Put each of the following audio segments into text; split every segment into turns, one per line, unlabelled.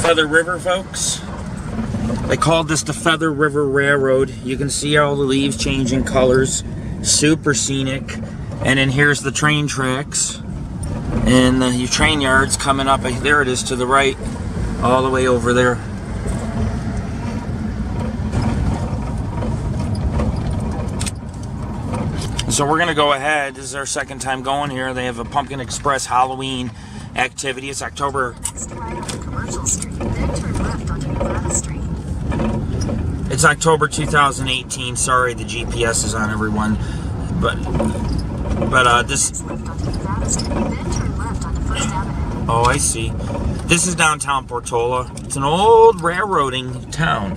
Feather River, folks. They called this the Feather River Railroad. You can see all the leaves changing colors. Super scenic. And then here's the train tracks. And your train yard's coming up. There it is to the right. All the way over there. So we're going to go ahead. This is our second time going here. They have a Pumpkin Express Halloween activity. It's October. It's October 2018. Sorry, the GPS is on, everyone. But this. Oh, I see. This is downtown Portola. It's an old railroading town,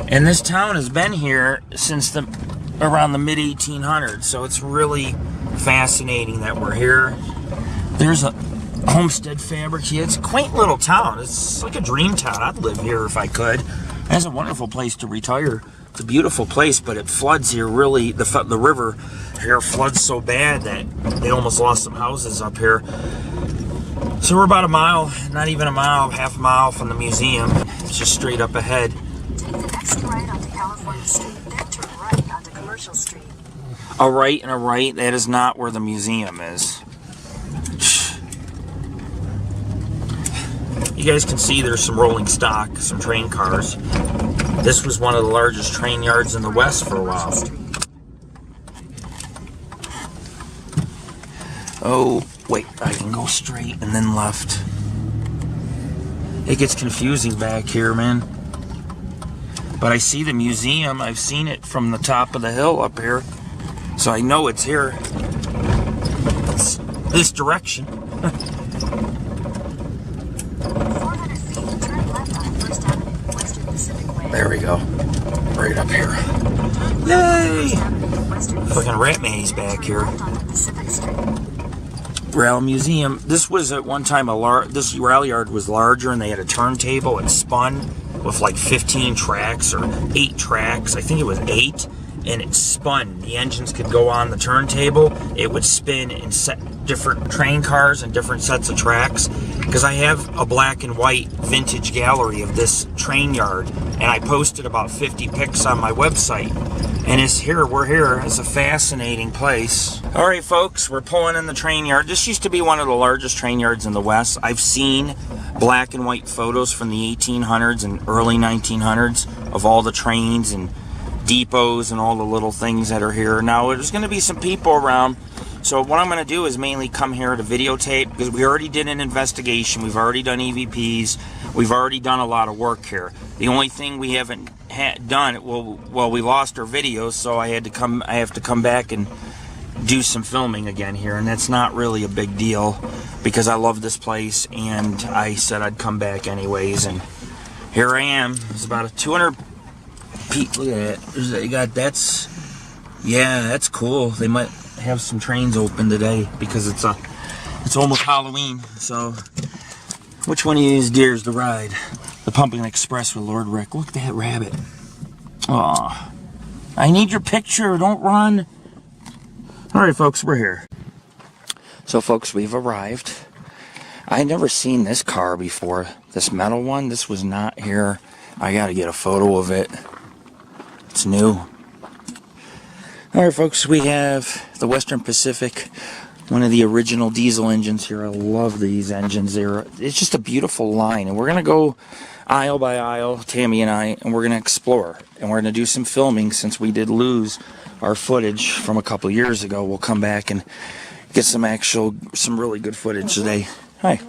and this town has been here since around the mid 1800s. So it's really fascinating that we're here. There's a Homestead Fabric. Yeah, it's a quaint little town. It's like a dream town. I'd live here if I could. It's a wonderful place to retire. It's a beautiful place, but it floods here really. The river here floods so bad that they almost lost some houses up here. So we're about a mile, not even a mile, half a mile from the museum. It's just straight up ahead.
Take the next right onto California Street, then turn right onto Commercial Street.
A right and a right. That is not where the museum is. You guys can see there's some rolling stock, some train cars. This was one of the largest train yards in the West for a while. Oh, wait, I can go straight and then left. It gets confusing back here, man. But I see the museum. I've seen it from the top of the hill up here. So I know it's here. It's this direction. There we go. Right up here. Yay! Fucking rat maze back here. Rail Museum. This was at one time this rail yard was larger, and they had a turntable. It spun with like 15 tracks or 8 tracks. I think it was 8. And it spun. The engines could go on the turntable. It would spin and set different train cars and different sets of tracks. Because I have a black and white vintage gallery of this train yard, and I posted about 50 pics on my website. And it's here. We're here. It's a fascinating place. All right, folks, we're pulling in the train yard. This used to be one of the largest train yards in the West. I've seen black and white photos from the 1800s and early 1900s of all the trains and depots and all the little things that are here. Now there's going to be some people around, so what I'm going to do is mainly come here to videotape, because we already did an investigation, we've already done EVPs, we've already done a lot of work here. The only thing we haven't done, well, we lost our videos, so I have to come back and do some filming again here, and that's not really a big deal because I love this place, and I said I'd come back anyways, and here I am. It's about a 200 feet. Look at that. They got that's cool. They might have some trains open today because it's almost Halloween. So which one of these deers to ride? The Pumpkin Express with Lord Rick. Look at that rabbit. Aw, I need your picture. Don't run. All right, folks, we're here. So, folks, we've arrived. I had never seen this car before. This metal one. This was not here. I got to get a photo of it. It's new. Alright, folks, we have the Western Pacific, one of the original diesel engines here. I love these engines. It's just a beautiful line, and we're going to go aisle by aisle, Tammy and I, and we're going to explore, and we're going to do some filming since we did lose our footage from a couple years ago. We'll come back and get some really good footage today. Hi.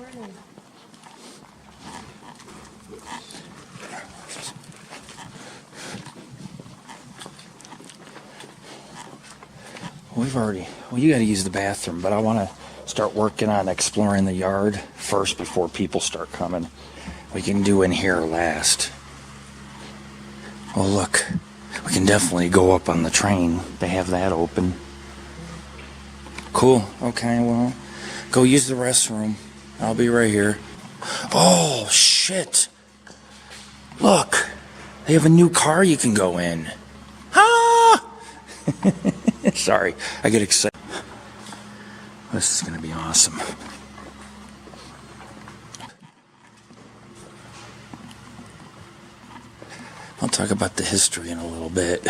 You got to use the bathroom, but I want to start working on exploring the yard first before people start coming. We can do in here last. Oh, look. We can definitely go up on the train. They have that open. Cool. Okay, well, go use the restroom. I'll be right here. Oh, shit. Look. They have a new car you can go in. Ah! Sorry, I get excited. This is going to be awesome. I'll talk about the history in a little bit.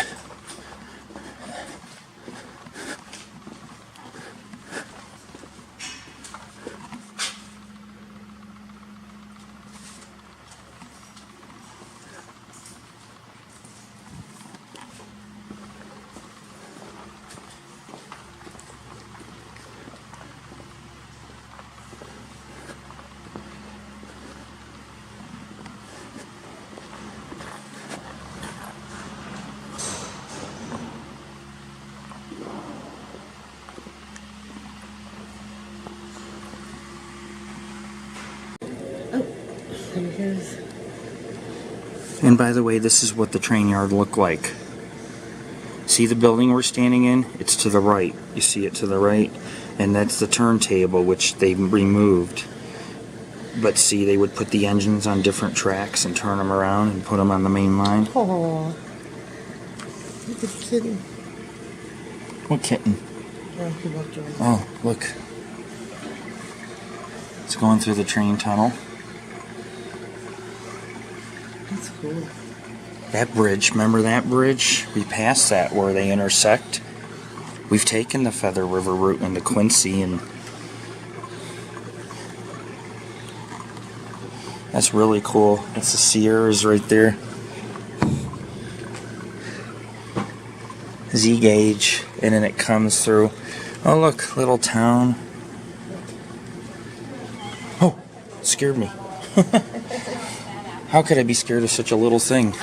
And by the way, this is what the train yard looked like. See the building we're standing in? It's to the right. You see it to the right? And that's the turntable, which they removed. But see, they would put the engines on different tracks and turn them around and put them on the main line.
Oh, look at the kitten.
What kitten? Oh, look. It's going through the train tunnel.
That's cool.
That bridge, remember that bridge? We passed that where they intersect. We've taken the Feather River route into Quincy, and that's really cool. That's the Sierras right there. Z gauge, and then it comes through. Oh look, little town. Oh, scared me. How could I be scared of such a little thing?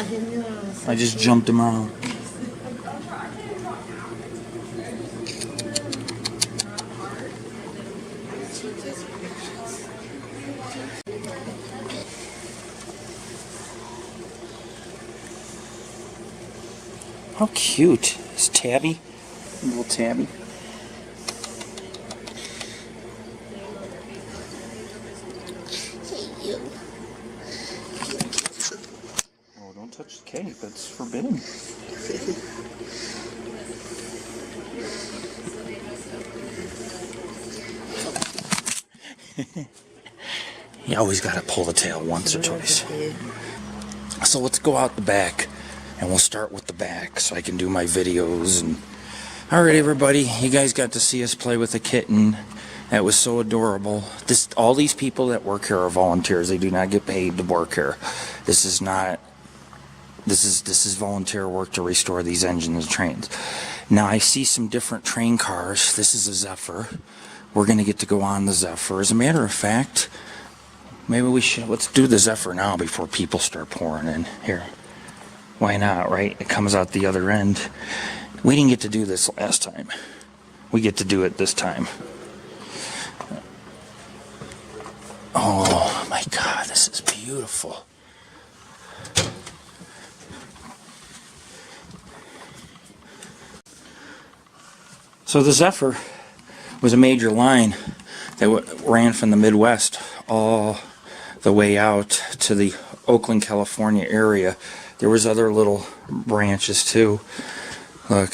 I just jumped him out. How cute is Tabby? Little Tabby. Oh, don't touch the cake. That's forbidden. You always got to pull the tail once or twice. So let's go out the back. And we'll start with the back so I can do my videos. And alright everybody, you guys got to see us play with a kitten. That was so adorable. All these people that work here are volunteers. They do not get paid to work here. This is volunteer work to restore these engines and trains. Now I see some different train cars. This is a Zephyr. We're going to get to go on the Zephyr. As a matter of fact, maybe let's do the Zephyr now before people start pouring in. Here. Why not, right? It comes out the other end. We didn't get to do this last time. We get to do it this time. Oh my God, this is beautiful. So the Zephyr was a major line that ran from the Midwest all the way out to the Oakland, California area. There was other little branches too. Look,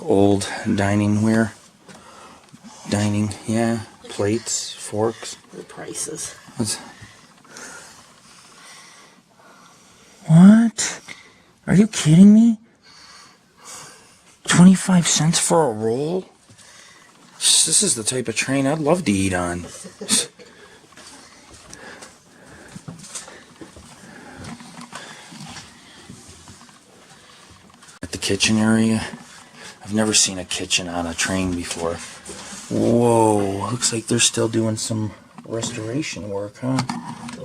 old dining ware. Dining, yeah. Plates, forks.
The prices.
What? Are you kidding me? 25 cents for a roll? This is the type of train I'd love to eat on. Kitchen area. I've never seen a kitchen on a train before. Whoa, looks like they're still doing some restoration work, huh?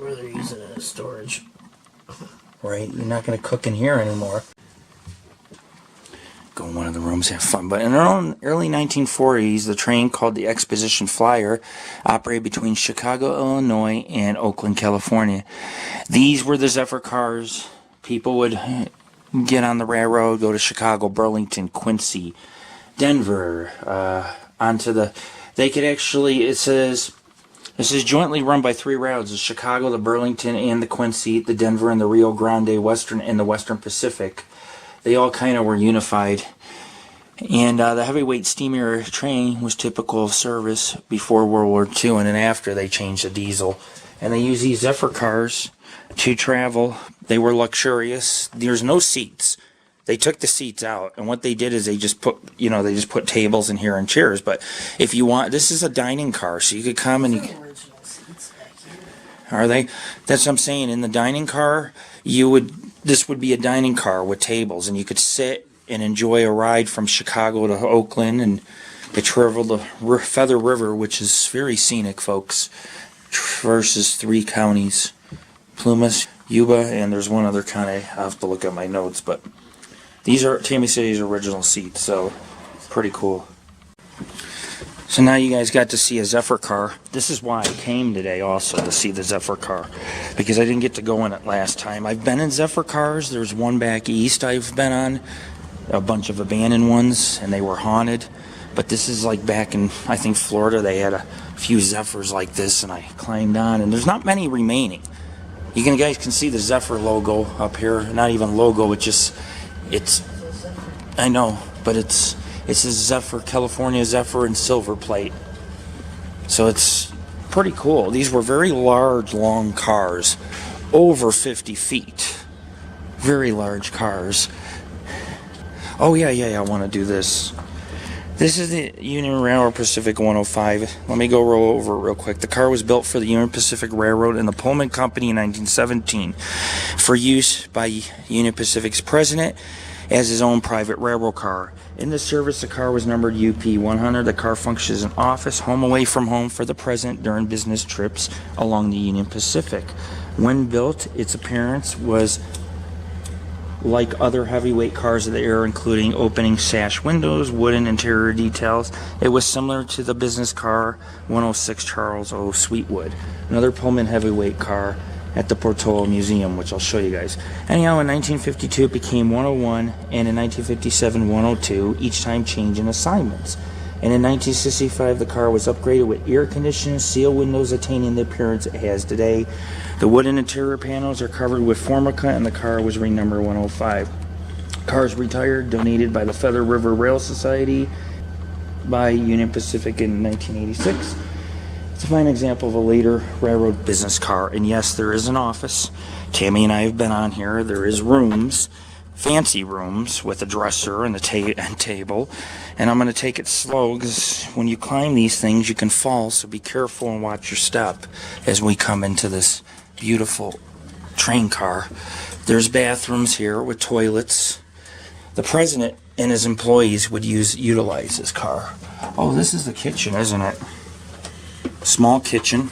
Or they're using it as storage.
Right, you're not going to cook in here anymore. Go in one of the rooms, have fun. But in the early 1940s, the train called the Exposition Flyer operated between Chicago, Illinois and Oakland, California. These were the Zephyr cars. People would get on the railroad, go to Chicago, Burlington, Quincy, Denver, they could actually, it says, this is jointly run by 3 railroads, the Chicago, the Burlington, and the Quincy, the Denver, and the Rio Grande Western, and the Western Pacific. They all kind of were unified. And the heavyweight steam era train was typical of service before World War II, and then after they changed to diesel. And they used these Zephyr cars to travel. They were luxurious. There's no seats. They took the seats out, and what they did is they just put, they just put tables in here and chairs. But if you want, this is a dining car, so you could come and
Original seats back here.
are they? That's what I'm saying. In the dining car, this would be a dining car with tables, and you could sit and enjoy a ride from Chicago to Oakland, and they travel the Feather River, which is very scenic, folks. Traverses 3 counties: Plumas, Yuba, and there's one other county. I have to look at my notes, but these are Tammy City's original seats, so pretty cool. So now you guys got to see a Zephyr car. This is why I came today also, to see the Zephyr car, because I didn't get to go in it last time. I've been in Zephyr cars. There's one back east I've been on, a bunch of abandoned ones, and they were haunted. But this is like back in, I think, Florida. They had a few Zephyrs like this, and I climbed on, and there's not many remaining. You guys can see the Zephyr logo up here. Not even logo, I know, but it says Zephyr, California Zephyr in silver plate. So it's pretty cool. These were very large, long cars, over 50 feet. Very large cars. Oh yeah, I want to do this. This is the Union Railroad Pacific 105. Let me go roll over it real quick. The car was built for the Union Pacific Railroad and the Pullman Company in 1917 for use by Union Pacific's president as his own private railroad car. In the service, the car was numbered UP 100. The car functions as an office, home away from home for the president during business trips along the Union Pacific. When built, its appearance was like other heavyweight cars of the era, including opening sash windows, wooden interior details. It was similar to the business car 106 Charles O. Sweetwood, another Pullman heavyweight car at the Portola Museum, which I'll show you guys. Anyhow, in 1952 it became 101, and in 1957 102, each time changing assignments. And in 1965 the car was upgraded with air conditioning, seal windows, attaining the appearance it has today. The wooden interior panels are covered with Formica, and the car was renumbered 105. Cars retired, donated by the Feather River Rail Society by Union Pacific in 1986. It's a fine example of a later railroad business car. And yes, there is an office. Tammy and I have been on here. There is rooms, fancy rooms with a dresser and a table. And I'm going to take it slow, because when you climb these things you can fall, so be careful and watch your step as we come into this beautiful train car. There's bathrooms here with toilets. The president and his employees would utilize this car. Oh, this is the kitchen, isn't it? Small kitchen.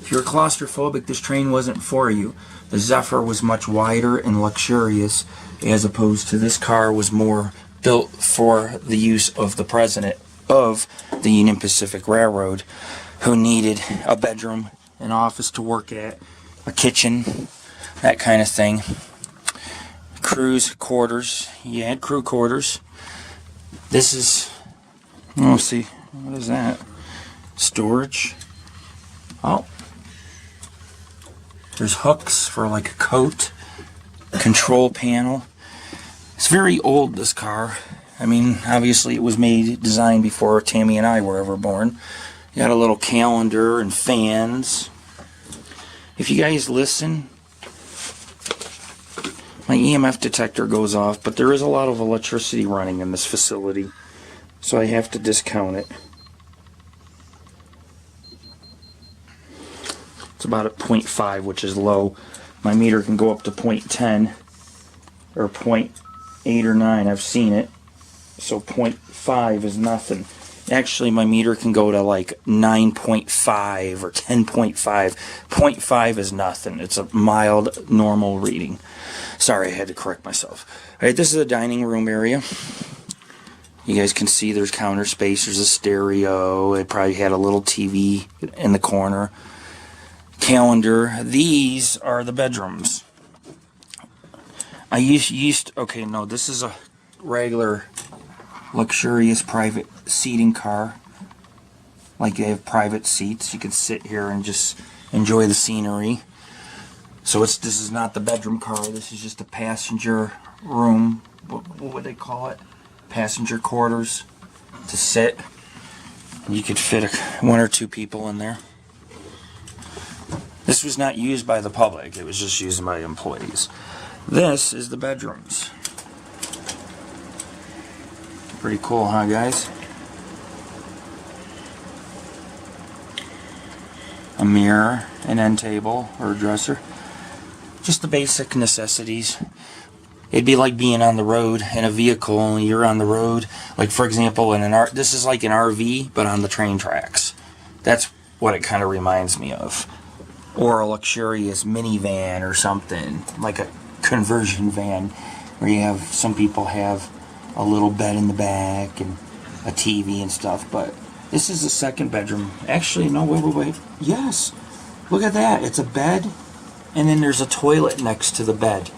If you're claustrophobic, this train wasn't for you. The Zephyr was much wider and luxurious, as opposed to this car was more built for the use of the president of the Union Pacific Railroad, who needed a bedroom, an office to work at, a kitchen, that kind of thing. Crew's quarters. You had crew quarters. This is, let's see, what is that? Storage. Oh, there's hooks for like a coat. Control panel. It's very old, this car. I mean, obviously it was designed before Tammy and I were ever born. You got a little calendar and fans. If you guys listen, my EMF detector goes off, but there is a lot of electricity running in this facility, so I have to discount it. It's about at 0.5, which is low. My meter can go up to 0.10 or 0.8 or 9. I've seen it. So 0.5 is nothing. Actually, my meter can go to like 9.5 or 10.5. 0.5 is nothing. It's a mild, normal reading. Sorry, I had to correct myself. Alright, this is the dining room area. You guys can see there's counter space. There's a stereo. It probably had a little TV in the corner. Calendar. These are the bedrooms. I used okay, no, this is a regular luxurious private seating car. Like they have private seats. You can sit here and just enjoy the scenery. So this is not the bedroom car. This is just a passenger room. What would they call it? Passenger quarters to sit. You could fit one or two people in there. This was not used by the public. It was just used by employees. This is the bedrooms. Pretty cool, huh, guys? A mirror, an end table, or a dresser. Just the basic necessities. It'd be like being on the road in a vehicle, only you're on the road. Like, for example, this is like an RV, but on the train tracks. That's what it kind of reminds me of. Or a luxurious minivan or something, like a conversion van, where you have, some people have a little bed in the back and a TV and stuff. But this is the second bedroom. Actually, no, wait. Yes, look at that. It's a bed, and then there's a toilet next to the bed.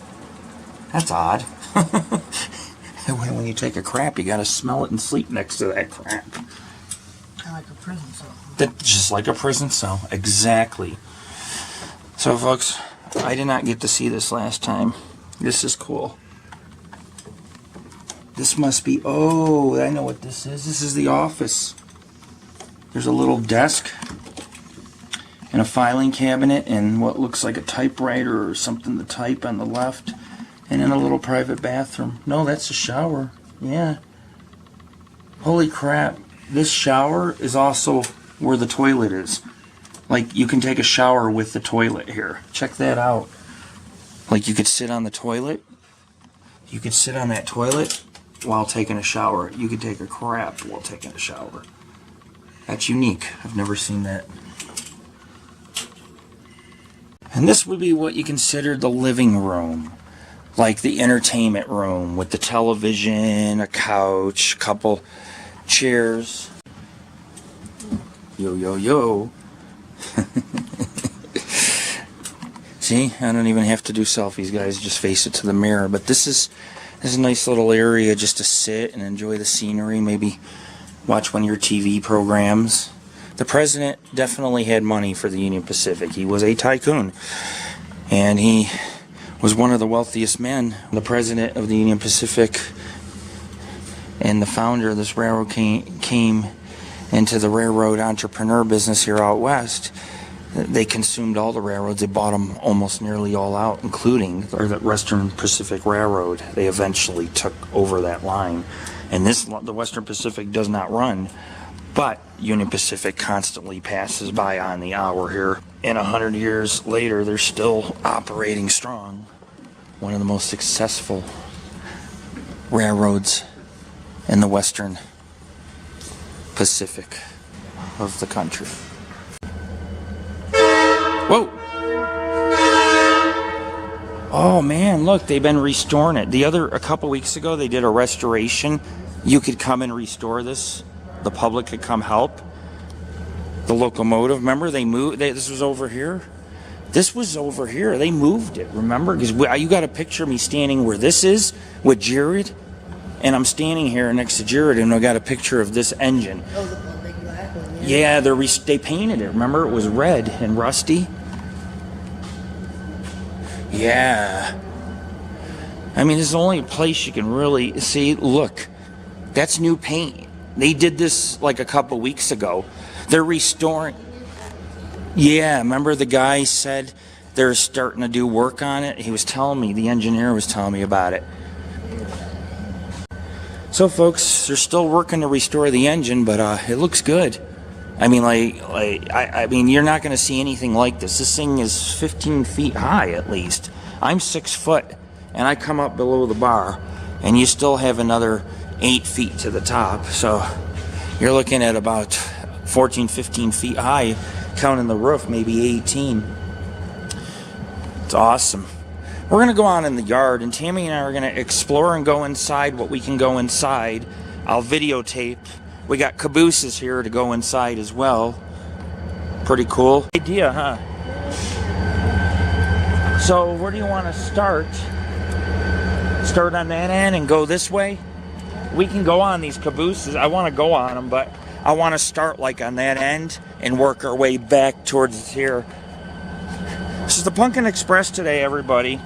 That's odd. When you take a crap, you gotta smell it and sleep next to that crap.
Kind of like a prison cell.
Just like a prison cell, exactly. So, folks, I did not get to see this last time. This is cool. This must be, oh, I know what this is. This is the office. There's a little desk and a filing cabinet and what looks like a typewriter or something to type on the left. And then a little private bathroom. No, that's a shower. Yeah. Holy crap. This shower is also where the toilet is. Like, you can take a shower with the toilet here. Check that out. Like, you could sit on the toilet. You could sit on that toilet while taking a shower. You could take a crap while taking a shower. That's unique. I've never seen that. And this would be what you consider the living room. Like the entertainment room with the television, a couch, a couple chairs. Yo. See, I don't even have to do selfies, guys. Just face it to the mirror. But this is a nice little area just to sit and enjoy the scenery. Maybe watch one of your TV programs. The president definitely had money for the Union Pacific. He was a tycoon. And he was one of the wealthiest men. The president of the Union Pacific and the founder of this railroad came into the railroad entrepreneur business here out west. They consumed all the railroads. They bought them almost nearly all out, including the Western Pacific Railroad. They eventually took over that line. And the Western Pacific does not run, but Union Pacific constantly passes by on the hour here. And 100 years later, they're still operating strong. One of the most successful railroads in the Western Pacific of the country. Whoa! Oh man, look, they've been restoring it. A couple weeks ago, they did a restoration. You could come and restore this. The public could come help. The locomotive, remember they moved, this was over here. This was over here. They moved it, remember? Because you got a picture of me standing where this is with Jared, and I'm standing here next to Jared, and I got a picture of this engine.
Oh, the big black one.
Yeah, they painted it. Remember, it was red and rusty. Yeah. I mean, this is the only place you can really see. Look, that's new paint. They did this like a couple weeks ago. They're restoring. Yeah, remember the guy said they're starting to do work on it? He was telling me, the engineer was telling me about it. So folks, they're still working to restore the engine, but it looks good. I mean, I mean, you're not going to see anything like this. This thing is 15 feet high at least. I'm 6 foot, and I come up below the bar, and you still have another 8 feet to the top. So you're looking at about 14, 15 feet high, counting the roof, maybe 18. It's awesome. We're going to go on in the yard, and Tammy and I are going to explore and go inside what we can go inside. I'll videotape. We got Cabooses here to go inside as well. Pretty cool idea, huh? So where do you want to start? Start on that end and go this way? We can go on these Cabooses. I want to go on them, but I want to start like on that end and work our way back towards here. This is the Pumpkin Express today, everybody.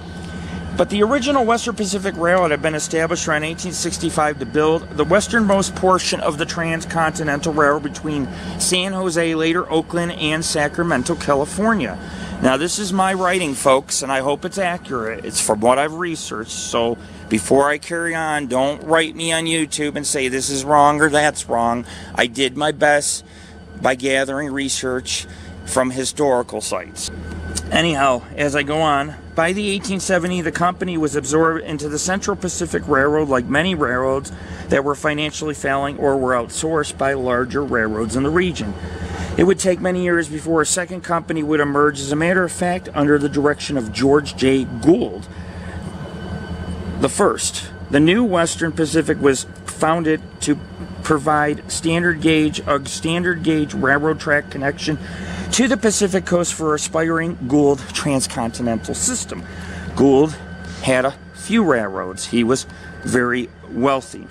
But the original Western Pacific Railroad had been established around 1865 to build the westernmost portion of the transcontinental railroad between San Jose, later Oakland, and Sacramento, California. Now, this is my writing, folks, and I hope it's accurate. It's from what I've researched, so before I carry on, don't write me on YouTube and say this is wrong or that's wrong. I did my best by gathering research from historical sites. Anyhow, as I go on, by the 1870, the company was absorbed into the Central Pacific Railroad like many railroads that were financially failing or were outsourced by larger railroads in the region. It would take many years before a second company would emerge, as a matter of fact, under the direction of George J. Gould the first. The new Western Pacific was founded to provide standard gauge railroad track connection to the Pacific coast for aspiring Gould transcontinental system. Gould had a few railroads. He was very wealthy.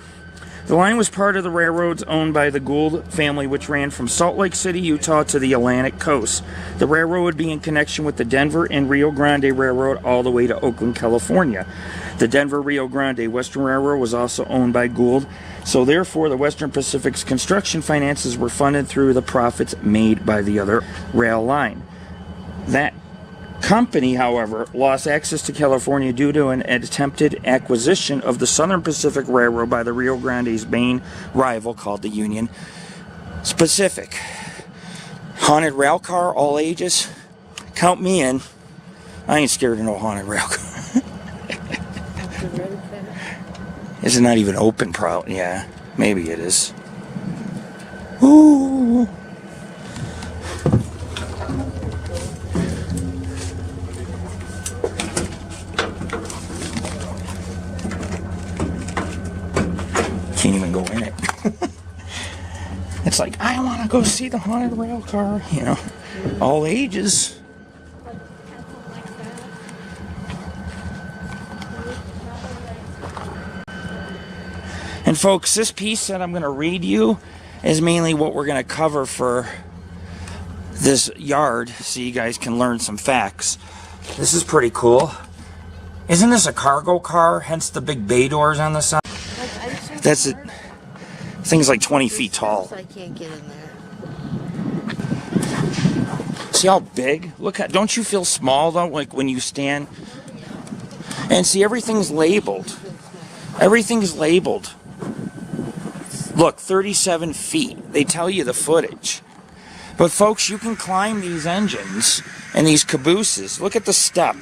The line was part of the railroads owned by the Gould family, which ran from Salt Lake City, Utah to the Atlantic coast. The railroad would be in connection with the Denver and Rio Grande Railroad all the way to Oakland, California. The Denver-Rio Grande Western Railroad was also owned by Gould, so therefore the Western Pacific's construction finances were funded through the profits made by the other rail line. That company, however, lost access to California due to an attempted acquisition of the Southern Pacific Railroad by the Rio Grande's main rival called the Union Pacific. Haunted rail car, all ages. Count me in. I ain't scared of no haunted rail car. Is it not even open? Probably. Yeah, maybe it is. Ooh. Can't even go in it. It's like, I want to go see the haunted rail car, you know, all ages. And folks, this piece that I'm going to read you is mainly what we're going to cover for this yard, so you guys can learn some facts. This is pretty cool. Isn't this a cargo car? Hence the big bay doors on the side. That's it. Thing's like 20 feet tall.
I can't get in there.
See how big? Look at. Don't you feel small though? Like when you stand. And see, everything's labeled. Everything's labeled. Look, 37 feet. They tell you the footage. But folks, you can climb these engines and these cabooses. Look at the step.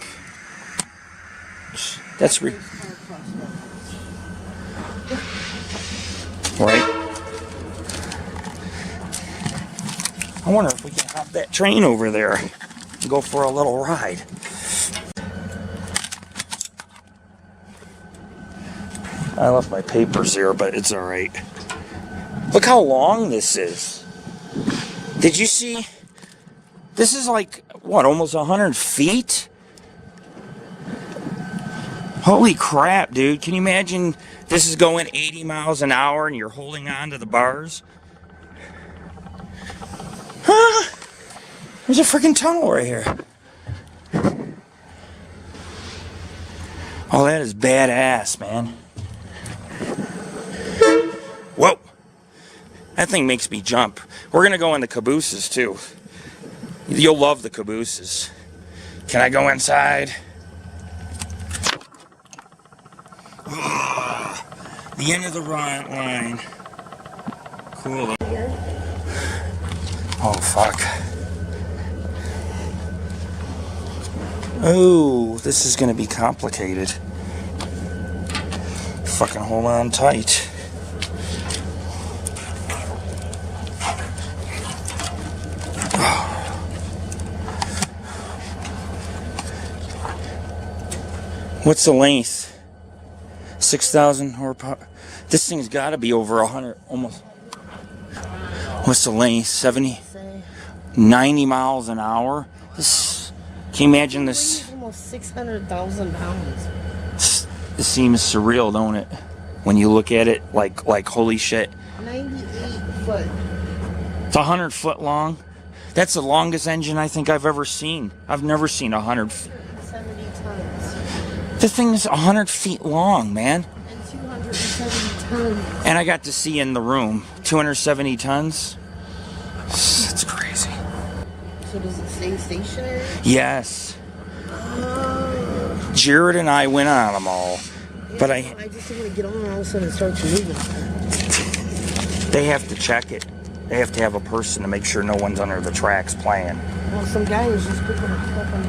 That's right. I wonder if we can hop that train over there and go for a little ride. I left my papers here, but it's alright. Look how long this is. Did you see? This is like, what, almost 100 feet? Holy crap, dude. Can you imagine this is going 80 miles an hour and you're holding on to the bars? Huh? There's a freaking tunnel right here. Oh, that is badass, man. Whoa. That thing makes me jump. We're going to go in the cabooses, too. You'll love the cabooses. Can I go inside? The end of the line. Cool. Oh, fuck. Oh, this is going to be complicated. Fucking hold on tight. What's the length? 6,000 horsepower. This thing's got to be over 100, almost. What's the length? 70? 90 miles an hour? This, can you imagine this?
Almost 600,000 pounds.
This seems surreal, don't it? When you look at it, like holy shit.
98 foot.
It's 100 foot long. That's the longest engine I think I've ever seen. I've never seen 100.
70 tons.
This thing's 100 feet long, man.
And 270 tons.
And I got to see in the room 270 tons. That's crazy.
So does it stay stationary?
Yes. Jared and I went on them all. But
I just don't want to get on and all of a sudden it starts moving.
they have to check it. They have to have a person to make sure no one's under the tracks playing.
Well, some guy was just picking up on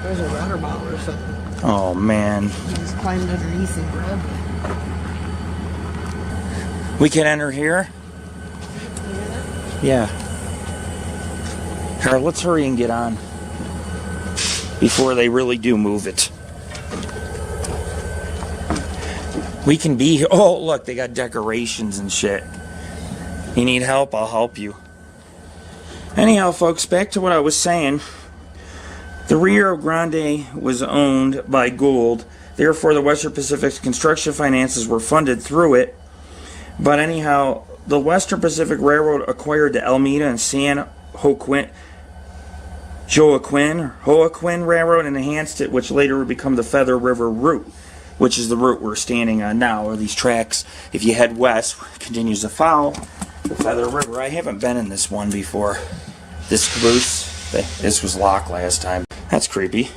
there's a water bottle or something.
Oh, man.
He just climbed underneath and grabbed it.
We can enter here? Yeah. Here, let's hurry and get on before they really do move it. We can be here. Oh, look, they got decorations and shit. You need help? I'll help you. Anyhow, folks, back to what I was saying. The Rio Grande was owned by Gould. Therefore, the Western Pacific's construction finances were funded through it. But anyhow, the Western Pacific Railroad acquired the Alameda and San Joaquin Railroad and enhanced it, which later would become the Feather River route, which is the route we're standing on now, or these tracks, if you head west, continues to follow the Feather River. I haven't been in this one before. This caboose, this was locked last time. That's creepy.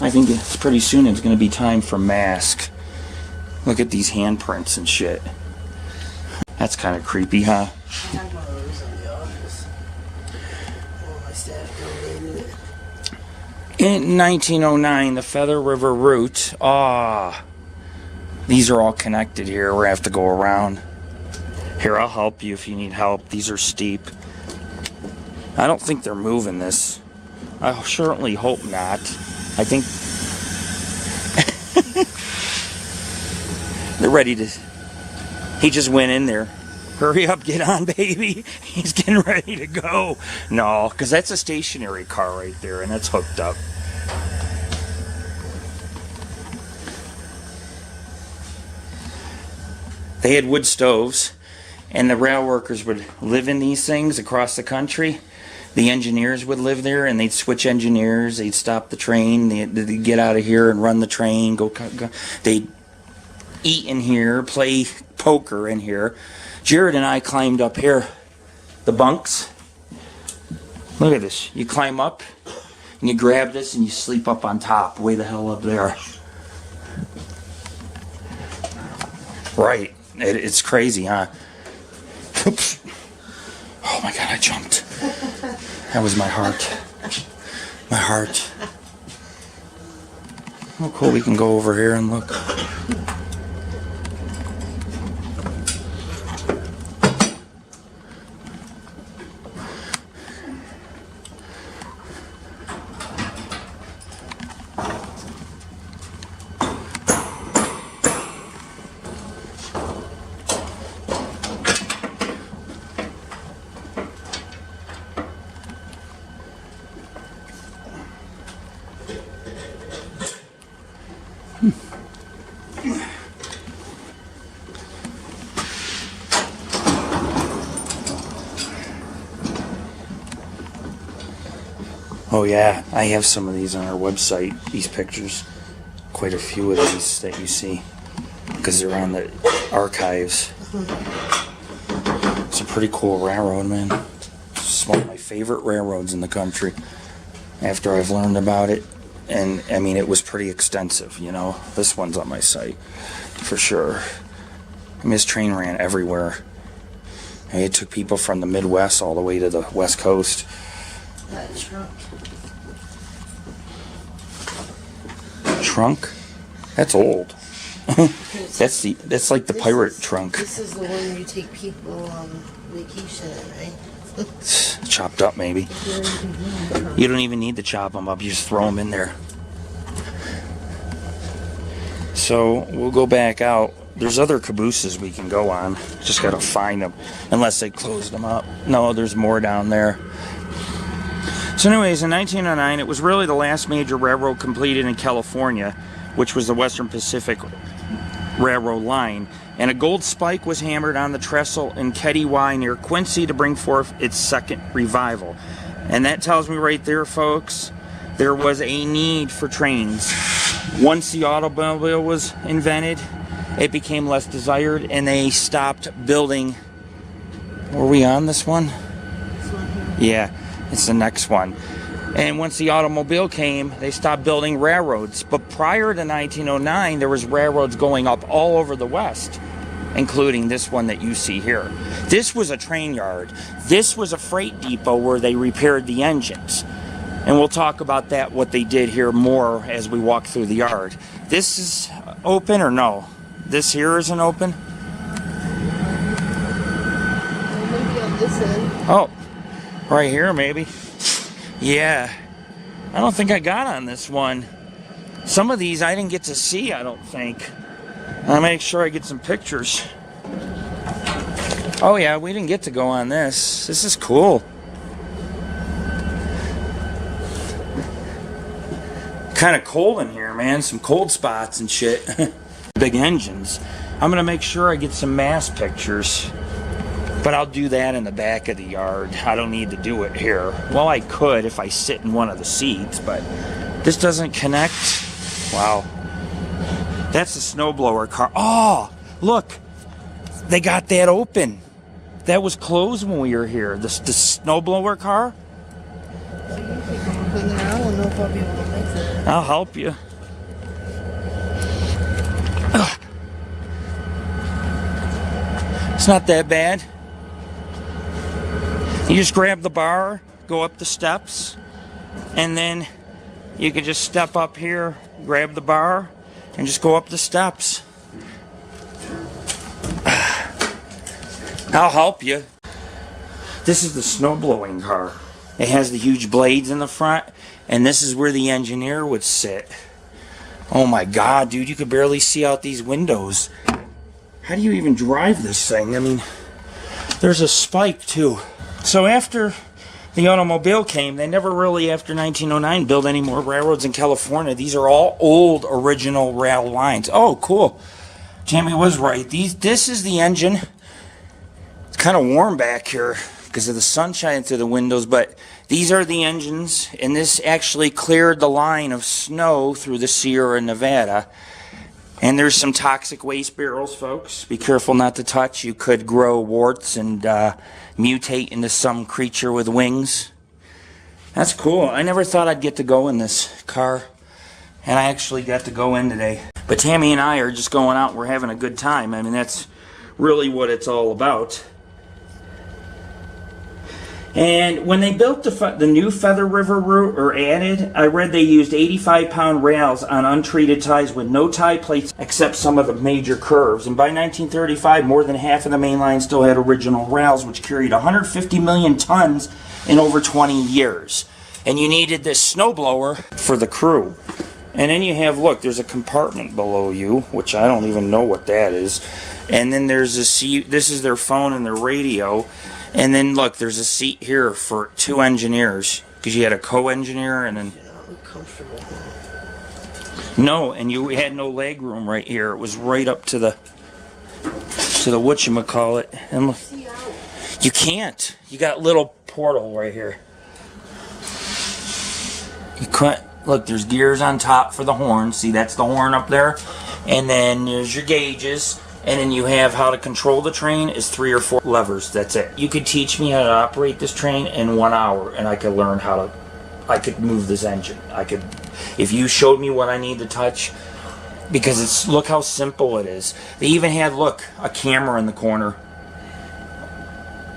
I think it's pretty soon it's going to be time for mask. Look at these handprints and shit. That's kind of creepy, huh?
I have one of those in the office. All my staff donated it.
In 1909, the Feather River route. These are all connected here. We're going to have to go around. Here, I'll help you if you need help. These are steep. I don't think they're moving this. I certainly hope not. I think they're ready to... He just went in there. Hurry up, get on, baby. He's getting ready to go. No, because that's a stationary car right there, and that's hooked up. They had wood stoves, and the rail workers would live in these things across the country. The engineers would live there, and they'd switch engineers. They'd stop the train. They'd get out of here and run the train. Go. They'd eat in here, play poker in here. Jared and I climbed up here, the bunks. Look at this. You climb up, and you grab this, and you sleep up on top, way the hell up there. Right. It's crazy, huh? Oops. Oh my God, I jumped. That was my heart. My heart. Oh, cool. We can go over here and look. Oh yeah, I have some of these on our website, these pictures. Quite a few of these that you see, because they're on the archives. It's a pretty cool railroad, man. It's one of my favorite railroads in the country, after I've learned about it. And, I mean, it was pretty extensive, you know. This one's on my site, for sure. I mean, this train ran everywhere. And it took people from the Midwest all the way to the West Coast.
That trunk.
Trunk? That's old. That's like the pirate trunk.
This is the one you take people on vacation in, right?
Chopped up, maybe. You don't even need to chop them up. You just throw them in there. So we'll go back out. There's other cabooses we can go on. Just gotta find them, unless they closed them up. No, there's more down there. So anyways, in 1909, it was really the last major railroad completed in California, which was the Western Pacific Railroad line. And a gold spike was hammered on the trestle in Ketty Y near Quincy to bring forth its second revival. And that tells me right there, folks, there was a need for trains. Once the automobile was invented, it became less desired, and they stopped building Were we on this one?
This one here.
Yeah, it's the next one. And once the automobile came, they stopped building railroads. But prior to 1909, there was railroads going up all over the West, including this one that you see here. This was a train yard. This was a freight depot where they repaired the engines. And we'll talk about that, what they did here more as we walk through the yard. This is open or no? This here isn't open?
Maybe on this end.
Oh, right here maybe. Yeah, I don't think I got on this one. Some of these I didn't get to see, I don't think. I'll make sure I get some pictures. Oh yeah, we didn't get to go on this. This is cool. Kind of cold in here, man. Some cold spots and shit. Big engines. I'm gonna make sure I get some mass pictures. But I'll do that in the back of the yard. I don't need to do it here. Well, I could if I sit in one of the seats, but this doesn't connect. Wow. That's the snowblower car. Oh, look. They got that open. That was closed when we were here. The snowblower car.
So you can come up in there. I don't know if I'll be able to make it.
I'll help you. Ugh. It's not that bad. You just grab the bar, go up the steps, and then you can just step up here, grab the bar, and just go up the steps. I'll help you. This is the snow blowing car. It has the huge blades in the front, and this is where the engineer would sit. Oh my God, dude, you could barely see out these windows. How do you even drive this thing? I mean, there's a spike too. So after the automobile came, they never really, after 1909, built any more railroads in California. These are all old, original rail lines. Oh, cool. Jamie was right. This is the engine. It's kind of warm back here because of the sunshine through the windows, but these are the engines, and this actually cleared the line of snow through the Sierra Nevada. And there's some toxic waste barrels, folks. Be careful not to touch. You could grow warts and mutate into some creature with wings. That's cool. I never thought I'd get to go in this car. And I actually got to go in today. But Tammy and I are just going out. We're having a good time. I mean, that's really what it's all about. And when they built the new Feather River route, or added, I read they used 85-pound rails on untreated ties with no tie plates except some of the major curves. And by 1935, more than half of the main line still had original rails, which carried 150 million tons in over 20 years. And you needed this snowblower for the crew. And then you have, look, there's a compartment below you, which I don't even know what that is. And then there's a seat. This is their phone and their radio. And then, look, there's a seat here for 2 engineers. Because you had a co-engineer and then...
Comfortable.
No, and you had no leg room right here. It was right up to the whatchamacallit. And look, you can't. You got little portal right here. You can't... Look, there's gears on top for the horn. See, that's the horn up there. And then there's your gauges. And then you have how to control the train is 3 or 4 levers. That's it. You could teach me how to operate this train in 1 hour, and I could learn how to... I could move this engine. I could... If you showed me what I need to touch... Because it's... Look how simple it is. They even had, look, a camera in the corner.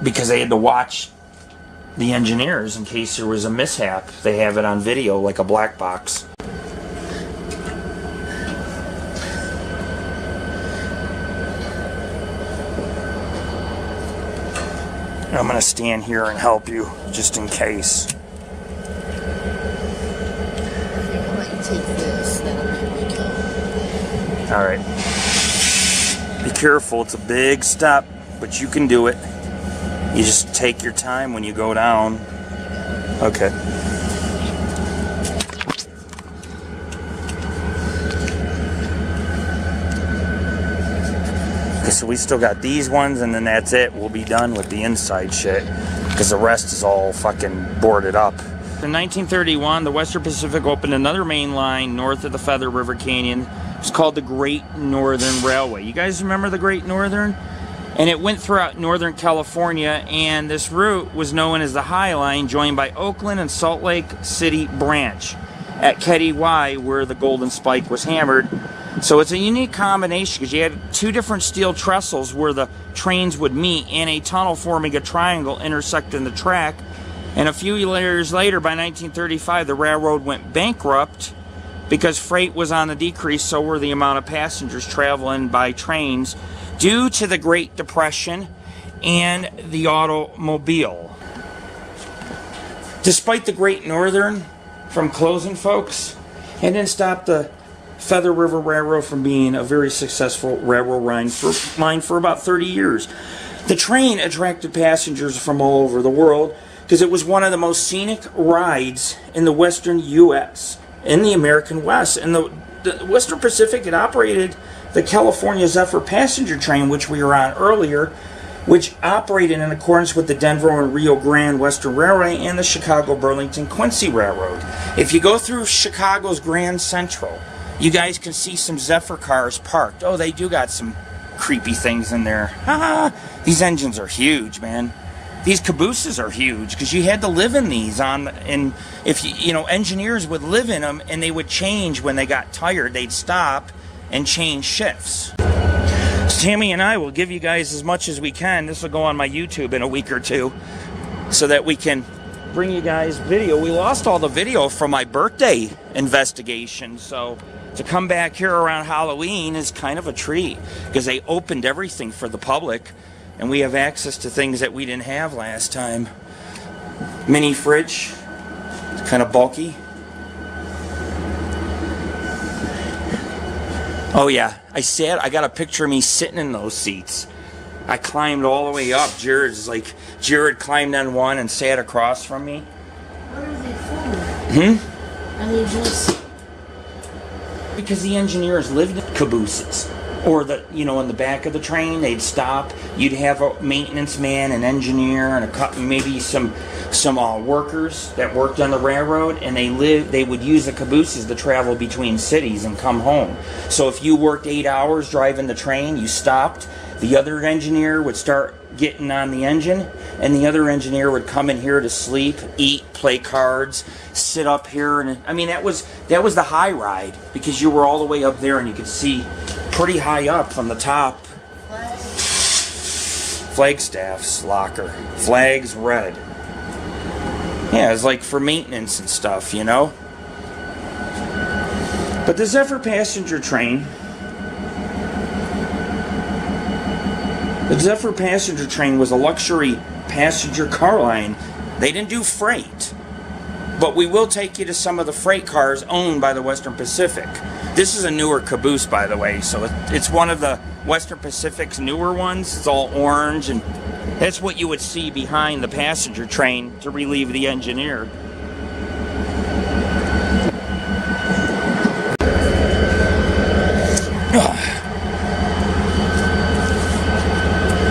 Because they had to watch the engineers in case there was a mishap. They have it on video like a black box. I'm going to stand here and help you, just in case.
I'll let you take this, that'll make me go.
Alright. Be careful, it's a big step, but you can do it. You just take your time when you go down. Okay. So we still got these ones, and then that's it. We'll be done with the inside shit, because the rest is all fucking boarded up. In 1931, the Western Pacific opened another main line north of the Feather River Canyon. It's called the Great Northern Railway. You guys remember the Great Northern? And it went throughout Northern California, and this route was known as the High Line, joined by Oakland and Salt Lake City branch at Ketty Y, where the Golden Spike was hammered. So it's a unique combination because you had two different steel trestles where the trains would meet and a tunnel forming a triangle intersecting the track. And a few years later, by 1935, the railroad went bankrupt because freight was on the decrease, so were the amount of passengers traveling by trains due to the Great Depression and the automobile. Despite the Great Northern from closing, folks, it didn't stop the Feather River Railroad from being a very successful railroad line for about 30 years. The train attracted passengers from all over the world because it was one of the most scenic rides in the western U.S., in the American West. And the Western Pacific had operated the California Zephyr passenger train, which we were on earlier, which operated in accordance with the Denver and Rio Grande Western Railway and the Chicago Burlington Quincy Railroad. If you go through Chicago's Grand Central, you guys can see some Zephyr cars parked. Oh, they do got some creepy things in there. These engines are huge, man. These cabooses are huge because you had to live in these and if you know, engineers would live in them and they would change when they got tired. They'd stop and change shifts. Tammy and I will give you guys as much as we can. This will go on my YouTube in a week or two so that we can bring you guys video. We lost all the video from my birthday investigation, so to come back here around Halloween is kind of a treat because they opened everything for the public and we have access to things that we didn't have last time. Mini fridge, it's kind of bulky. Oh yeah, I got a picture of me sitting in those seats. I climbed all the way up. Jared climbed on one and sat across from me.
What are they for? Are they just...
Because the engineers lived in cabooses. Or in the back of the train, they'd stop. You'd have a maintenance man, an engineer, and maybe some workers that worked on the railroad, and they would use the cabooses to travel between cities and come home. So if you worked 8 hours driving the train, you stopped. The other engineer would start getting on the engine, and the other engineer would come in here to sleep, eat, play cards, sit up here, and I mean that was the high ride because you were all the way up there and you could see pretty high up from the top. Flagstaff's locker. Flags red. Yeah, it's like for maintenance and stuff, you know. But the Zephyr passenger train, was a luxury passenger car line. They didn't do freight. But we will take you to some of the freight cars owned by the Western Pacific. This is a newer caboose, by the way, so it's one of the Western Pacific's newer ones. It's all orange, and that's what you would see behind the passenger train to relieve the engineer.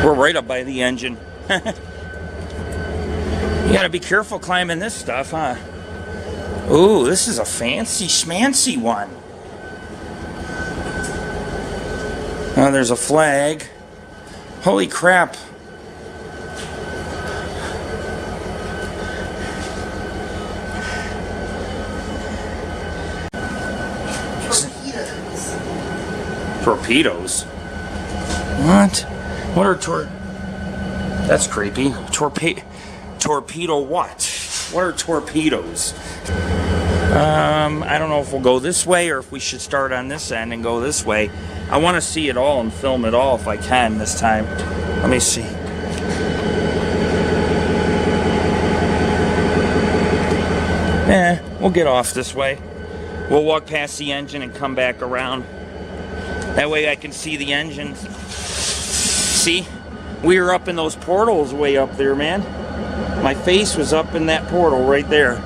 We're right up by the engine. You gotta be careful climbing this stuff, huh? Ooh, this is a fancy schmancy one. Oh, there's a flag. Holy crap. Torpedoes? What? What are That's creepy. Torpedo what? What are torpedoes? I don't know if we'll go this way or if we should start on this end and go this way. I want to see it all and film it all if I can this time. Let me see. We'll get off this way. We'll walk past the engine and come back around. That way I can see the engine. See? We were up in those portals way up there, man. My face was up in that portal right there.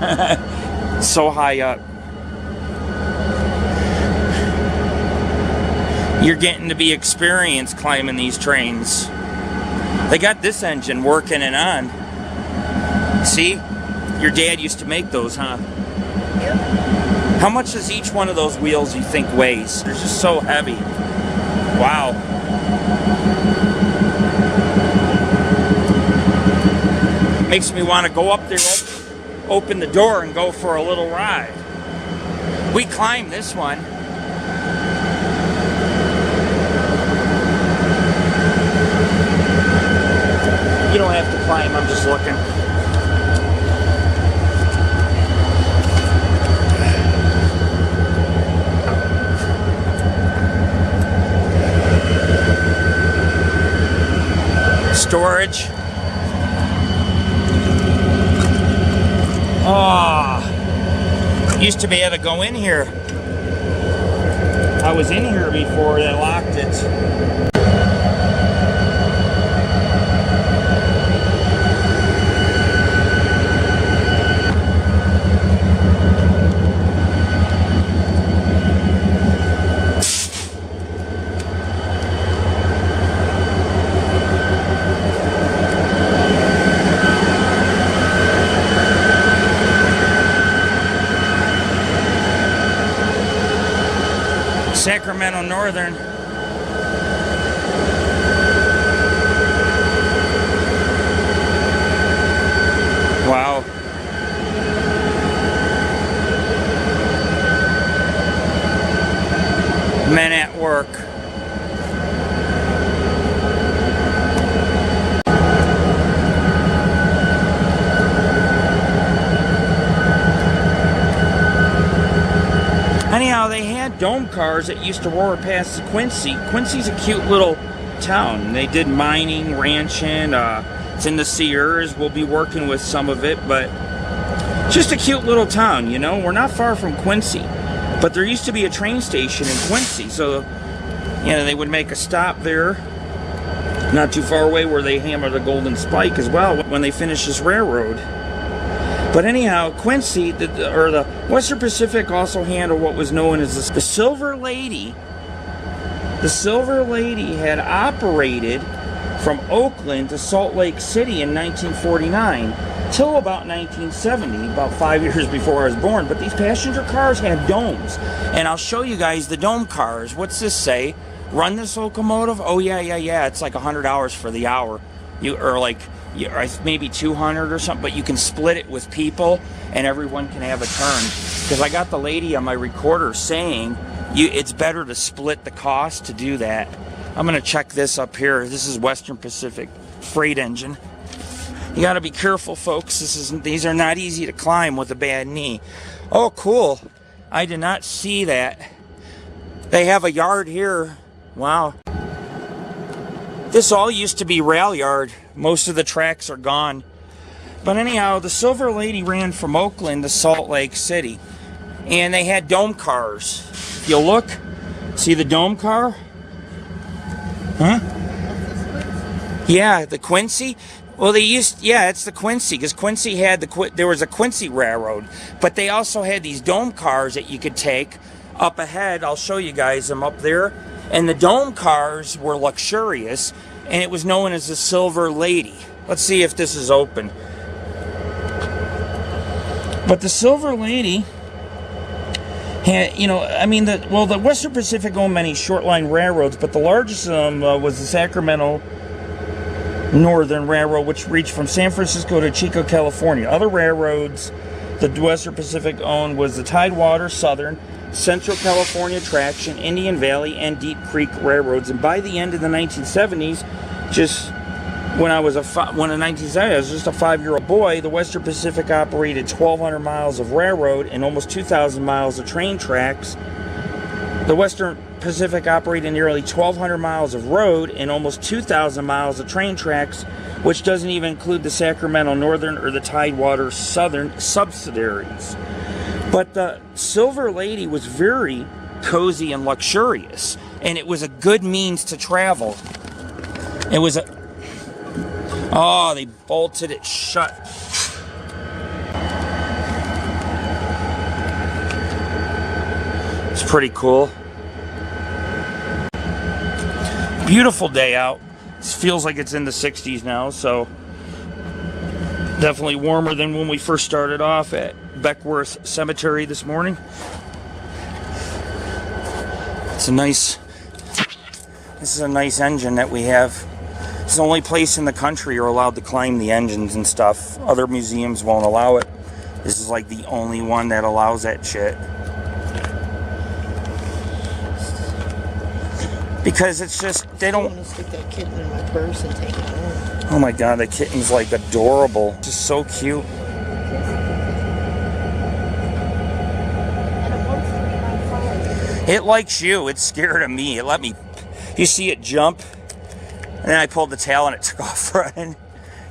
So high up. You're getting to be experienced climbing these trains. They got this engine working and on. See? Your dad used to make those, huh?
Yep.
How much does each one of those wheels you think weighs? They're just so heavy. Wow. Makes me want to go up there, open the door, and go for a little ride. We climbed this one. You don't have to climb, I'm just looking. Storage. Oh, used to be able to go in here. I was in here before they locked it. Sacramento Northern. Wow. Men at work. Anyhow, they had dome cars that used to roar past Quincy. Quincy's a cute little town. They did mining, ranching. It's in the Sierras. We'll be working with some of it, but just a cute little town, you know. We're not far from Quincy, but there used to be a train station in Quincy, so you know they would make a stop there, not too far away, where they hammer the Golden Spike as well when they finish this railroad. But anyhow, Quincy, the Western Pacific also handled what was known as the Silver Lady. The Silver Lady had operated from Oakland to Salt Lake City in 1949 till about 1970, about 5 years before I was born. But these passenger cars had domes, and I'll show you guys the dome cars. What's this say? Run this locomotive? Oh yeah. It's like $100 for the hour. Maybe 200 or something, but you can split it with people and everyone can have a turn. Because I got the lady on my recorder saying it's better to split the cost to do that. I'm going to check this up here. This is Western Pacific freight engine. You got to be careful, folks. These are not easy to climb with a bad knee. Oh, cool. I did not see that. They have a yard here. Wow. This all used to be rail yard. Most of the tracks are gone. But anyhow, the Silver Lady ran from Oakland to Salt Lake City. And they had dome cars. If you look, see the dome car? Huh? Yeah, the Quincy. Well, it's the Quincy, because Quincy had there was a Quincy Railroad. But they also had these dome cars that you could take up ahead. I'll show you guys them up there. And the dome cars were luxurious, and it was known as the Silver Lady. Let's see if this is open. But the Silver Lady had, the Western Pacific owned many short line railroads, but the largest of them was the Sacramento Northern Railroad, which reached from San Francisco to Chico, California. Other railroads the Western Pacific owned was the Tidewater Southern, Central California Traction, Indian Valley, and Deep Creek Railroads. And by the end of the 1970s, when I was just a 5-year-old boy, the Western Pacific operated 1,200 miles of railroad and almost 2,000 miles of train tracks. The Western Pacific operated nearly 1,200 miles of road and almost 2,000 miles of train tracks, which doesn't even include the Sacramento Northern or the Tidewater Southern subsidiaries. But the Silver Lady was very cozy and luxurious, and it was a good means to travel. It was they bolted it shut. It's pretty cool. Beautiful day out. It feels like it's in the 60s now, so definitely warmer than when we first started off at Beckworth Cemetery this morning. This is a nice engine that we have. It's the only place in the country you're allowed to climb the engines and stuff. Other museums won't allow it. This is like the only one that allows that shit. Because it's just, they don't...
I'm gonna stick that kitten in my purse and take it home.
Oh my god, that kitten's like adorable. Just so cute. It likes you. It's scared of me. It let me... You see it jump? And then I pulled the tail and it took off running.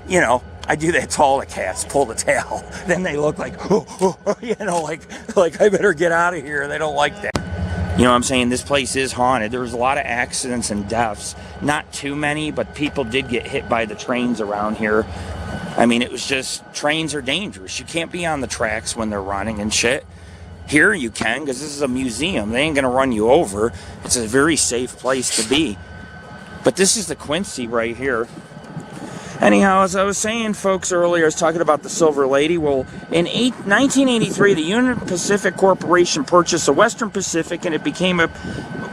You know, I do that to all the cats. Pull the tail. Then they look like, you know, like I better get out of here. They don't like that. You know what I'm saying? This place is haunted. There was a lot of accidents and deaths. Not too many, but people did get hit by the trains around here. I mean, it was just, trains are dangerous. You can't be on the tracks when they're running and shit. Here you can, because this is a museum. They ain't going to run you over. It's a very safe place to be. But this is the Quincy right here. Anyhow, as I was saying, folks, earlier, I was talking about the Silver Lady. Well, in 1983, the Union Pacific Corporation purchased the Western Pacific, and it became a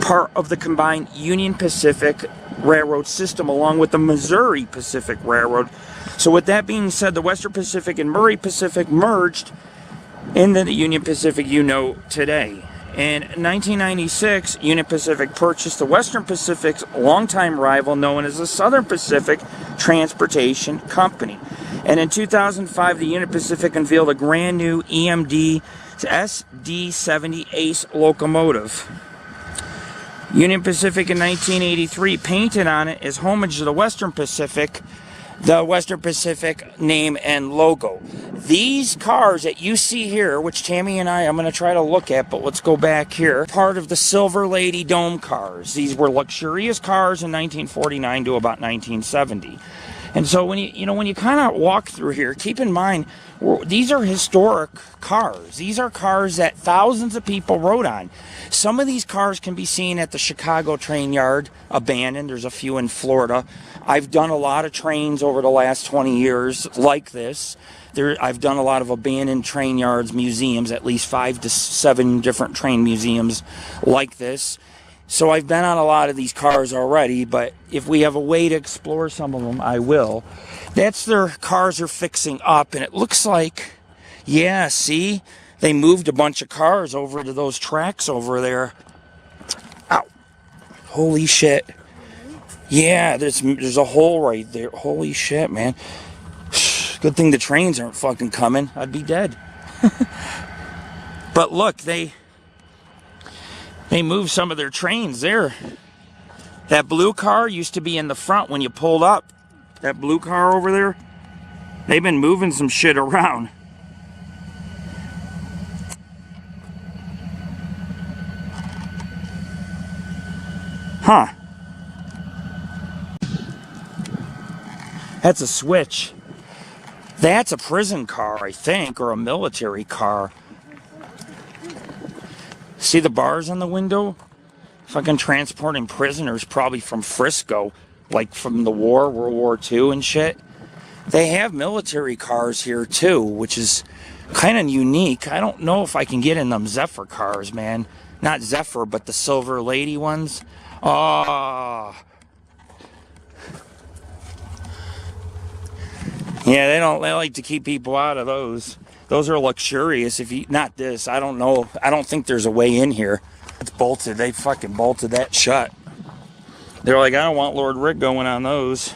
part of the combined Union Pacific Railroad system, along with the Missouri Pacific Railroad. So with that being said, the Western Pacific and Murray Pacific merged into the Union Pacific you know today. In 1996, Union Pacific purchased the Western Pacific's longtime rival known as the Southern Pacific Transportation Company. And in 2005, the Union Pacific unveiled a brand new EMD SD70 Ace locomotive. Union Pacific in 1983 painted on it as homage to the Western Pacific name and logo. These cars that you see here, which Tammy and I'm going to try to look at, but let's go back here, part of the Silver Lady Dome cars. These were luxurious cars in 1949 to about 1970. And so when you kind of walk through here, keep in mind, these are historic cars. These are cars that thousands of people rode on. Some of these cars can be seen at the Chicago train yard, abandoned. There's a few in Florida. I've done a lot of trains over the last 20 years like this. I've done a lot of abandoned train yards, museums, at least 5 to 7 different train museums like this. So I've been on a lot of these cars already, but if we have a way to explore some of them, I will. That's their cars are fixing up, and it looks like, yeah, see? They moved a bunch of cars over to those tracks over there. Ow. Holy shit. Yeah, there's a hole right there. Holy shit, man. Good thing the trains aren't fucking coming. I'd be dead. But look, they moved some of their trains there. That blue car used to be in the front when you pulled up. That blue car over there. They've been moving some shit around. Huh. That's a switch. That's a prison car, I think, or a military car. See the bars on the window? Fucking transporting prisoners, probably from Frisco, like from the war, World War II and shit. They have military cars here too, which is kind of unique. I don't know if I can get in them Zephyr cars, man. Not Zephyr, but the Silver Lady ones. Oh. Yeah, they like to keep people out of those. Those are luxurious. Not this, I don't know. I don't think there's a way in here. It's bolted. They fucking bolted that shut. They're like, I don't want Lord Rick going on those.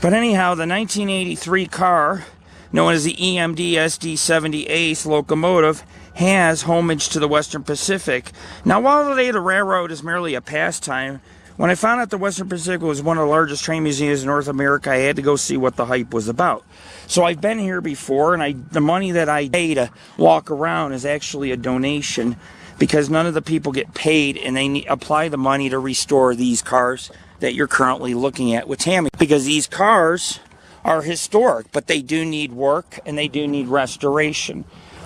But anyhow, the 1983 car, known as the EMD SD70 Ace locomotive, has homage to the Western Pacific. Now, while today the railroad is merely a pastime, when I found out the Western Pacific was one of the largest train museums in North America, I had to go see what the hype was about. So I've been here before, and the money that I pay to walk around is actually a donation, because none of the people get paid, and they apply the money to restore these cars that you're currently looking at with Tammy. Because these cars are historic, but they do need work, and they do need restoration.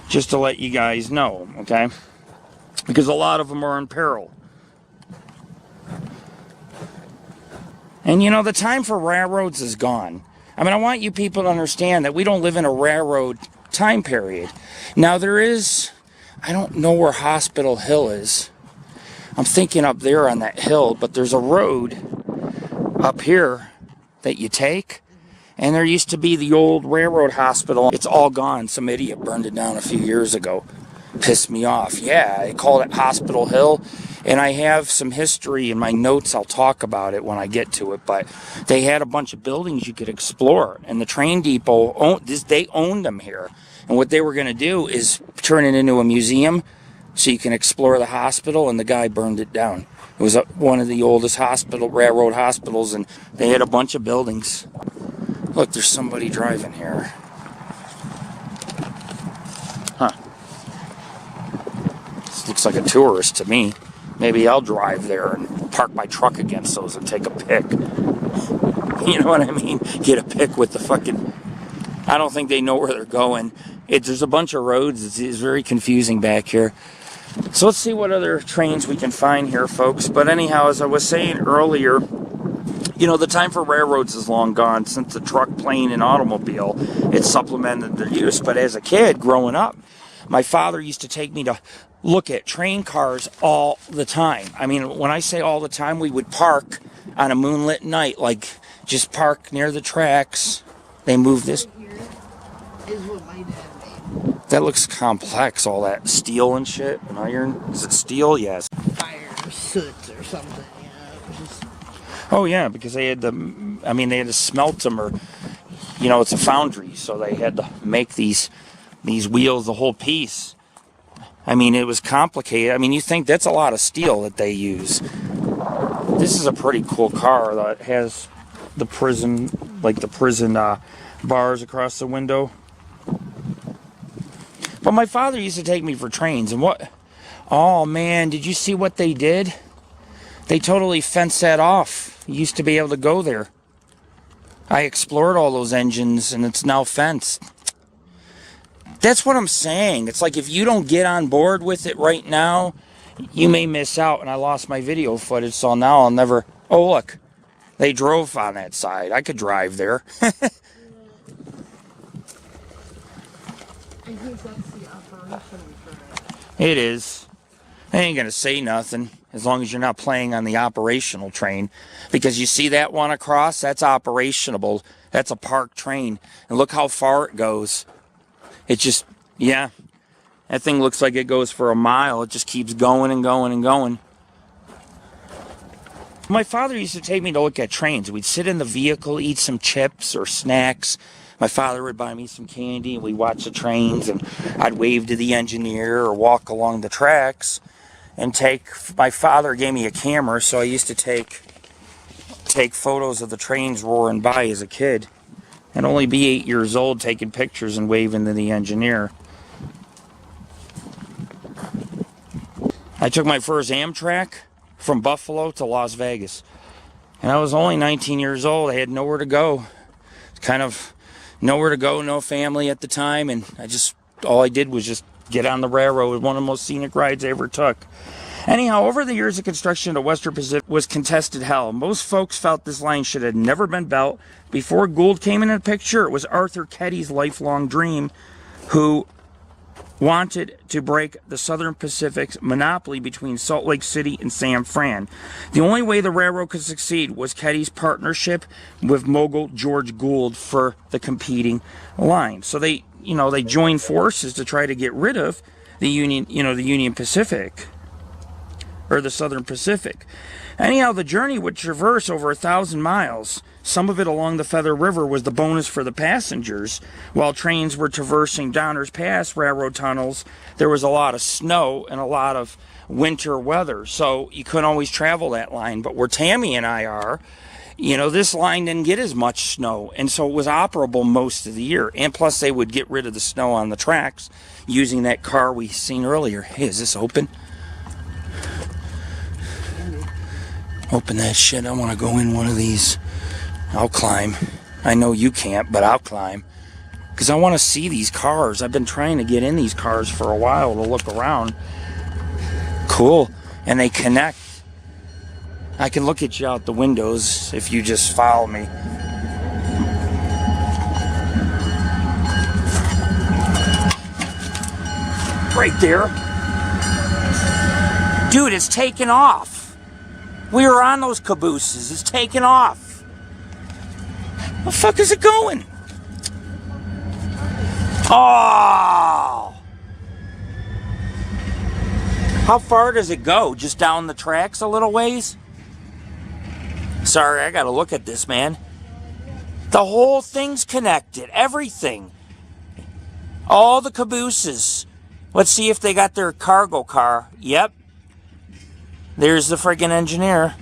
Just to let you guys know, okay? Because a lot of them are in peril. And you know, the time for railroads is gone. I mean, I want you people to understand that we don't live in a railroad time period. Now there is, I don't know where Hospital Hill is. I'm thinking up there on that hill, but there's a road up here that you take. And there used to be the old railroad hospital. It's all gone. Some idiot burned it down a few years ago. Pissed me off. Yeah, they called it Hospital Hill. And I have some history in my notes. I'll talk about it when I get to it. But they had a bunch of buildings you could explore. And the train depot, they owned them here. And what they were going to do is turn it into a museum so you can explore the hospital. And the guy burned it down. It was one of the oldest railroad hospitals. And they had a bunch of buildings. Look, there's somebody driving here. Huh. This looks like a tourist to me. Maybe I'll drive there and park my truck against those and take a pic. You know what I mean? Get a pic with the fucking... I don't think they know where they're going. There's a bunch of roads. It's very confusing back here. So let's see what other trains we can find here, folks. But anyhow, as I was saying earlier... You know, the time for railroads is long gone. Since the truck, plane, and automobile, it supplemented their use. But as a kid growing up, my father used to take me to look at train cars all the time. I mean, when I say all the time, we would park on a moonlit night, like just park near the tracks. They moved this.
Is what my dad made.
That looks complex, all that steel and shit and iron. Is it steel? Yes.
Fire soot or something.
Oh yeah, because they had they had to smelt them, or, you know, it's a foundry, so they had to make these wheels, the whole piece. I mean, it was complicated. I mean, you think that's a lot of steel that they use. This is a pretty cool car that has the prison bars across the window. But my father used to take me for trains, and what? Oh man, did you see what they did? They totally fenced that off. You used to be able to go there. I explored all those engines, and it's now fenced. That's what I'm saying. It's like if you don't get on board with it right now, you may miss out. And I lost my video footage, so now I'll never... Oh, look. They drove on that side. I could drive there.
I think that's the operation for it.
It is. I ain't going to say nothing as long as you're not playing on the operational train. Because you see that one across? That's operationable. That's a parked train. And look how far it goes. It just, yeah. That thing looks like it goes for a mile. It just keeps going and going and going. My father used to take me to look at trains. We'd sit in the vehicle, eat some chips or snacks. My father would buy me some candy, and we'd watch the trains, and I'd wave to the engineer or walk along the tracks and my father gave me a camera, so I used to take photos of the trains roaring by as a kid, and only be 8 years old taking pictures and waving to the engineer. I took my first Amtrak from Buffalo to Las Vegas, and I was only 19 years old. I had nowhere to go. Kind of nowhere to go, no family at the time, and all I did was just get on the railroad. One of the most scenic rides I ever took. Anyhow, over the years of construction, the Western Pacific was contested hell. Most folks felt this line should have never been built. Before Gould came into the picture, it was Arthur Ketty's lifelong dream, who wanted to break the Southern Pacific's monopoly between Salt Lake City and San Fran. The only way the railroad could succeed was Ketty's partnership with mogul George Gould for the competing line. So they joined forces to try to get rid of the Union Pacific, or the Southern Pacific. Anyhow, the journey would traverse over 1,000 miles. Some of it along the Feather River was the bonus for the passengers. While trains were traversing Downers Pass railroad tunnels, there was a lot of snow and a lot of winter weather, so you couldn't always travel that line. But where Tammy and I are, this line didn't get as much snow, and so it was operable most of the year. And plus, they would get rid of the snow on the tracks using that car we seen earlier. Hey, is this open? Open that shit. I want to go in one of these. I'll climb. I know you can't, but I'll climb. Because I want to see these cars. I've been trying to get in these cars for a while to look around. Cool. And they connect. I can look at you out the windows if you just follow me. Right there. Dude, it's taken off. We were on those cabooses. It's taken off. The fuck is it going? Oh! How far does it go? Just down the tracks a little ways? Sorry, I gotta look at this, man. The whole thing's connected. Everything. All the cabooses. Let's see if they got their cargo car. Yep. There's the friggin' engineer.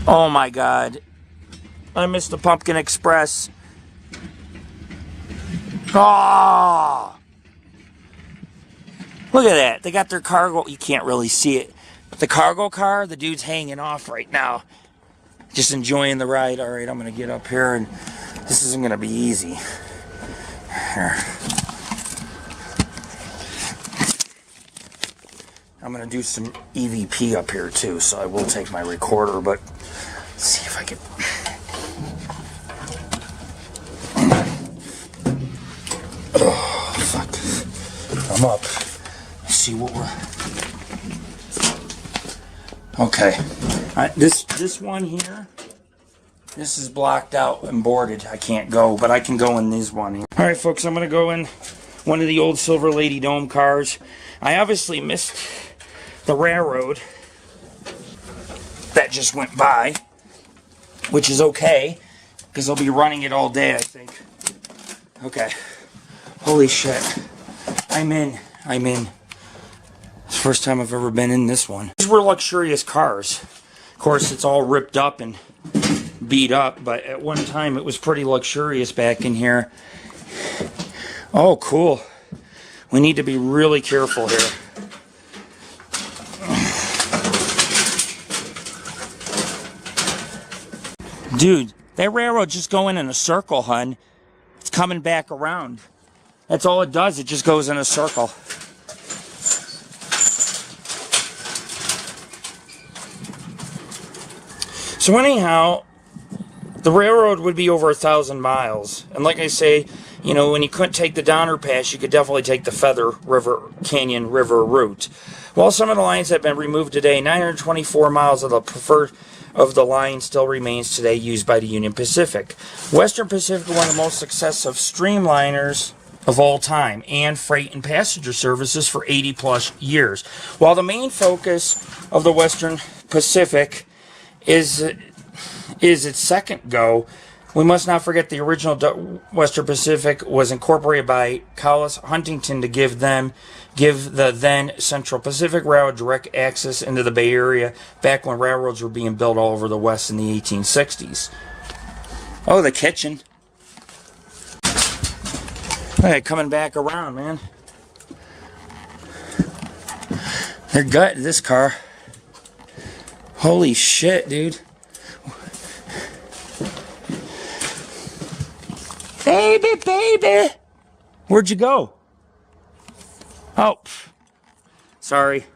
Oh my God. I missed the Pumpkin Express. Oh! Look at that. They got their cargo. You can't really see it. The cargo car, the dude's hanging off right now. Just enjoying the ride. All right, I'm going to get up here, and this isn't going to be easy. Here. I'm going to do some EVP up here, too, so I will take my recorder, but let's see if I can... Oh, fuck. I'm up. Let's see what we're... Okay. This one here, this is blocked out and boarded. I can't go, but I can go in this one here. All right, folks, I'm going to go in one of the old Silver Lady Dome cars. I obviously missed the railroad that just went by, which is okay, because I'll be running it all day, I think. Okay. Holy shit. I'm in. It's the first time I've ever been in this one. These were luxurious cars. Of course, it's all ripped up and beat up, but at one time it was pretty luxurious back in here. Oh, cool. We need to be really careful here. Dude, that railroad just going in a circle, hun. It's coming back around. That's all it does. It just goes in a circle. So anyhow, the railroad would be over 1,000 miles. And like I say, you know, when you couldn't take the Donner Pass, you could definitely take the Feather Canyon River route. While some of the lines have been removed today, 924 miles of the preferred of the line still remains today used by the Union Pacific. Western Pacific is one of the most successful streamliners of all time, and freight and passenger services for 80 plus years. While the main focus of the Western Pacific is its second go, we must not forget the original Western Pacific was incorporated by Collis Huntington to give the then Central Pacific Railroad direct access into the Bay Area back when railroads were being built all over the West in the 1860s. Oh, the kitchen. Hey, coming back around, man. They're gutted this car. Holy shit, dude. Baby! Where'd you go? Oh, sorry.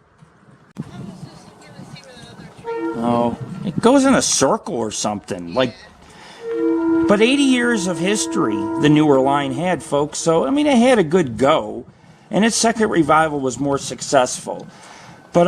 Oh, it goes in a circle or something. But 80 years of history the newer line had, folks. So, I mean, it had a good go. And its second revival was more successful. But,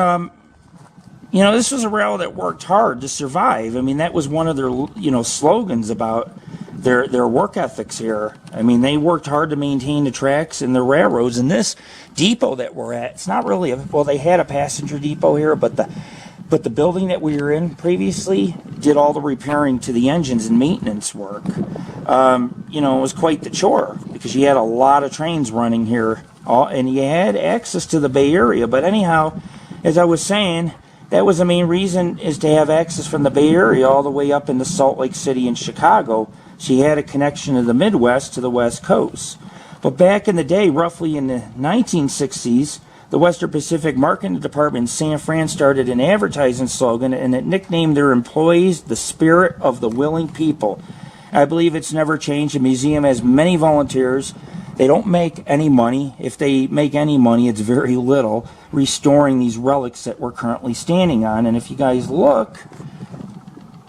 you know, this was a railroad that worked hard to survive. I mean, that was one of their, you know, slogans about their work ethics here. I mean, they worked hard to maintain the tracks and the railroads. And this depot that we're at, it's not really well, they had a passenger depot here, but the building that we were in previously did all the repairing to the engines and maintenance work. You know, it was quite the chore because you had a lot of trains running here, and you had access to the Bay Area. But anyhow, as I was saying, that was the main reason, is to have access from the Bay Area all the way up into Salt Lake City and Chicago. So you had a connection to the Midwest to the West Coast. But back in the day, roughly in the 1960s, the Western Pacific Marketing Department in San Fran started an advertising slogan, and it nicknamed their employees the Spirit of the Willing People. I believe it's never changed. The museum has many volunteers. They don't make any money. If they make any money, it's very little, restoring these relics that we're currently standing on. And if you guys look,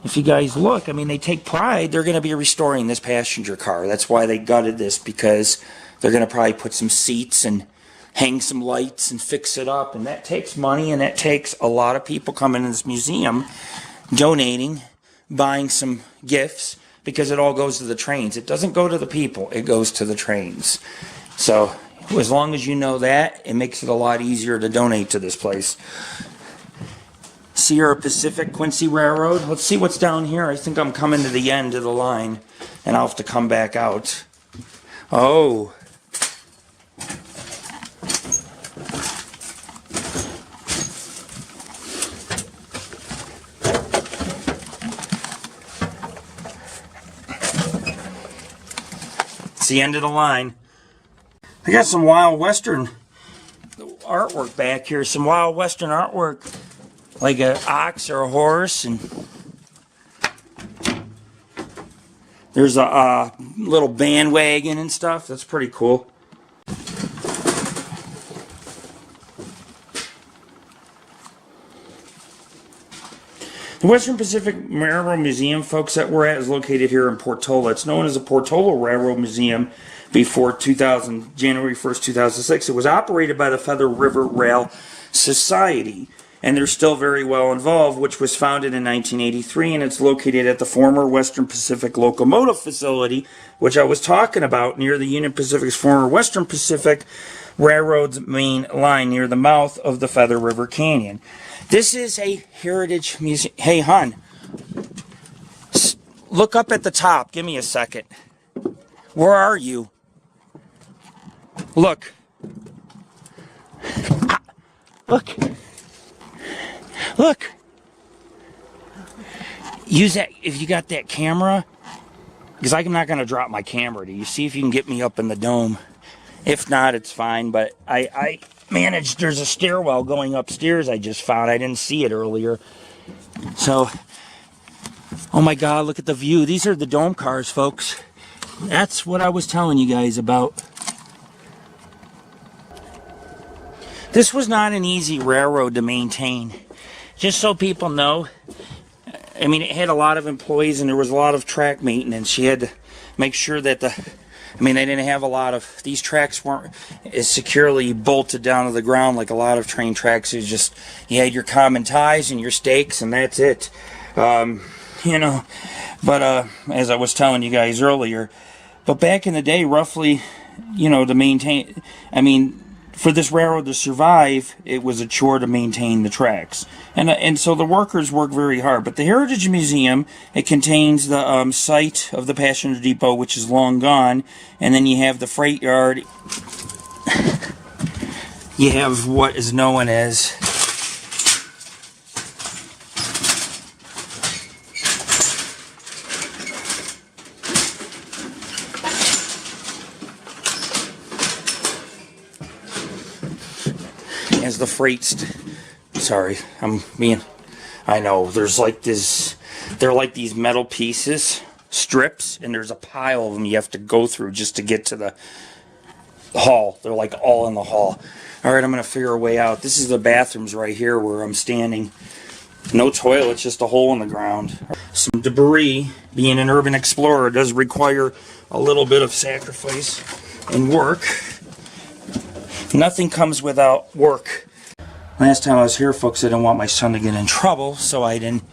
I mean, they take pride. They're going to be restoring this passenger car. That's why they gutted this, because they're going to probably put some seats and hang some lights and fix it up. And that takes money, and that takes a lot of people coming to this museum, donating, buying some gifts, because it all goes to the trains. It doesn't go to the people, it goes to the trains. So as long as you know that, it makes it a lot easier to donate to this place. Sierra Pacific Quincy Railroad. Let's see what's down here. I think I'm coming to the end of the line, and I'll have to come back out. Oh. It's the end of the line. I got some Wild Western artwork back here. Some Wild Western artwork. Like an ox or a horse, and there's a little bandwagon and stuff. That's pretty cool. The Western Pacific Railroad Museum, folks, that we're at is located here in Portola. It's known as the Portola Railroad Museum before January 1st, 2006. It was operated by the Feather River Rail Society, and they're still very well involved, which was founded in 1983, and it's located at the former Western Pacific Locomotive Facility, which I was talking about, near the Union Pacific's former Western Pacific Railroad's main line, near the mouth of the Feather River Canyon. This is a heritage museum. Hey, hon, look up at the top. Give me a second. Where are you? Look. Ah, look. Look. Use that if you got that camera, because I'm not going to drop my camera. Do you see if you can get me up in the dome? If not, it's fine, but I managed. There's a stairwell going upstairs I just found. I didn't see it earlier. So, oh my God, look at the view. These are the dome cars, folks. That's what I was telling you guys about. This was not an easy railroad to maintain. Just so people know, I mean, it had a lot of employees and there was a lot of track maintenance. She had to make sure that they didn't have a lot of, these tracks weren't as securely bolted down to the ground like a lot of train tracks. It was just, you had your common ties and your stakes and that's it. But as I was telling you guys earlier, but back in the day, roughly, to maintain, for this railroad to survive, it was a chore to maintain the tracks. And so the workers work very hard. But the Heritage Museum, it contains the site of the passenger depot, which is long gone. And then you have the freight yard. You have what is known as the freight I know there's like this, they're like these metal pieces, strips, and there's a pile of them you have to go through just to get to the hall. They're like all in the hall. Alright, I'm gonna figure a way out. This is the bathrooms right here where I'm standing. No toilets, just a hole in the ground. Some debris. Being an urban explorer does require a little bit of sacrifice and work. Nothing comes without work. Last time I was here, folks, I didn't want my son to get in trouble, so I didn't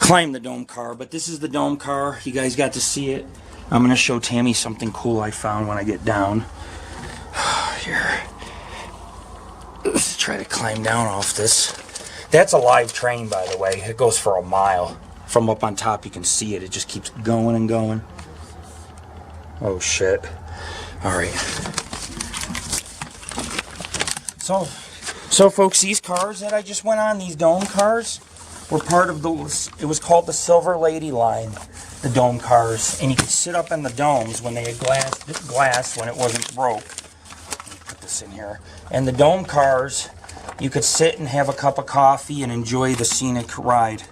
climb the dome car. But this is the dome car. You guys got to see it. I'm going to show Tammy something cool I found when I get down. Here. Let's try to climb down off this. That's a live train, by the way. It goes for a mile. From up on top, you can see it. It just keeps going and going. Oh, shit. All right. So folks, these cars that I just went on, these dome cars, were part of it was called the Silver Lady line, the dome cars. And you could sit up in the domes when they had glass when it wasn't broke. Let me put this in here. And the dome cars, you could sit and have a cup of coffee and enjoy the scenic ride.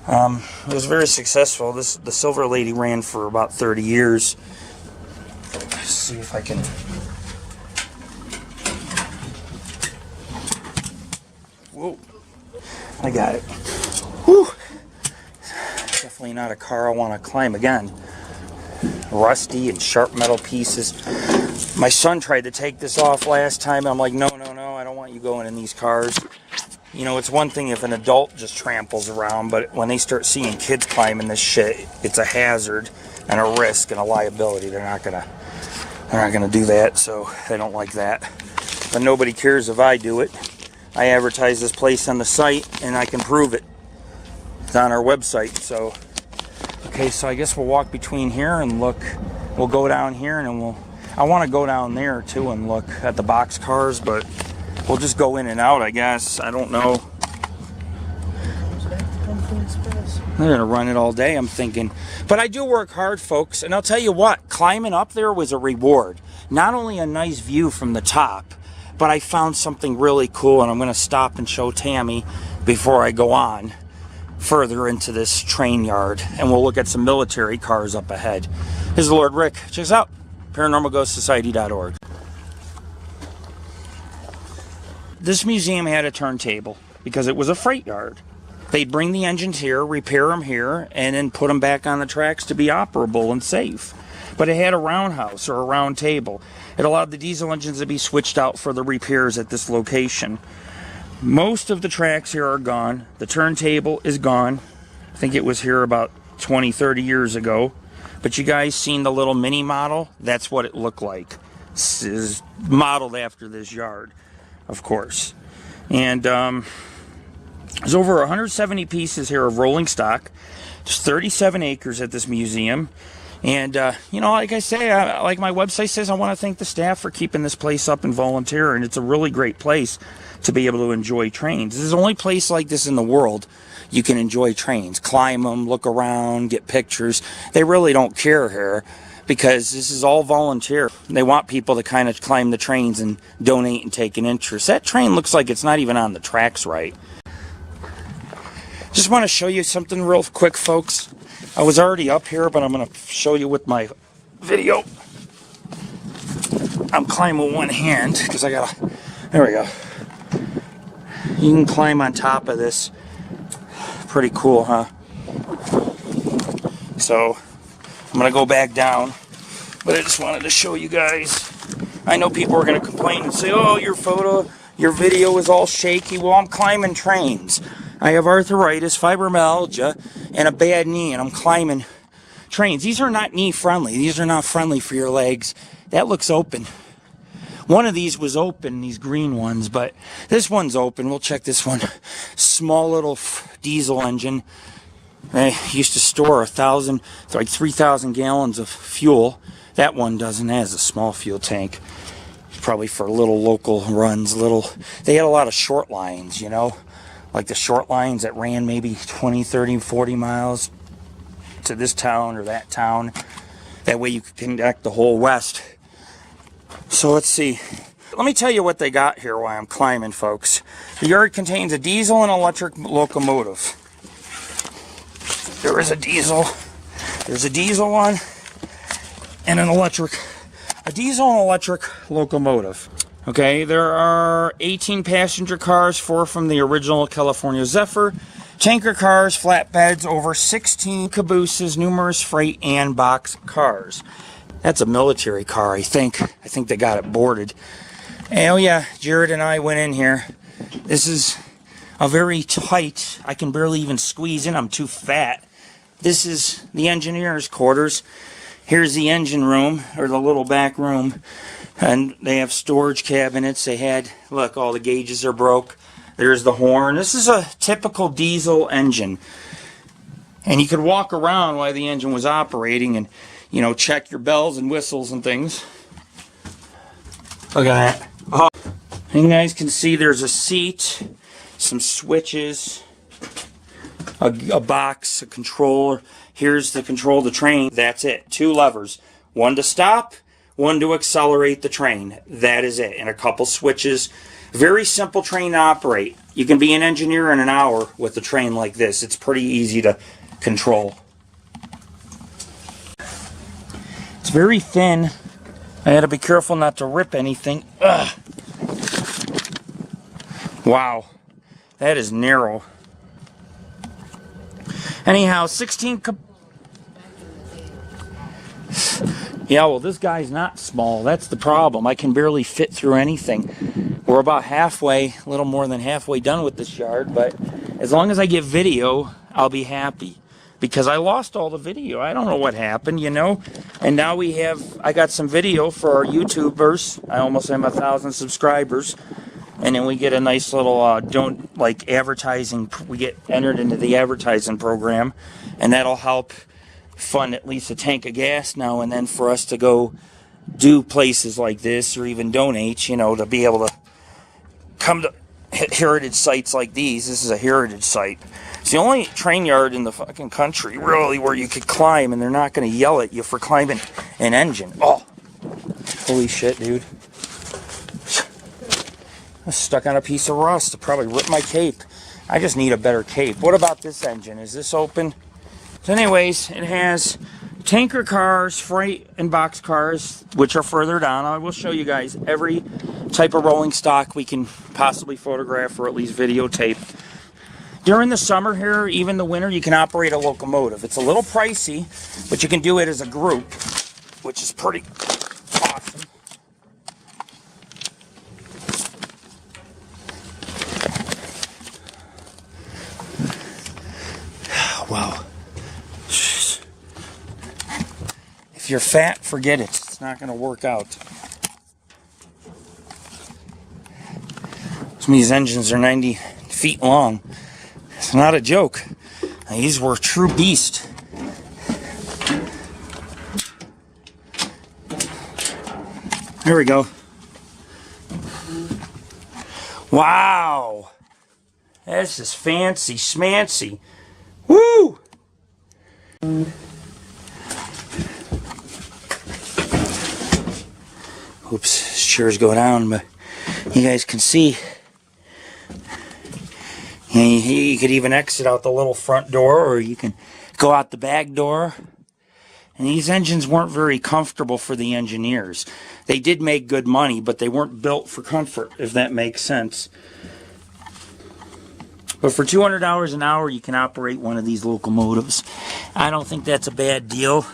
It was very successful. The Silver Lady ran for about 30 years. Let's see if I can... Whoa, I got it. Whew. Definitely not a car I want to climb again. Rusty and sharp metal pieces. My son tried to take this off last time. I'm like, no, I don't want you going in these cars. You know, it's one thing if an adult just tramples around, but when they start seeing kids climbing this shit, it's a hazard and a risk and a liability. They're not gonna do that, so they don't like that. But nobody cares if I do it. I advertise this place on the site, and I can prove it. It's on our website. So, okay, so I guess we'll walk between here and look. We'll go down here, and then I want to go down there too and look at the box cars, but we'll just go in and out, I guess. I don't know. They're gonna run it all day, I'm thinking. But I do work hard, folks, and I'll tell you what, climbing up there was a reward. Not only a nice view from the top, but I found something really cool, and I'm gonna stop and show Tammy before I go on further into this train yard, and we'll look at some military cars up ahead. Here's the Lord Rick. Check us out, paranormalghostsociety.org. This museum had a turntable because it was a freight yard. They'd bring the engines here, repair them here, and then put them back on the tracks to be operable and safe. But it had a roundhouse or a round table. It allowed the diesel engines to be switched out for the repairs at this location. Most of the tracks here are gone. The turntable is gone. I think it was here about 20, 30 years ago. But you guys seen the little mini model? That's what it looked like. This is modeled after this yard, of course. And there's over 170 pieces here of rolling stock. There's 37 acres at this museum. And, you know, like I say, like my website says, I want to thank the staff for keeping this place up and volunteer. And it's a really great place to be able to enjoy trains. This is the only place like this in the world you can enjoy trains. Climb them, look around, get pictures. They really don't care here because this is all volunteer. They want people to kind of climb the trains and donate and take an interest. That train looks like it's not even on the tracks right. Just want to show you something real quick, folks. I was already up here, but I'm going to show you with my video. I'm climbing with one hand because I got to... There we go. You can climb on top of this. Pretty cool, huh? So, I'm going to go back down. But I just wanted to show you guys. I know people are going to complain and say, oh, your video is all shaky. Well, I'm climbing trains. I have arthritis, fibromyalgia, and a bad knee, and I'm climbing trains. These are not knee friendly. These are not friendly for your legs. That looks open. One of these was open, these green ones, but this one's open. We'll check this one. Small little diesel engine. They used to store 3,000 gallons of fuel. That one doesn't. It has a small fuel tank. Probably for little local runs. They had a lot of short lines, you know. Like the short lines that ran maybe 20, 30, 40 miles to this town or that town. That way you could connect the whole West. So let's see. Let me tell you what they got here while I'm climbing, folks. The yard contains a diesel and electric locomotive. There is a diesel. There's a diesel one and an electric. A diesel and electric locomotive. Okay, there are 18 passenger cars, 4 from the original California Zephyr, tanker cars, flatbeds, over 16 cabooses, numerous freight and box cars. That's a military car, I think. I think they got it boarded. Oh yeah, Jared and I went in here. This is a very tight, I can barely even squeeze in, I'm too fat. This is the engineer's quarters. Here's the engine room, or the little back room. And they have storage cabinets. They had, look, all the gauges are broke. There's the horn. This is a typical diesel engine. And you could walk around while the engine was operating and, you know, check your bells and whistles and things. Look at that. Oh. You guys can see there's a seat, some switches, a box, a controller. Here's the control of the train. That's it. 2 levers. One to stop, one to accelerate the train. That is it. And a couple switches. Very simple train to operate. You can be an engineer in an hour with a train like this. It's pretty easy to control. It's very thin. I had to be careful not to rip anything. Ugh. Wow. That is narrow. Anyhow, 16... Yeah, well, this guy's not small. That's the problem. I can barely fit through anything. we're about halfway, a little more than halfway done with this yard, but as long as I get video, I'll be happy. Because I lost all the video. I don't know what happened, you know. And now I got some video for our YouTubers. I almost have 1,000 subscribers. And then we get a nice little, advertising. We get entered into the advertising program. And that'll help fund at least a tank of gas now and then for us to go do places like this or even donate, you know, to be able to come to heritage sites like these. This is a heritage site. It's the only train yard in the fucking country, really, where you could climb and they're not going to yell at you for climbing an engine. Oh, holy shit, dude. I'm stuck on a piece of rust. It probably ripped my cape. I just need a better cape. What about this engine? Is this open? So anyways, it has tanker cars, freight and box cars, which are further down. I will show you guys every type of rolling stock we can possibly photograph or at least videotape. During the summer here, even the winter, you can operate a locomotive. It's a little pricey, but you can do it as a group, which is pretty awesome. Wow. If you're fat, forget it. It's not going to work out. Some of these engines are 90 feet long. It's not a joke. These were true beasts. There we go. Wow. This is fancy schmancy. Woo! Oops, this chair's go down, but you guys can see. You could even exit out the little front door, or you can go out the back door. And these engines weren't very comfortable for the engineers. They did make good money, but they weren't built for comfort, if that makes sense. But for $200 an hour, you can operate one of these locomotives. I don't think that's a bad deal.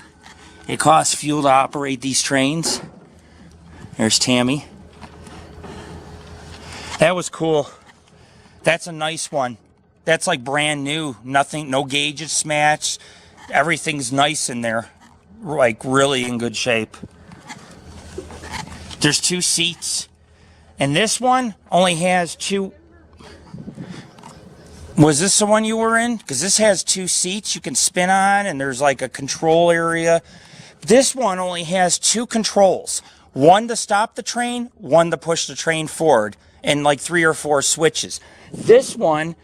It costs fuel to operate these trains. There's Tammy. That was cool. That's a nice one. That's like brand new. Nothing, no gauges smashed. Everything's nice in there. Like really in good shape. There's 2 seats. And this one only has 2. Was this the one you were in? Because this has 2 seats you can spin on, and there's like a control area. This one only has 2 controls. One to stop the train, one to push the train forward, and like 3 or 4 switches. This one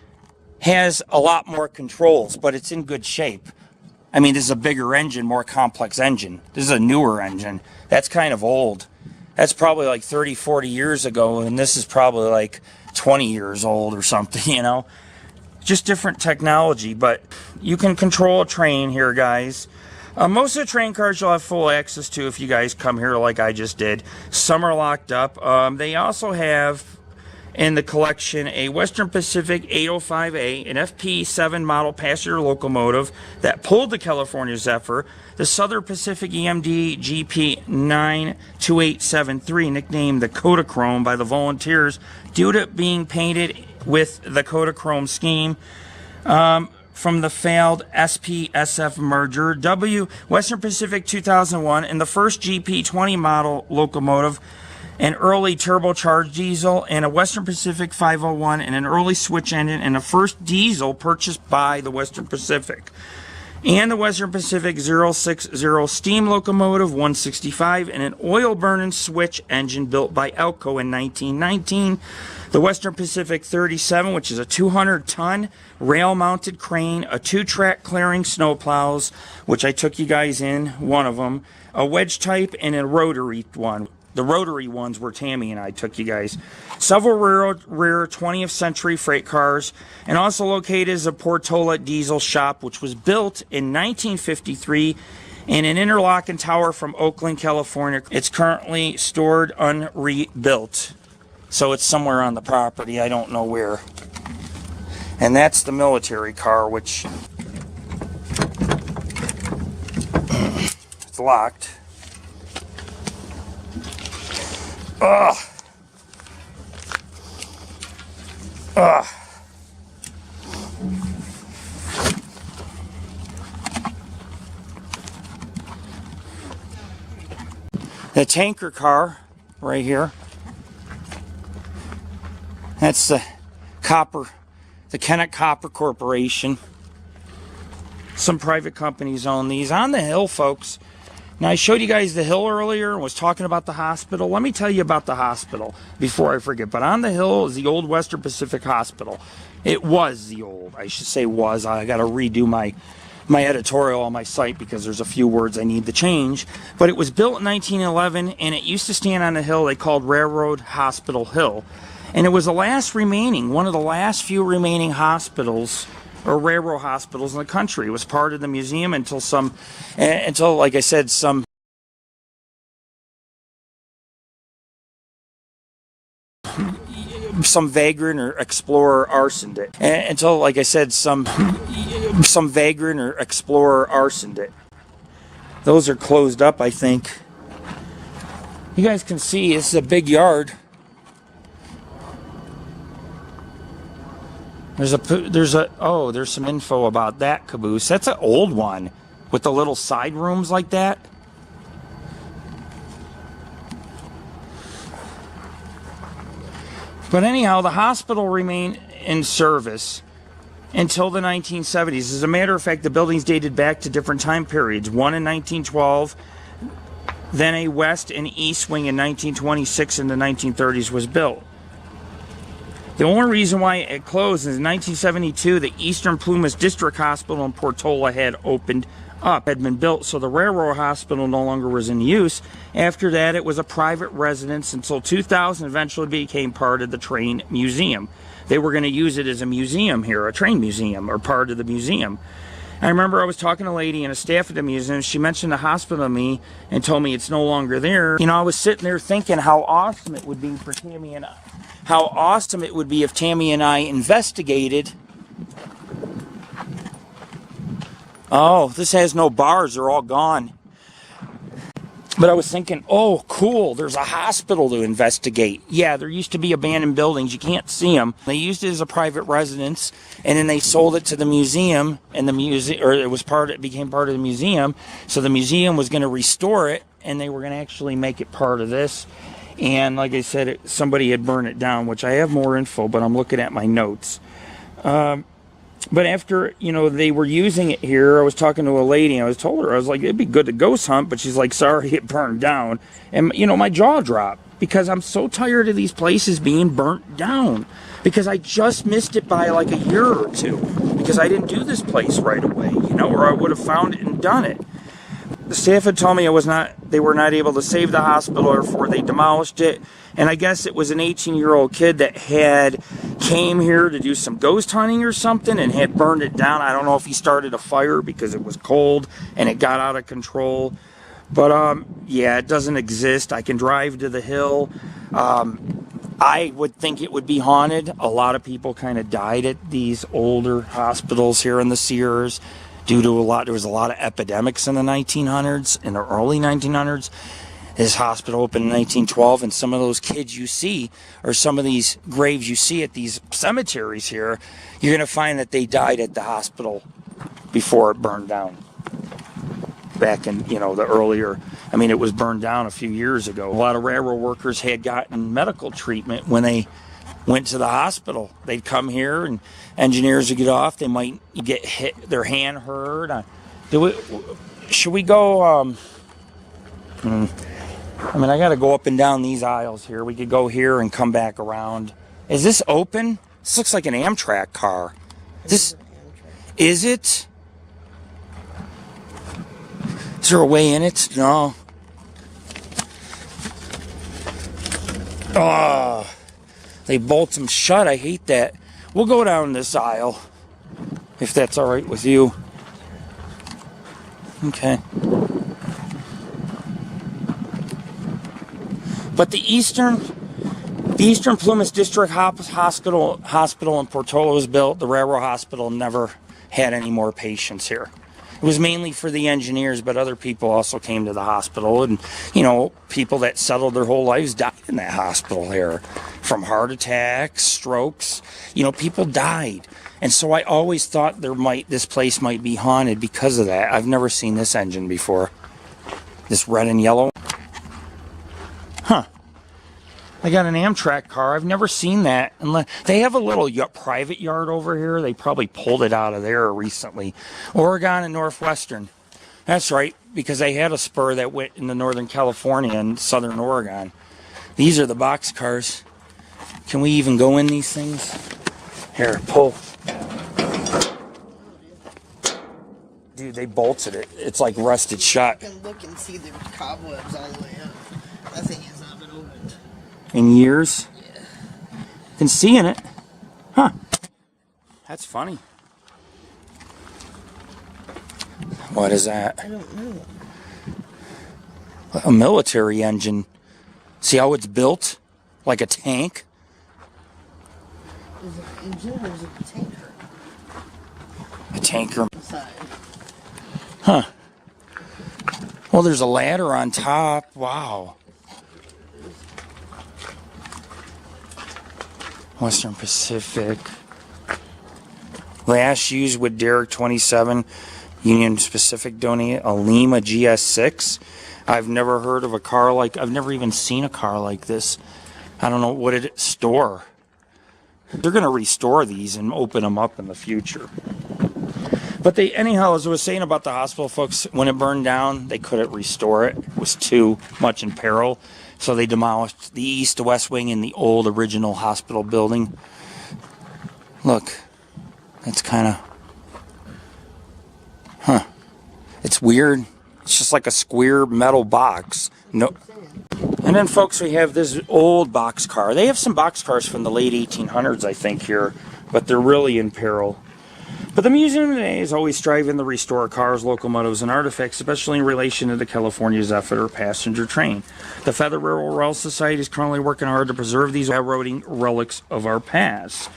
has a lot more controls, but it's in good shape. I mean, this is a bigger engine, more complex engine. This is a newer engine. That's kind of old. That's probably like 30, 40 years ago, and this is probably like 20 years old or something, you know? Just different technology, but you can control a train here, guys. Most of the train cars you'll have full access to if you guys come here like I just did. Some are locked up. They also have in the collection a Western Pacific 805A, an FP7 model passenger locomotive that pulled the California Zephyr, the Southern Pacific EMD GP 92873, nicknamed the Kodachrome by the volunteers due to being painted with the Kodachrome scheme from the failed SP-SF merger. Western Pacific 2001, and the first GP20 model locomotive, an early turbocharged diesel, and a Western Pacific 501, and an early switch engine, and the first diesel purchased by the Western Pacific. And the Western Pacific 060 steam locomotive 165, and an oil burning switch engine built by Elco in 1919. The Western Pacific 37, which is a 200-ton rail-mounted crane, a 2-track clearing snowplows, which I took you guys in, one of them, a wedge type, and a rotary one. The rotary ones were Tammy and I took you guys. Several rear 20th century freight cars, and also located is a Portola diesel shop, which was built in 1953 in an interlocking tower from Oakland, California. It's currently stored unrebuilt. So it's somewhere on the property, I don't know where. And that's the military car, which it's locked. Ugh. Ugh. The tanker car right here. That's the Kennett Copper Corporation. Some private companies own these. On the hill, folks. Now, I showed you guys the hill earlier and was talking about the hospital. Let me tell you about the hospital before I forget. But on the hill is the old Western Pacific Hospital. It was the old, I should say was. I got to redo my editorial on my site because there's a few words I need to change. But it was built in 1911, and it used to stand on a hill they called Railroad Hospital Hill. And it was the last remaining, one of the last few remaining hospitals or railroad hospitals in the country. It was part of the museum until like I said, some vagrant or explorer arsoned it. Until, like I said, some vagrant or explorer arsoned it. Those are closed up, I think. You guys can see this is a big yard. There's some info about that caboose. That's an old one with the little side rooms like that. But anyhow, the hospital remained in service until the 1970s. As a matter of fact, the buildings dated back to different time periods. One in 1912, then a west and east wing in 1926 and the 1930s was built. The only reason why it closed is in 1972, the Eastern Plumas District Hospital in Portola had been built, so the railroad hospital no longer was in use. After that, it was a private residence until 2000, eventually became part of the train museum. They were going to use it as a museum here, a train museum, or part of the museum. I remember I was talking to a lady and a staff at the museum. She mentioned the hospital to me and told me it's no longer there. You know, I was sitting there thinking how awesome it would be for Tammy and I. How awesome it would be if Tammy and I investigated. Oh, this has no bars. They're all gone. But I was thinking, oh, cool. There's a hospital to investigate. Yeah, there used to be abandoned buildings. You can't see them. They used it as a private residence, and then they sold it to the museum, and it became part of the museum. So the museum was going to restore it, and they were going to actually make it part of this. And like I said, somebody had burned it down, which I have more info, but I'm looking at my notes. But after, they were using it here, I was talking to a lady, and I was like, it'd be good to ghost hunt, but she's like, sorry, it burned down. And, my jaw dropped, because I'm so tired of these places being burnt down. Because I just missed it by like a year or two, because I didn't do this place right away, or I would have found it and done it. The staff had told me they were not able to save the hospital, therefore they demolished it. And I guess it was an 18-year-old kid that came here to do some ghost hunting or something and had burned it down. I don't know if he started a fire because it was cold and it got out of control. But, yeah, it doesn't exist. I can drive to the hill. I would think it would be haunted. A lot of people kind of died at these older hospitals here in the Sears. There was a lot of epidemics in the 1900s, in the early 1900s. This hospital opened in 1912, and some of those kids you see, or some of these graves you see at these cemeteries here, you're going to find that they died at the hospital before it burned down. Back in, the earlier, it was burned down a few years ago. A lot of railroad workers had gotten medical treatment when they went to the hospital. They'd come here, and engineers would get off. They might get hit, their hand hurt. Should we go? I got to go up and down these aisles here. We could go here and come back around. Is this open? This looks like an Amtrak car. Is it? Is there a way in it? No. Oh. They bolt them shut. I hate that. We'll go down this aisle, if that's all right with you. Okay. But the Eastern Plumas District Hospital in Portola was built. The railroad hospital never had any more patients here. It was mainly for the engineers, but other people also came to the hospital. And, people that settled their whole lives died in that hospital here. from heart attacks, strokes. You know, people died. And so I always thought this place might be haunted because of that. I've never seen this engine before. This red and yellow. Huh. I got an Amtrak car. I've never seen that. Unless they have a little private yard over here. They probably pulled it out of there recently. Oregon and Northwestern. That's right, because they had a spur that went into Northern California and Southern Oregon. These are the box cars. Can we even go in these things? Here, pull. Dude, they bolted it. It's like rusted shut.
You can look and see the cobwebs all the way up. That thing has not been opened.
In years?
Yeah.
You can see in it. Huh. That's funny. What is that?
I don't know.
A military engine. See how it's built? Like a tank?
Is it an engine or is it a tanker?
A tanker.
Inside.
Huh. Well, there's a ladder on top. Wow. Western Pacific. Last used with Derek 27. Union Pacific donated a Lima GS6. I've never heard of a car like, I've never even seen a car like this. I don't know, what did it store? They're going to restore these and open them up in the future. But they, anyhow, as I was saying about the hospital, folks, when it burned down, they couldn't restore it. It was too much in peril. So they demolished the east to west wing in the old original hospital building. Look, that's kind of, huh. It's weird. It's just like a square metal box. No. And then, folks, we have this old box car. They have some box cars from the late 1800s, I think, here, but they're really in peril. But the museum today is always striving to restore cars, locomotives, and artifacts, especially in relation to the California Zephyr passenger train. The Feather Railroad Society is currently working hard to preserve these railroading relics of our past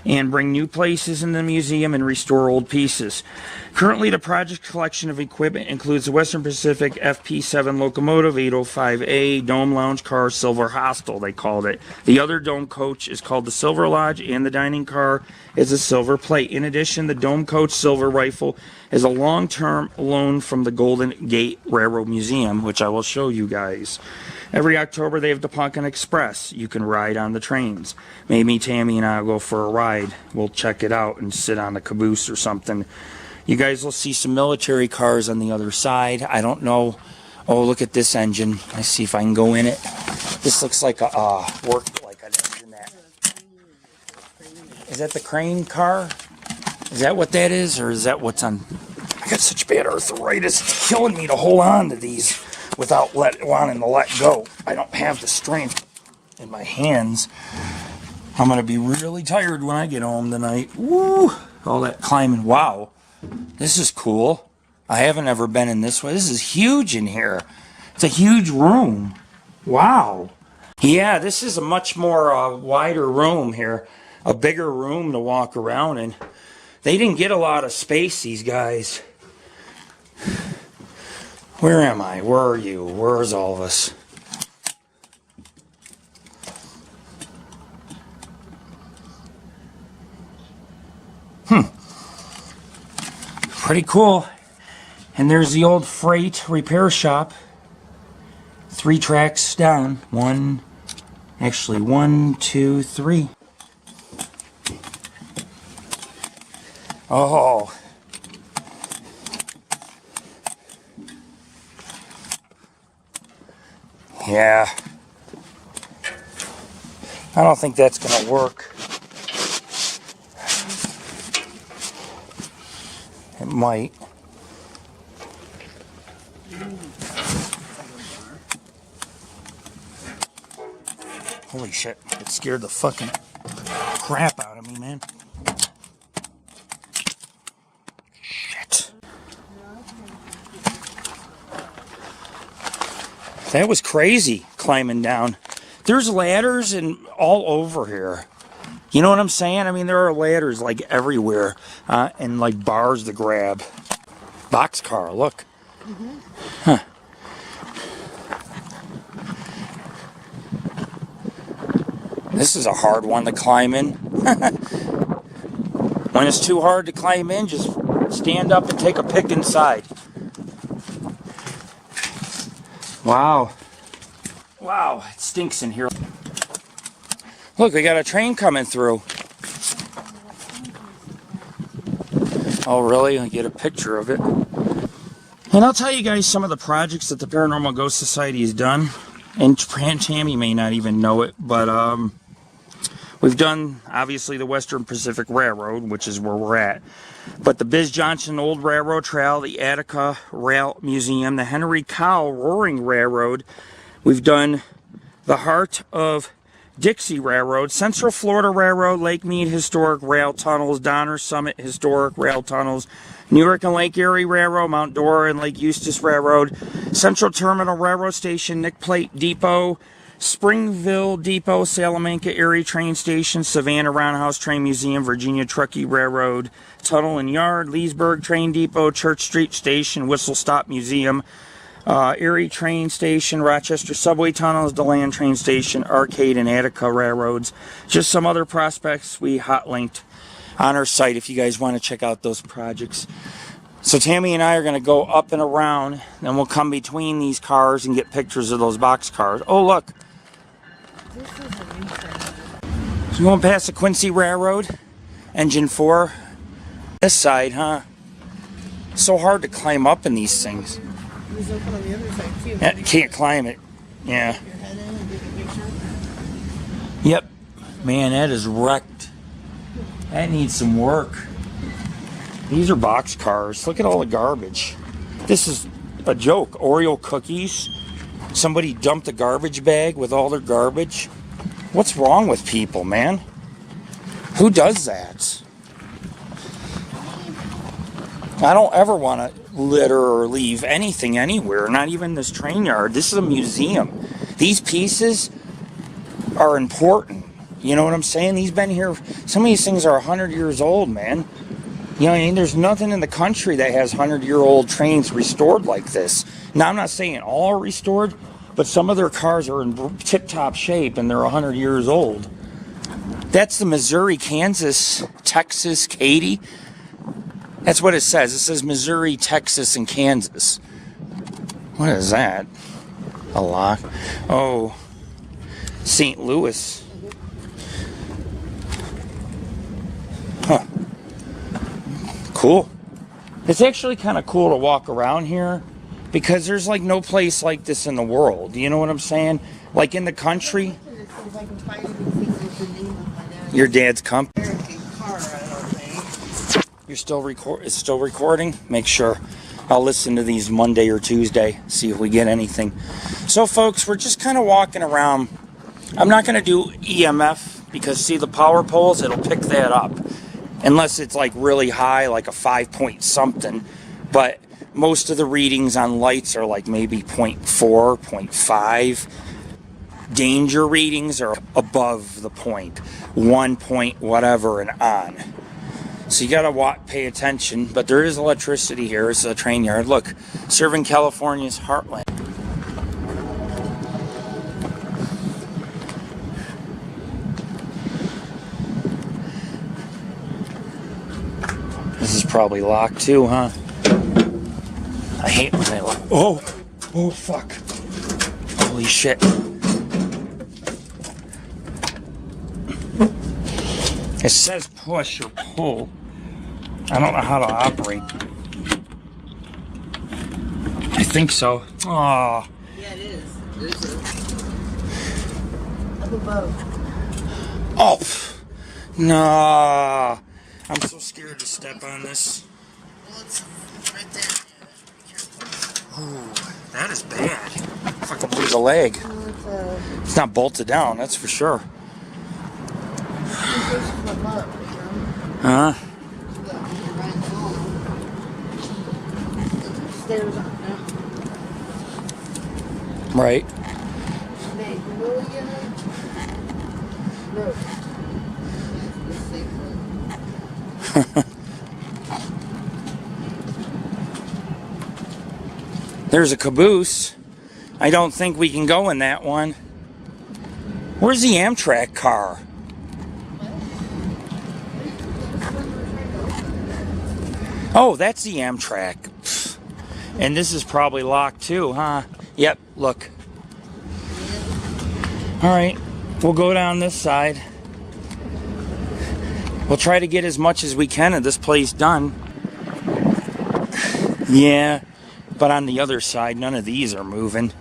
and bring new places in the museum and restore old pieces. Currently, the project collection of equipment includes the Western Pacific FP7 locomotive, 805A, Dome Lounge car, Silver Hostel, they called it. The other Dome coach is called the Silver Lodge, and the dining car is a Silver Plate. In addition, the Dome coach Silver Rifle is a long-term loan from the Golden Gate Railroad Museum, which I will show you guys. Every October, they have the Pumpkin Express. You can ride on the trains. Maybe Tammy and I will go for a ride. We'll check it out and sit on the caboose or something. You guys will see some military cars on the other side. I don't know. Oh, look at this engine. Let's see if I can go in it. This looks like a worked like an engine. Is that the crane car? Is that what that is, or is that what's on? I got such bad arthritis. It's killing me to hold on to these without wanting to let go. I don't have the strength in my hands. I'm going to be really tired when I get home tonight. Woo! All that climbing. Wow. This is cool. I haven't ever been in this way. This is huge in here. It's a huge room. Wow. Yeah, this is a much more wider room here. A bigger room to walk around in. They didn't get a lot of space, these guys. Where am I? Where are you? Where's all of us? Pretty cool. And there's the old freight repair shop. 3 tracks down. 1, 2, 3. Oh. Yeah. I don't think that's going to work. It might. Holy shit. It scared the fucking crap out of me, man. Shit. That was crazy, climbing down. There's ladders and all over here. You know what I'm saying? I mean, there are ladders like everywhere, and like bars to grab. Boxcar, look. Huh. This is a hard one to climb in. When it's too hard to climb in, just stand up and take a pic inside. Wow. Wow, it stinks in here. Look, we got a train coming through. Oh, really? I'll get a picture of it. And I'll tell you guys some of the projects that the Paranormal Ghost Society has done. And Tammy may not even know it, but we've done, obviously, the Western Pacific Railroad, which is where we're at. But the Biz Johnson Old Railroad Trail, the Attica Rail Museum, the Henry Cowell Roaring Railroad. We've done the Heart of Dixie Railroad, Central Florida Railroad, Lake Mead Historic Rail Tunnels, Donner Summit Historic Rail Tunnels, Newark and Lake Erie Railroad, Mount Dora and Lake Eustis Railroad, Central Terminal Railroad Station, Nick Plate Depot, Springville Depot, Salamanca Erie Train Station, Savannah Roundhouse Train Museum, Virginia Truckee Railroad Tunnel and Yard, Leesburg Train Depot, Church Street Station, Whistle Stop Museum, Erie Train Station, Rochester Subway Tunnels, DeLand Train Station, Arcade and Attica Railroads. Just some other prospects we hot linked on our site if you guys want to check out those projects. So Tammy and I are going to go up and around, then we'll come between these cars and get pictures of those box cars. Oh, look.
This is a new thing.
So going past the Quincy Railroad, Engine 4. This side, huh? So hard to climb up in these things.
There's open on the other side too.
Yeah, you can't climb it. Yeah.
Your head in and take a picture.
Yep. Man, that is wrecked. That needs some work. These are box cars. Look at all the garbage. This is a joke. Oreo cookies. Somebody dumped a garbage bag with all their garbage. What's wrong with people, man? Who does that? I don't ever want to litter or leave anything anywhere, not even this train yard. This is a museum. These pieces are important. You know what I'm saying? These been here, some of these things are 100 years old, man. You know what I mean? There's nothing in the country that has 100-year-old trains restored like this. Now, I'm not saying all are restored, but some of their cars are in tip-top shape and they're 100 years old. That's the Missouri, Kansas, Texas, Katy. That's what it says. It says Missouri, Texas, and Kansas. What is that? A lock. Oh, St. Louis. Huh. Cool. It's actually kind of cool to walk around here because there's like no place like this in the world. You know what I'm saying? Like in the country. Your dad's company. You're still it's still recording? Make sure. I'll listen to these Monday or Tuesday, see if we get anything. So folks, we're just kind of walking around. I'm not going to do EMF because see the power poles, it'll pick that up. Unless it's like really high, like a 5 point something. But most of the readings on lights are like maybe 0.4, 0.5. Danger readings are above the point. 1 point whatever and on. So you gotta pay attention, but there is electricity here. It's a train yard. Look, serving California's heartland. This is probably locked too, huh? I hate when they lock. Oh fuck. Holy shit. It says push or pull. I don't know how to operate. I think so. Oh.
Yeah, it is. There's a... Up above.
Oh. No. I'm so scared to step on this.
Well, it's right there. Yeah, be careful.
Ooh, that is bad. Fucking lose a leg. It's not bolted down, that's for sure. Huh?
Stairs on now.
Right. There's a caboose. I don't think we can go in that one. Where's the Amtrak car? Oh, that's the Amtrak. Pfft. And this is probably locked too, huh? Yep, look. Alright, we'll go down this side. We'll try to get as much as we can of this place done. Yeah, but on the other side, none of these are moving.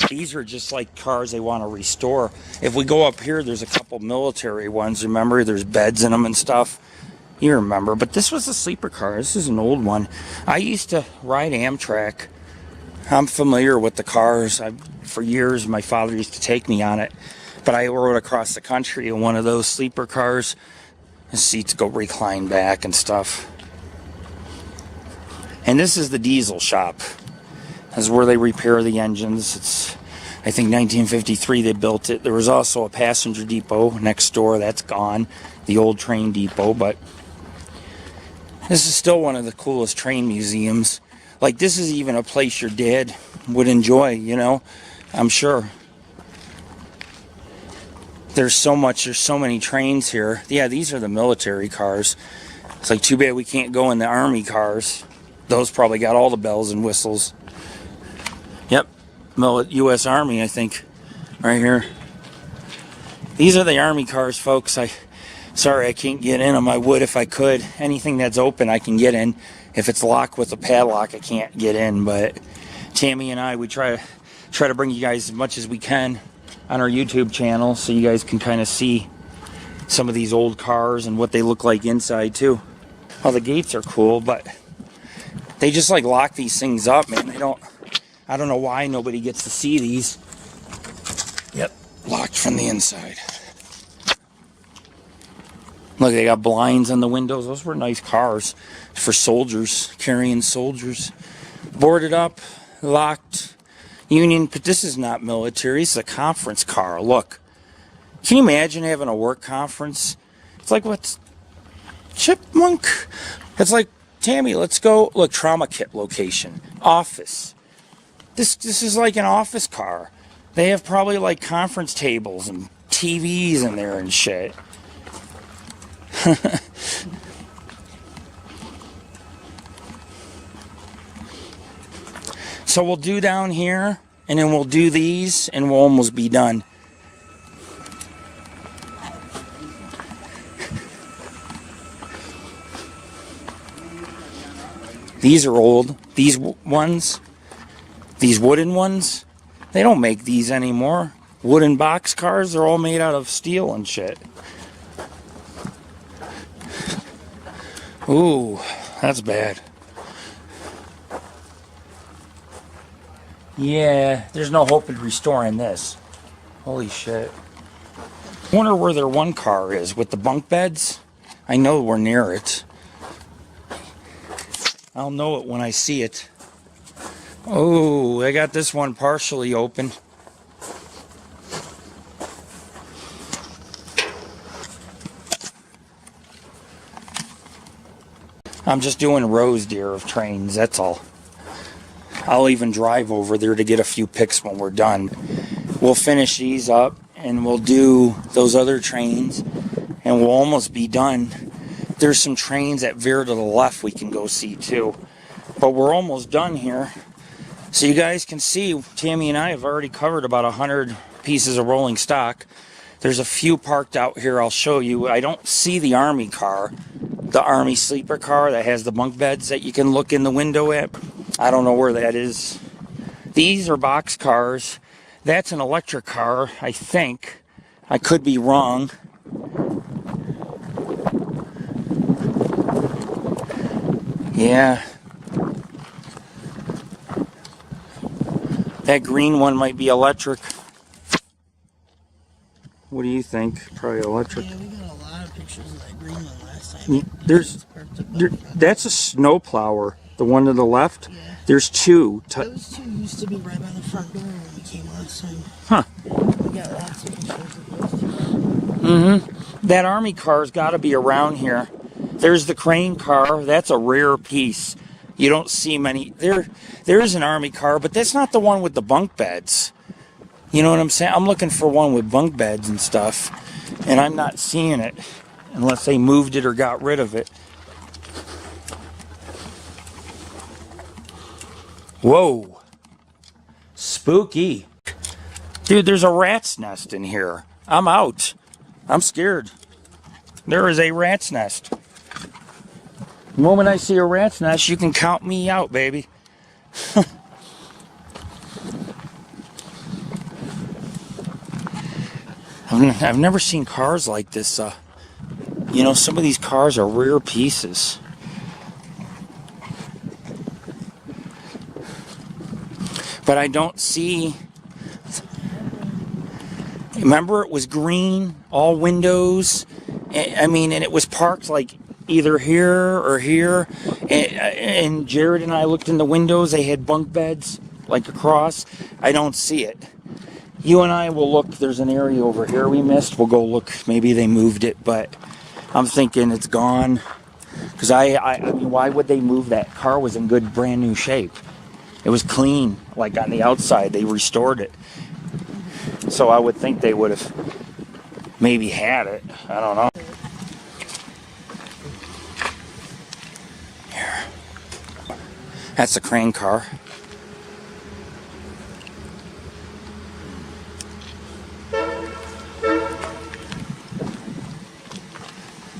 These are just like cars they want to restore. If we go up here, there's a couple military ones. Remember, there's beds in them and stuff. You remember, but this was a sleeper car. This is an old one. I used to ride Amtrak. I'm familiar with the cars. For years, my father used to take me on it. But I rode across the country in one of those sleeper cars. The seats go recline back and stuff. And this is the diesel shop. This is where they repair the engines. It's, I think, 1953 they built it. There was also a passenger depot next door. That's gone. The old train depot, but this is still one of the coolest train museums. Like, this is even a place your dad would enjoy, you know, I'm sure. There's so many trains here. Yeah, these are the military cars. It's like, too bad we can't go in the army cars. Those probably got all the bells and whistles. Yep, U.S. Army, I think, right here. These are the army cars, folks. Sorry, I can't get in them. I would if I could. Anything that's open, I can get in. If it's locked with a padlock, I can't get in. But Tammy and I, we try to bring you guys as much as we can on our YouTube channel, so you guys can kind of see some of these old cars and what they look like inside too. Oh, the gates are cool, but they just like lock these things up, man. I don't know why nobody gets to see these. Yep, locked from the inside. Look, they got blinds on the windows. Those were nice cars for soldiers, carrying soldiers. Boarded up, locked. Union, but this is not military. It's a conference car. Look. Can you imagine having a work conference? It's like, what's Chipmunk? It's like, Tammy, let's go. Look, trauma kit location. Office. This is like an office car. They have probably like conference tables and TVs in there and shit. So we'll do down here, and then we'll do these, and we'll almost be done. These are old. These ones, these wooden ones, they don't make these anymore. Wooden box cars, they're all made out of steel and shit. Ooh, that's bad. Yeah, there's no hope in restoring this. Holy shit. I wonder where their one car is with the bunk beds. I know we're near it. I'll know it when I see it. Oh, I got this one partially open. I'm just doing rows, dear, of trains, that's all. I'll even drive over there to get a few pics when we're done. We'll finish these up, and we'll do those other trains, and we'll almost be done. There's some trains that veer to the left we can go see too. But we're almost done here. So you guys can see, Tammy and I have already covered about 100 pieces of rolling stock. There's a few parked out here I'll show you. I don't see the Army car, the Army sleeper car that has the bunk beds that you can look in the window at. I don't know where that is. These are box cars. That's an electric car, I think. I could be wrong. Yeah. That green one might be electric. What do you think? Probably electric.
Yeah, we got a lot of pictures of that green one last time.
That's a snowplower. The one to the left.
Yeah.
There's two.
Those two used to be right by the front door when we came last time.
Huh.
We got lots of pictures of those two.
That Army car's got to be around here. There's the crane car. That's a rare piece. You don't see many. There is an Army car, but that's not the one with the bunk beds. You know what I'm saying? I'm looking for one with bunk beds and stuff, and I'm not seeing it unless they moved it or got rid of it. Whoa. Spooky. Dude, there's a rat's nest in here. I'm out. I'm scared. There is a rat's nest. The moment I see a rat's nest, you can count me out, baby. I've never seen cars like this. You know, some of these cars are rare pieces. But I don't see... Remember, it was green, all windows. I mean, and it was parked like either here or here. And Jared and I looked in the windows. They had bunk beds like across. I don't see it. You and I will look. There's an area over here we missed. We'll go look. Maybe they moved it, but I'm thinking it's gone. Because I mean, why would they move that? Car was in good, brand new shape. It was clean, like on the outside. They restored it. So I would think they would have maybe had it. I don't know. Here. That's a crane car.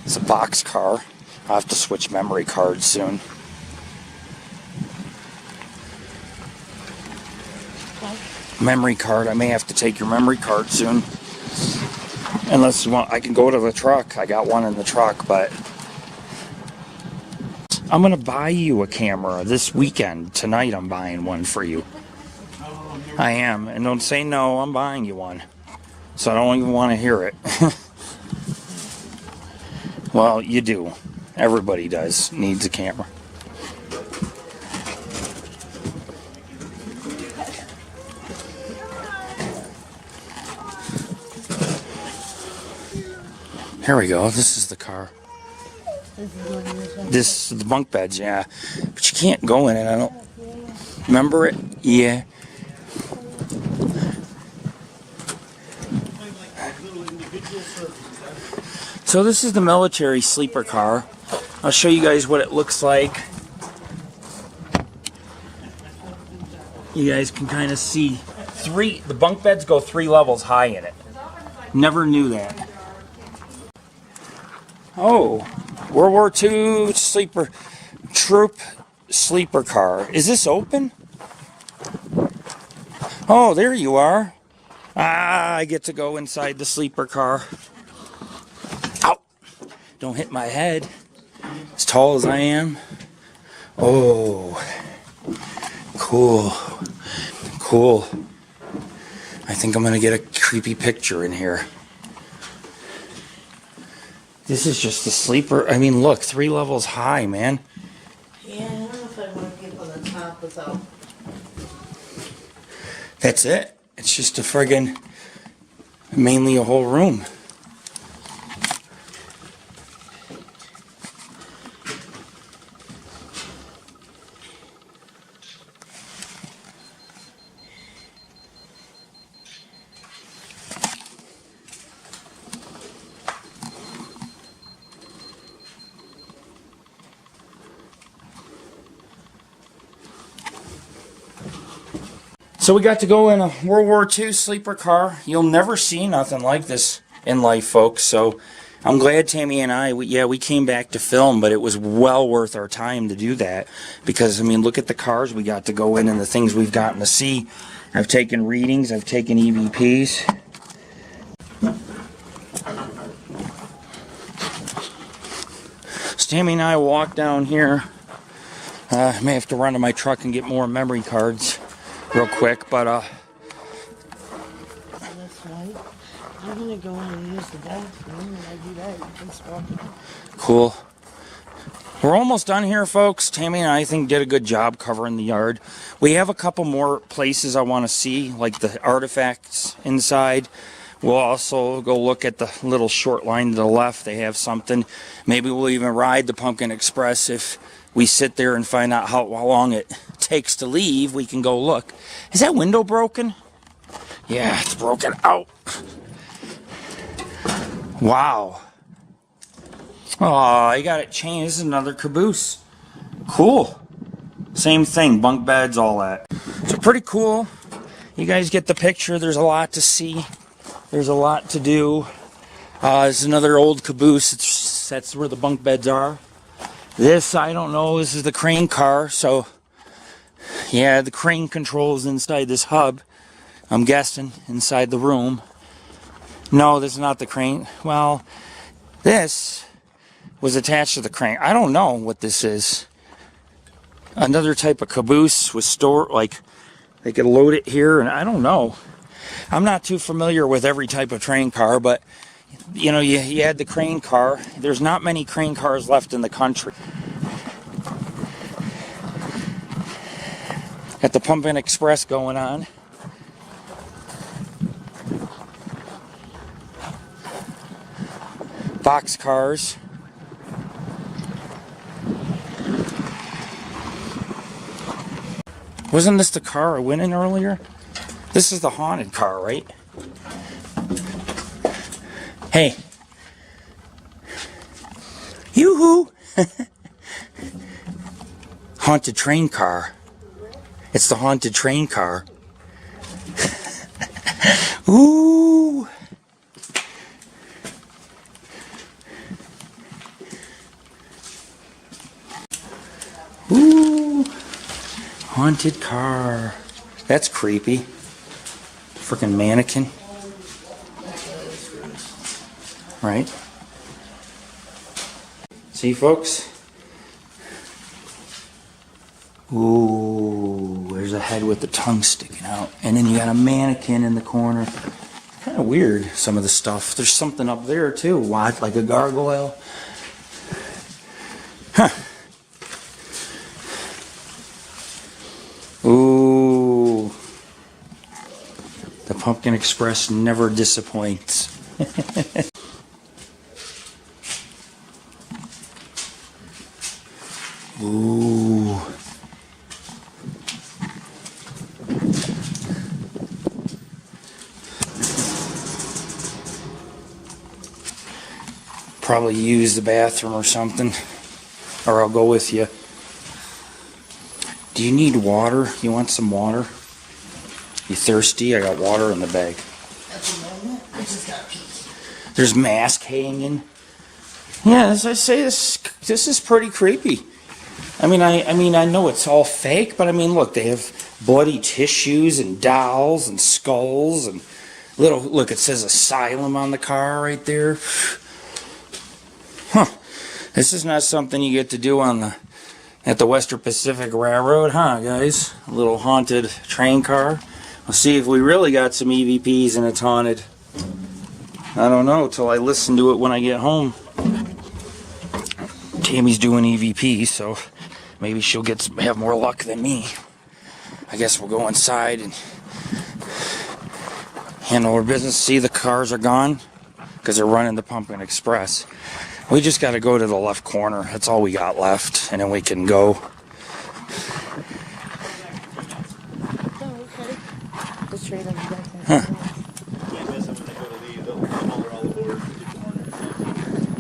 It's a box car. I'll have to switch memory cards soon. Memory card. I may have to take your memory card soon. Unless you want, I can go to the truck. I got one in the truck, but I'm going to buy you a camera this weekend. Tonight I'm buying one for you. I am. And don't say no, I'm buying you one. So I don't even want to hear it. Well, you do. Everybody does. Needs a camera. Here we go. This is the car. This is the bunk beds, yeah. But you can't go in it. I don't... Remember it? Yeah. So this is the military sleeper car. I'll show you guys what it looks like. You guys can kind of see the bunk beds go 3 levels high in it. Never knew that. Oh, World War II troop sleeper car. Is this open? Oh, there you are. Ah, I get to go inside the sleeper car. Ow! Don't hit my head. As tall as I am. Oh, cool. Cool. I think I'm going to get a creepy picture in here. This is just a sleeper. I mean, look, 3 levels high, man.
Yeah, I don't know if I want to get on the top without...
That's it. It's just a friggin', mainly a whole room. So we got to go in a World War II sleeper car. You'll never see nothing like this in life, folks. So I'm glad Tammy and I, we came back to film, but it was well worth our time to do that. Because, I mean, look at the cars we got to go in and the things we've gotten to see. I've taken readings. I've taken EVPs. So Tammy and I walk down here. I may have to run to my truck and get more memory cards real quick, but
That's right. I'm gonna go in and use the bathroom. When I do that, you can stop it.
Cool. We're almost done here, folks. Tammy and I think did a good job covering the yard. We have a couple more places I want to see, like the artifacts inside. We'll also go look at the little short line to the left. They have something. Maybe we'll even ride the Pumpkin Express if we sit there and find out how long it takes to leave. We can go look. Is that window broken? Yeah, it's broken out. Wow. Oh, you got it changed. This is another caboose. Cool. Same thing, bunk beds, all that. So pretty cool. You guys get the picture. There's a lot to see. There's a lot to do. It's another old caboose. That's where the bunk beds are. This, I don't know. This is the crane car. So, yeah, the crane controls inside this hub. I'm guessing inside the room. No, this is not the crane. Well, this was attached to the crane. I don't know what this is. Another type of caboose was stored, like they could load it here, and I don't know. I'm not too familiar with every type of train car, but you know, you had the crane car. There's not many crane cars left in the country. Got the Pumpkin Express going on. Box cars. Wasn't this the car I went in earlier? This is the haunted car, right? Hey. Yoo-hoo! Haunted train car. It's the haunted train car. Ooh! Ooh! Haunted car. That's creepy. Freaking mannequin. Right? See, folks? Ooh, there's a head with the tongue sticking out. And then you got a mannequin in the corner. Kind of weird, some of the stuff. There's something up there, too. What? Like a gargoyle? Huh. Ooh. The Pumpkin Express never disappoints. Ooh. Probably use the bathroom or something, or I'll go with you. Do you need water? You want some water? You thirsty? I got water in the bag.
At the moment, I just got pizza.
There's mask hanging. Yeah, as I say, this is pretty creepy. I mean, I know it's all fake, but I mean, look, they have bloody tissues and dolls and skulls and look, it says asylum on the car right there. Huh. This is not something you get to do at the Western Pacific Railroad, huh, guys? A little haunted train car. We'll see if we really got some EVPs and it's haunted. I don't know till I listen to it when I get home. Tammy's doing EVP, so maybe she'll have more luck than me. I guess we'll go inside and handle our business. See, the cars are gone because they're running the Pumpkin Express. We just got to go to the left corner. That's all we got left, and then we can go. Huh.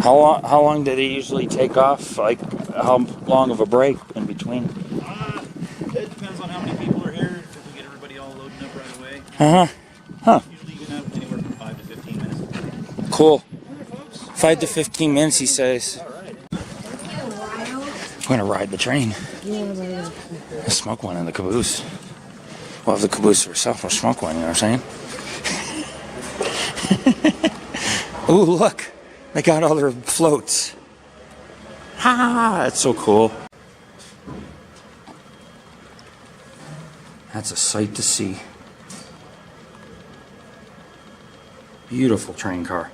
How long did it usually take off? Like, how long of a break in between?
It depends on how many people are here. If we get everybody all loading up right away.
Uh-huh. Huh.
Usually you can have anywhere from 5 to 15 minutes.
Cool. 5 to 15 minutes, he says. We're gonna ride the train. Let's smoke one in the caboose. We'll have the caboose ourselves. We'll smoke one, you know what I'm saying? Ooh, look. They got all their floats. Ha! That's so cool. That's a sight to see. Beautiful train car.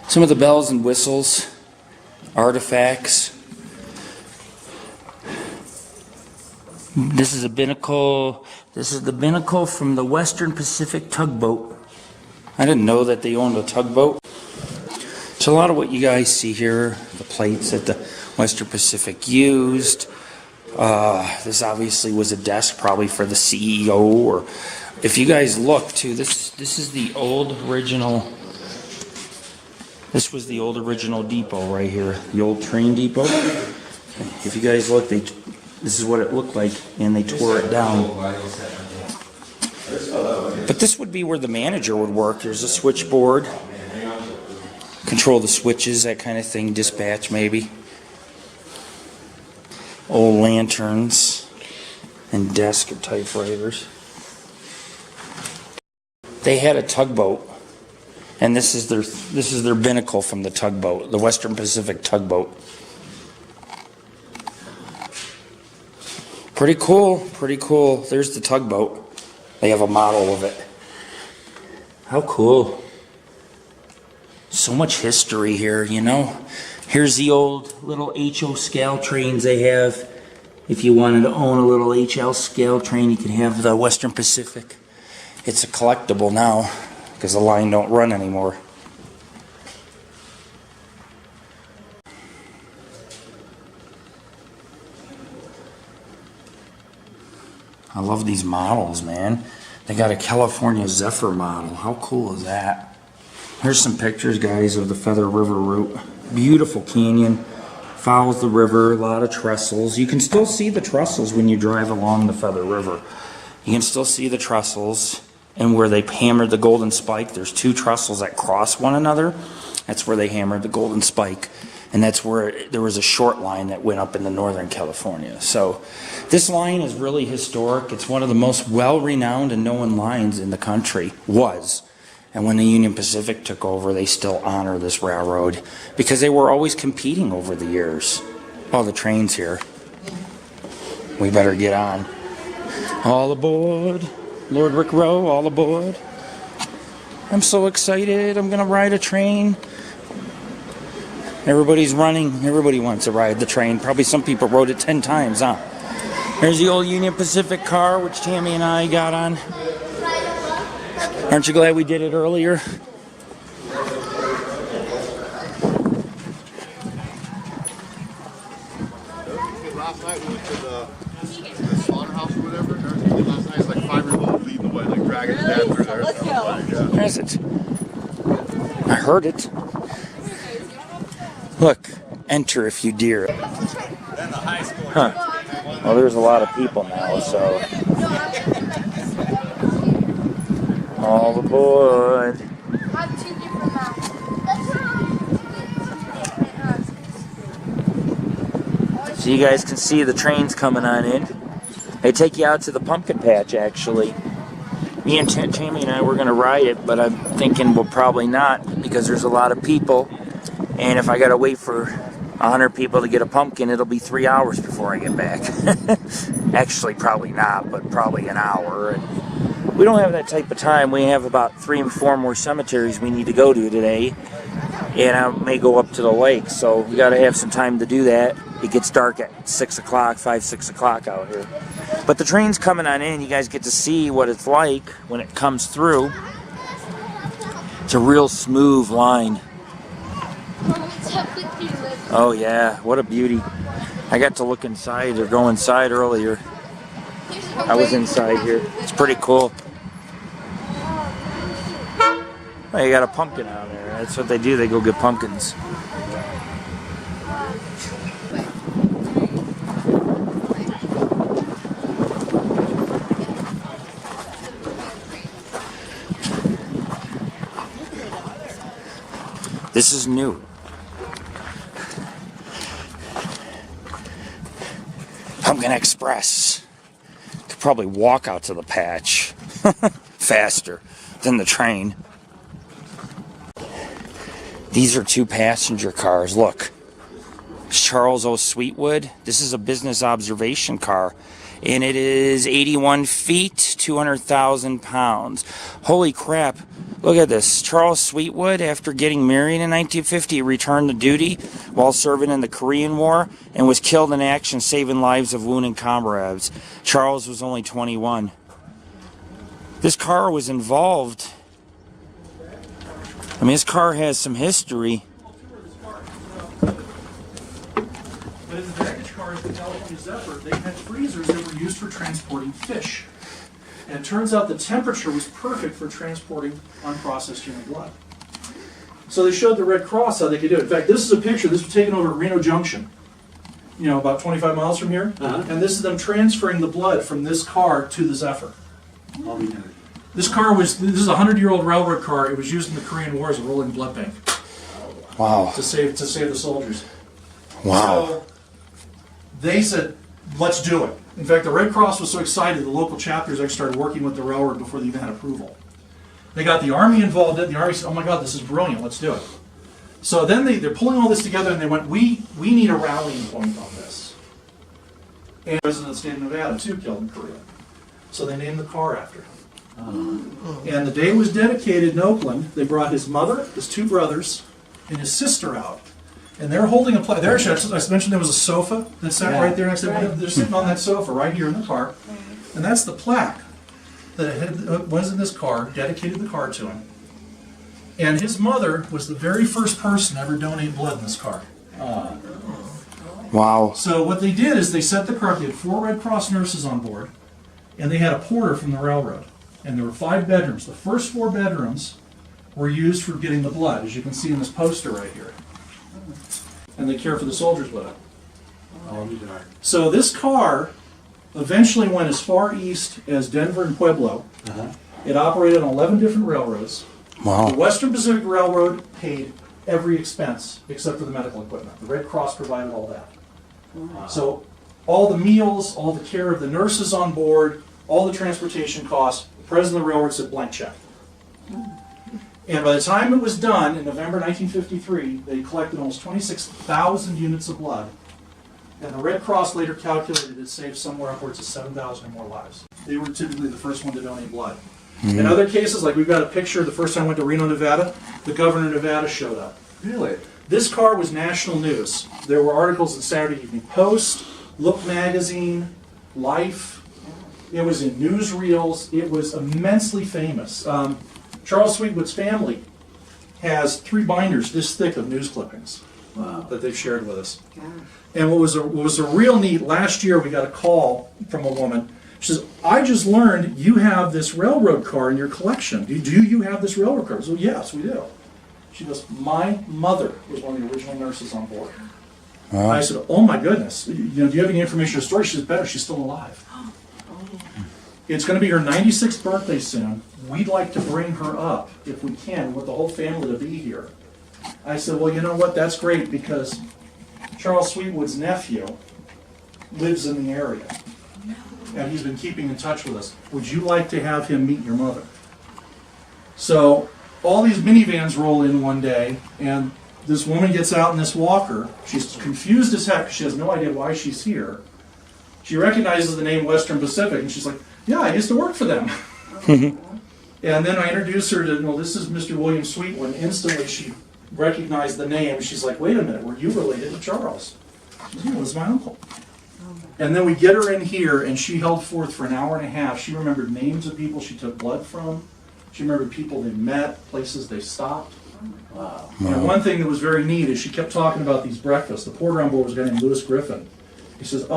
Some of the bells and whistles, artifacts. This is a binnacle. This is the binnacle from the Western Pacific tugboat. I didn't know that they owned a tugboat. So a lot of what you guys see here, the plates at the Western Pacific used. This obviously was a desk probably for the CEO, or if you guys look too, this is the old original. This was the old original depot right here, the old train depot. If you guys look, this is what it looked like, and they tore it down. But this would be where the manager would work. There's a switchboard, control the switches, that kind of thing, dispatch maybe. Old lanterns and desk of typewriters. They had a tugboat, and this is their binnacle from the tugboat, the Western Pacific tugboat. Pretty cool, pretty cool. There's the tugboat. They have a model of it. How cool. So much history here, you know. Here's the old little HO scale trains they have. If you wanted to own a little HL scale train, you could have the Western Pacific. It's a collectible now because the line don't run anymore. I love these models, man. They got a California Zephyr model. How cool is that? Here's some pictures, guys, of the Feather River route. Beautiful canyon. Follows the river, a lot of trestles. You can still see the trestles when you drive along the Feather River. You can still see the trestles, and where they hammered the golden spike, there's two trestles that cross one another. That's where they hammered the golden spike. And that's where there was a short line that went up into Northern California. So this line is really historic. It's one of the most well-renowned and known lines in the country, was. And when the Union Pacific took over, they still honor this railroad because they were always competing over the years. Oh, the train's here. We better get on. All aboard. Lord Rick Rowe, all aboard. I'm so excited. I'm going to ride a train. Everybody's running. Everybody wants to ride the train. Probably some people rode it 10 times, huh? There's the old Union Pacific car, which Tammy and I got on. Aren't you glad we did it earlier?
Last night we went to the slaughterhouse or whatever. Last night was like 5-year-old leading the way, like dragging his dad through there.
Let's go.
Where is it? I heard it. Look, enter if you dare. Huh. Well, there's a lot of people now, so. All aboard. So you guys can see the trains coming on in. They take you out to the pumpkin patch, actually. Me and Tammy and I were going to ride it, but I'm thinking we'll probably not because there's a lot of people. And if I got to wait for 100 people to get a pumpkin, it'll be 3 hours before I get back. Actually, probably not, but probably an hour. And we don't have that type of time. We have about 3 or 4 more cemeteries we need to go to today. And I may go up to the lake, so we got to have some time to do that. It gets dark at 6 o'clock, 5, 6 o'clock out here. But the train's coming on in. You guys get to see what it's like when it comes through. It's a real smooth line. Oh yeah, what a beauty. I got to look inside or go inside earlier. I was inside here. It's pretty cool. Well, you got a pumpkin out there. That's what they do. They go get pumpkins. This is new. Pumpkin Express. Could probably walk out to the patch faster than the train. These are 2 passenger cars. Look. Charles O. Sweetwood. This is a business observation car. And it is 81 feet, 200,000 pounds. Holy crap. Look at this. Charles Sweetwood, after getting married in 1950, returned to duty while serving in the Korean War and was killed in action, saving lives of wounded comrades. Charles was only 21. This car was involved. I mean, this car has some history.
in the baggage cars, the California Zephyr, they had freezers that were used for transporting fish. And it turns out the temperature was perfect for transporting unprocessed human blood. So they showed the Red Cross how they could do it. In fact, this is a picture. This was taken over at Reno Junction, about 25 miles from here. And this is them transferring the blood from this car to the Zephyr. This is a 100-year-old railroad car. It was used in the Korean War as a rolling blood bank.
Wow.
To save the soldiers.
Wow.
So they said, let's do it. In fact, the Red Cross was so excited, the local chapters actually started working with the railroad before they even had approval. They got the Army involved in it. The Army said, oh my God, this is brilliant, let's do it. So then they're pulling all this together and they went, we need a rallying point on this. And the president of the state of Nevada, too, killed in Korea. So they named the car after him. And the day was dedicated in Oakland. They brought his mother, his two brothers, and his sister out. And they're holding a plaque. I mentioned there was a sofa that sat right there next to them. They're sitting on that sofa right here in the car. And that's the plaque that was in this car, dedicated the car to him. And his mother was the very first person to ever donate blood in this car.
Wow.
So what they did is they set the car, they had 4 Red Cross nurses on board, and they had a porter from the railroad. And there were 5 bedrooms. The first 4 bedrooms were used for getting the blood, as you can see in this poster right here. And they care for the soldiers with it. So this car eventually went as far east as Denver and Pueblo. It operated on 11 different railroads.
Wow.
The Western Pacific Railroad paid every expense except for the medical equipment. The Red Cross provided all that. So all the meals, all the care of the nurses on board, all the transportation costs, the president of the railroad said blank check. And by the time it was done, in November 1953, they collected almost 26,000 units of blood. And the Red Cross later calculated it saved somewhere upwards of 7,000 or more lives. They were typically the first one to donate blood. In other cases, like we've got a picture, the first time I went to Reno, Nevada, the governor of Nevada showed up.
Really?
This car was national news. There were articles in Saturday Evening Post, Look Magazine, Life. It was in newsreels. It was immensely famous. Charles Sweetwood's family has 3 binders this thick of news clippings that they've shared with us. And what was a real neat, last year we got a call from a woman. She says, I just learned you have this railroad car in your collection. Do you have this railroad car? I said, yes, we do. She goes, my mother was one of the original nurses on board. I said, oh my goodness. Do you have any information or story? She says, better, she's still alive. It's going to be her 96th birthday soon. We'd like to bring her up, if we can, we want the whole family to be here. I said, well, you know what, that's great, because Charles Sweetwood's nephew lives in the area. And he's been keeping in touch with us. Would you like to have him meet your mother? So all these minivans roll in one day, and this woman gets out in this walker. She's confused as heck. She has no idea why she's here. She recognizes the name Western Pacific, and she's like, yeah, I used to work for them. And then I introduce her to, this is Mr. William Sweetwood. Instantly she recognized the name. She's like, wait a minute, were you related to Charles? She said, it was my uncle. And then we get her in here, and she held forth for an hour and a half. She remembered names of people she took blood from. She remembered people they met, places they stopped. Wow. And one thing that was very neat is she kept talking about these breakfasts. The porter on board was a guy named Lewis Griffin. He says,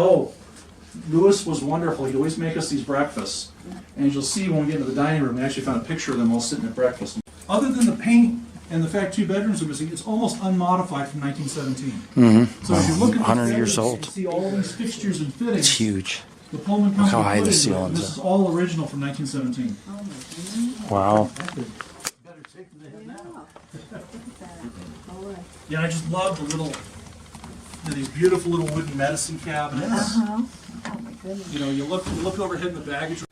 Lewis was wonderful. He'd always make us these breakfasts. And as you'll see when we get into the dining room, we actually found a picture of them all sitting at breakfast. Other than the paint and the fact 2 bedrooms are missing, it's almost unmodified from 1917. So if you look at
100 years old.
You see all these fixtures and fittings.
It's huge.
The Pullman
Look
Company
how high
put
the
into it,
ceilings
and this
are.
is all original from 1917.
Wow.
Yeah, I just love the little, these beautiful little wooden medicine cabinets.
Oh my goodness.
You look overhead in the baggage.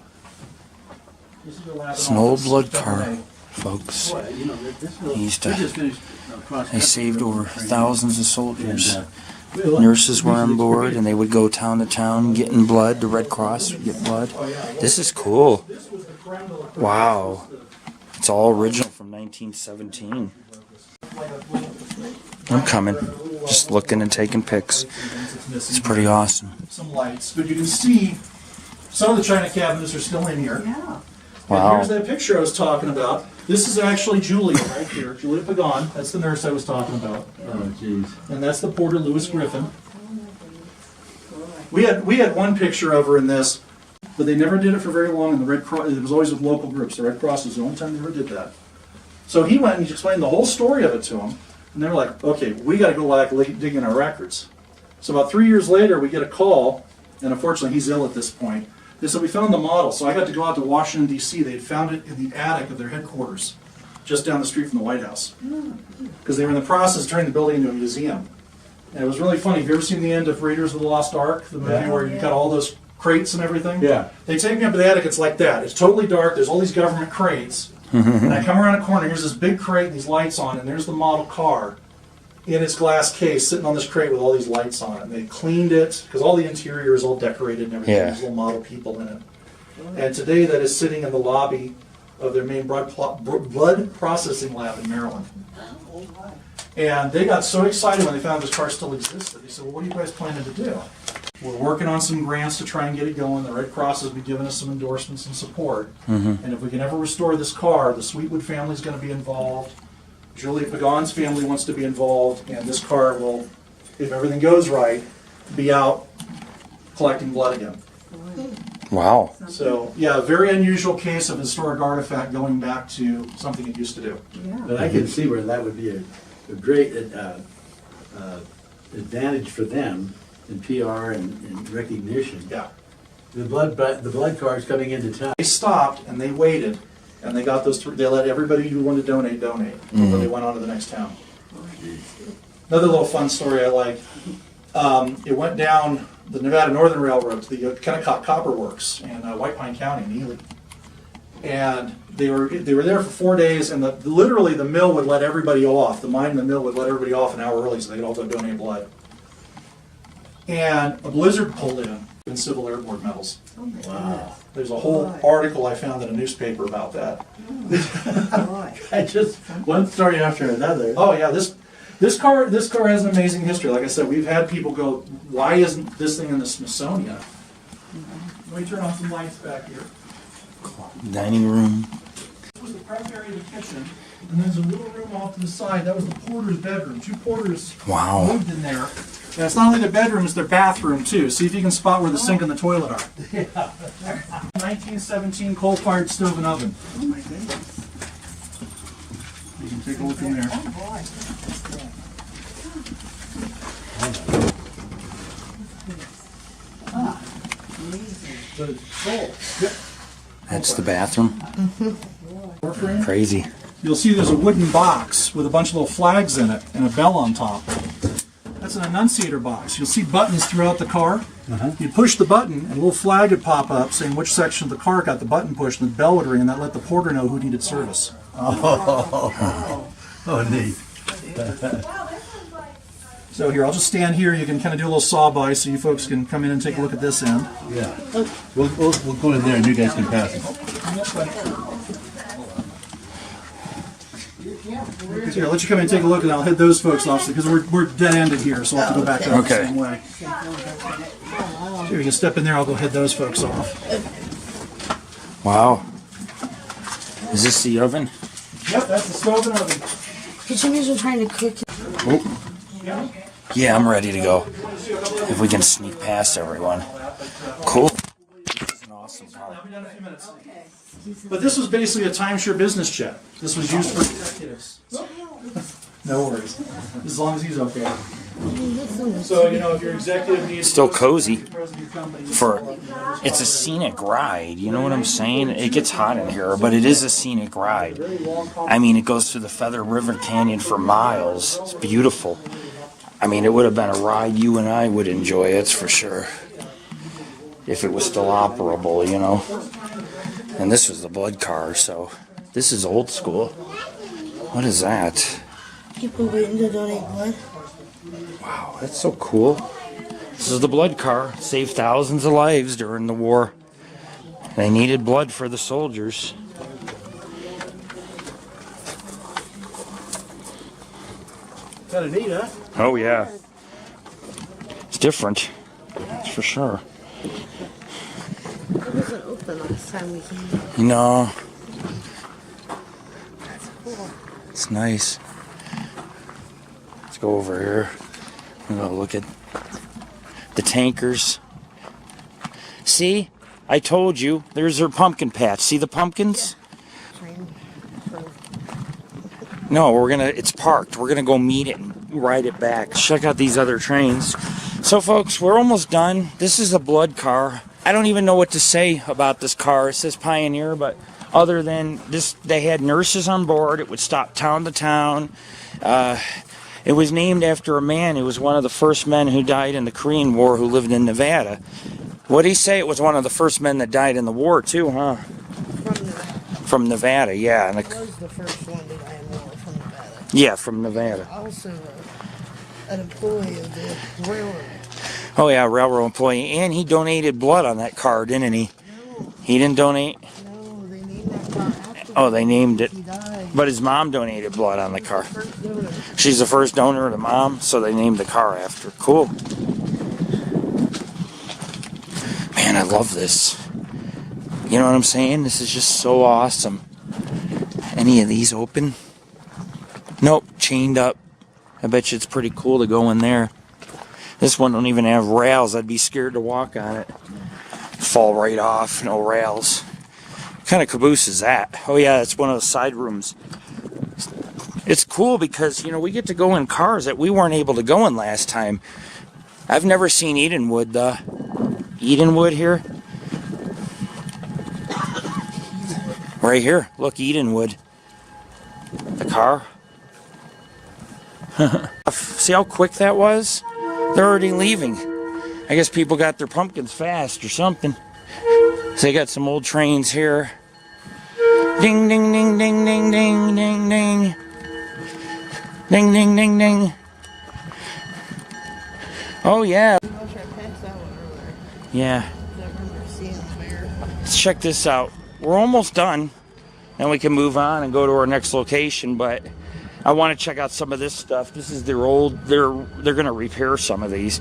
This is your lab
It's an old
office.
blood car, folks. He used to, they saved over thousands of soldiers. Nurses were on board, and they would go town to town getting blood. The Red Cross would get blood. This is cool. Wow. It's all original from 1917. I'm coming. Just looking and taking pics. It's pretty awesome.
Some lights, but you can see some of the china cabinets are still in here.
Yeah.
Wow.
And here's that picture I was talking about. This is actually Julia right here. Julia Pagan. That's the nurse I was talking about.
Oh, jeez.
And that's the porter, Lewis Griffin. We had one picture of her in this, but they never did it for very long. And the Red Cross, it was always with local groups. The Red Cross was the only time they ever did that. So he went and he explained the whole story of it to them, and they were like, "Okay, we got to go back dig in our records." So about 3 years later, we get a call, and unfortunately, he's ill at this point. They said we found the model, so I got to go out to Washington D.C. They had found it in the attic of their headquarters, just down the street from the White House, because they were in the process of turning the building into a museum. And it was really funny. Have you ever seen the end of Raiders of the Lost Ark, the movie where you got all those crates and everything?
Yeah.
They take me up to the attic. It's like that. It's totally dark. There's all these government crates. And I come around a corner. Here's this big crate and these lights on, and there's the model car in its glass case sitting on this crate with all these lights on it. And they cleaned it because all the interior is all decorated and everything.
Yeah.
There's little model people in it. And today that is sitting in the lobby of their main blood processing lab in Maryland. And they got so excited when they found this car still existed. They said, "Well, what are you guys planning to do?" We're working on some grants to try and get it going. The Red Cross has been giving us some endorsements and support. And if we can ever restore this car, the Sweetwood family is going to be involved. Julia Pagan's family wants to be involved. And this car will, if everything goes right, be out collecting blood again.
Wow.
So, yeah, a very unusual case of historic artifact going back to something it used to do.
But I can see where that would be a great advantage for them in PR and recognition.
Yeah.
The blood cars coming into town.
They stopped and they waited, and they got those. They let everybody who wanted to donate before they went on to the next town. Another little fun story I like. It went down the Nevada Northern Railroad to the Kennecott Copper Works in White Pine County, in Ely. And they were there for 4 days, and literally the mill would let everybody off. The mine and the mill would let everybody off an hour early so they could all go donate blood. And a blizzard pulled in Civil Air Board medals.
Wow.
There's a whole article I found in a newspaper about that.
I just, one story after another.
Oh yeah, this car has an amazing history. Like I said, we've had people go, "Why isn't this thing in the Smithsonian?" Let me turn on some lights back here.
Dining room.
This was the prep area of the kitchen, and there's a little room off to the side. That was the porter's bedroom. 2 porters
Wow.
lived in there. And it's not only their bedroom, it's their bathroom too. See if you can spot where the sink and the toilet are. 1917 coal-fired stove and oven.
Oh my goodness.
You can take a look in there.
That's the bathroom. Crazy.
You'll see there's a wooden box with a bunch of little flags in it and a bell on top. That's an annunciator box. You'll see buttons throughout the car. You push the button and a little flag would pop up saying which section of the car got the button pushed, and the bell would ring, and that let the porter know who needed service.
Oh, neat.
So here, I'll just stand here. You can kind of do a little saw by so you folks can come in and take a look at this end.
Yeah. We'll go in there and you guys can pass it.
Here, I'll let you come in and take a look, and I'll head those folks off because we're dead-ended here, so I'll have to go back out the same way. Here, you can step in there. I'll go head those folks off.
Wow. Is this the oven?
Yep, that's the stove and oven.
Consumers are trying to cook.
Oh. Yeah, I'm ready to go. If we can sneak past everyone. Cool. This is an awesome car.
I'll be done in a few minutes. But this was basically a timeshare business jet. This was used for executives. No worries. As long as he's okay. So, if your executive needs...
Still cozy. It's a scenic ride, you know what I'm saying? It gets hot in here, but it is a scenic ride. I mean, it goes through the Feather River Canyon for miles. It's beautiful. I mean, it would have been a ride you and I would enjoy, it's for sure. If it was still operable, And this was the blood car, so this is old school. What is that?
People waiting to donate blood.
Wow, that's so cool. This is the blood car. Saved thousands of lives during the war. They needed blood for the soldiers.
Kind of neat, huh?
Oh, yeah. It's different. That's for sure.
It wasn't open last time we came.
No.
That's cool.
It's nice. Let's go over here. I'm gonna look at the tankers. See? I told you. There's her pumpkin patch. See the pumpkins? No, it's parked. We're gonna go meet it and ride it back. Check out these other trains. So folks, we're almost done. This is a blood car. I don't even know what to say about this car. It says Pioneer, but other than this, they had nurses on board. It would stop town to town. It was named after a man who was one of the first men who died in the Korean War who lived in Nevada. What did he say? It was one of the first men that died in the war too, huh? From Nevada, yeah. And
It was the first one to die in war from Nevada.
yeah, from Nevada.
Also, an employee of the railroad.
Oh yeah, railroad employee. And he donated blood on that car, didn't he?
No,
He didn't donate?
no, they named that car after
Oh, they named it.
he died.
But his mom donated blood on the car.
First donor.
She's the first donor, the mom, so they named the car after. Cool. Man, I love this. You know what I'm saying? This is just so awesome. Any of these open? Nope, chained up. I bet you it's pretty cool to go in there. This one don't even have rails. I'd be scared to walk on it. Fall right off, no rails. What kind of caboose is that? Oh yeah, it's one of the side rooms. It's cool because, you know, we get to go in cars that we weren't able to go in last time. I've never seen Edenwood, Edenwood here. Right here. Look, Edenwood. The car. See how quick that was? They're already leaving. I guess people got their pumpkins fast or something. So they got some old trains here. Ding, ding, ding, ding, ding, ding, ding, ding. Ding, ding, ding, ding. Oh, yeah.
I wish I passed that one earlier.
Yeah.
I remember seeing the bear.
Let's check this out. We're almost done. Then we can move on and go to our next location, but I want to check out some of this stuff. This is their old, they're going to repair some of these.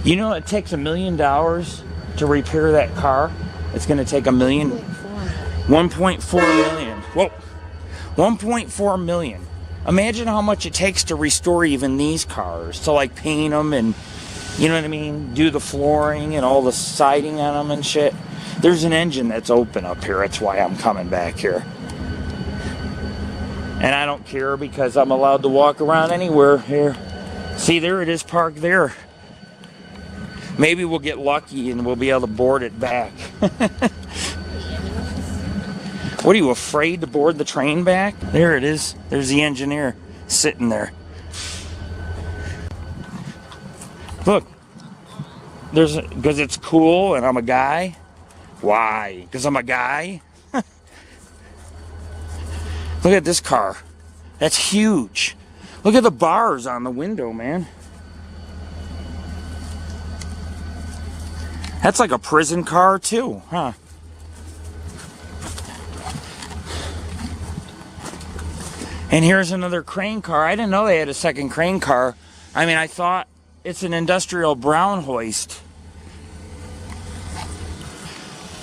You know, it takes $1 million to repair that car. It's going to take $1 million. 1.4 million. Whoa. 1.4 million. Imagine how much it takes to restore even these cars. To like paint them and, you know what I mean? Do the flooring and all the siding on them and shit. There's an engine that's open up here. That's why I'm coming back here. And I don't care because I'm allowed to walk around anywhere here. See, there it is parked there. Maybe we'll get lucky and we'll be able to board it back. What, are you afraid to board the train back? There it is. There's the engineer sitting there. Look. Because it's cool and I'm a guy. Why? Because I'm a guy? Look at this car. That's huge. Look at the bars on the window, man. That's like a prison car too, huh? And here's another crane car. I didn't know they had a second crane car. I mean, I thought it's an industrial brown hoist.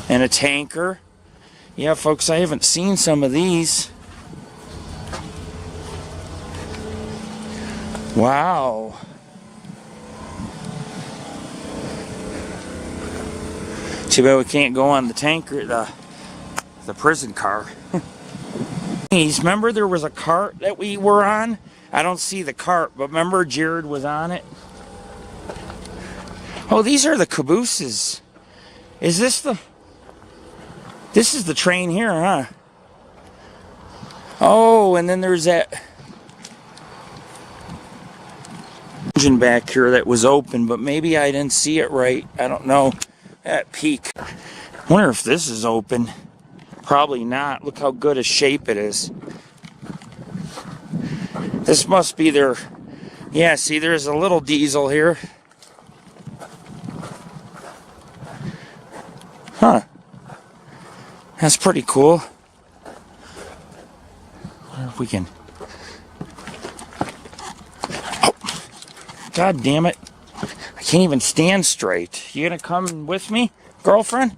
And a tanker. Yeah, folks, I haven't seen some of these. Wow. Too bad we can't go on the tanker, the prison car. Remember there was a cart that we were on? I don't see the cart, but remember Jared was on it? Oh, these are the cabooses. Is this the... This is the train here, huh? Oh, and then there's that engine back here that was open, but maybe I didn't see it right. I don't know. That peak. Wonder if this is open. Probably not. Look how good a shape it is. This must be their... Yeah, see, there's a little diesel here. Huh. That's pretty cool. Wonder if we can... Oh! God damn it. I can't even stand straight. You gonna come with me, girlfriend?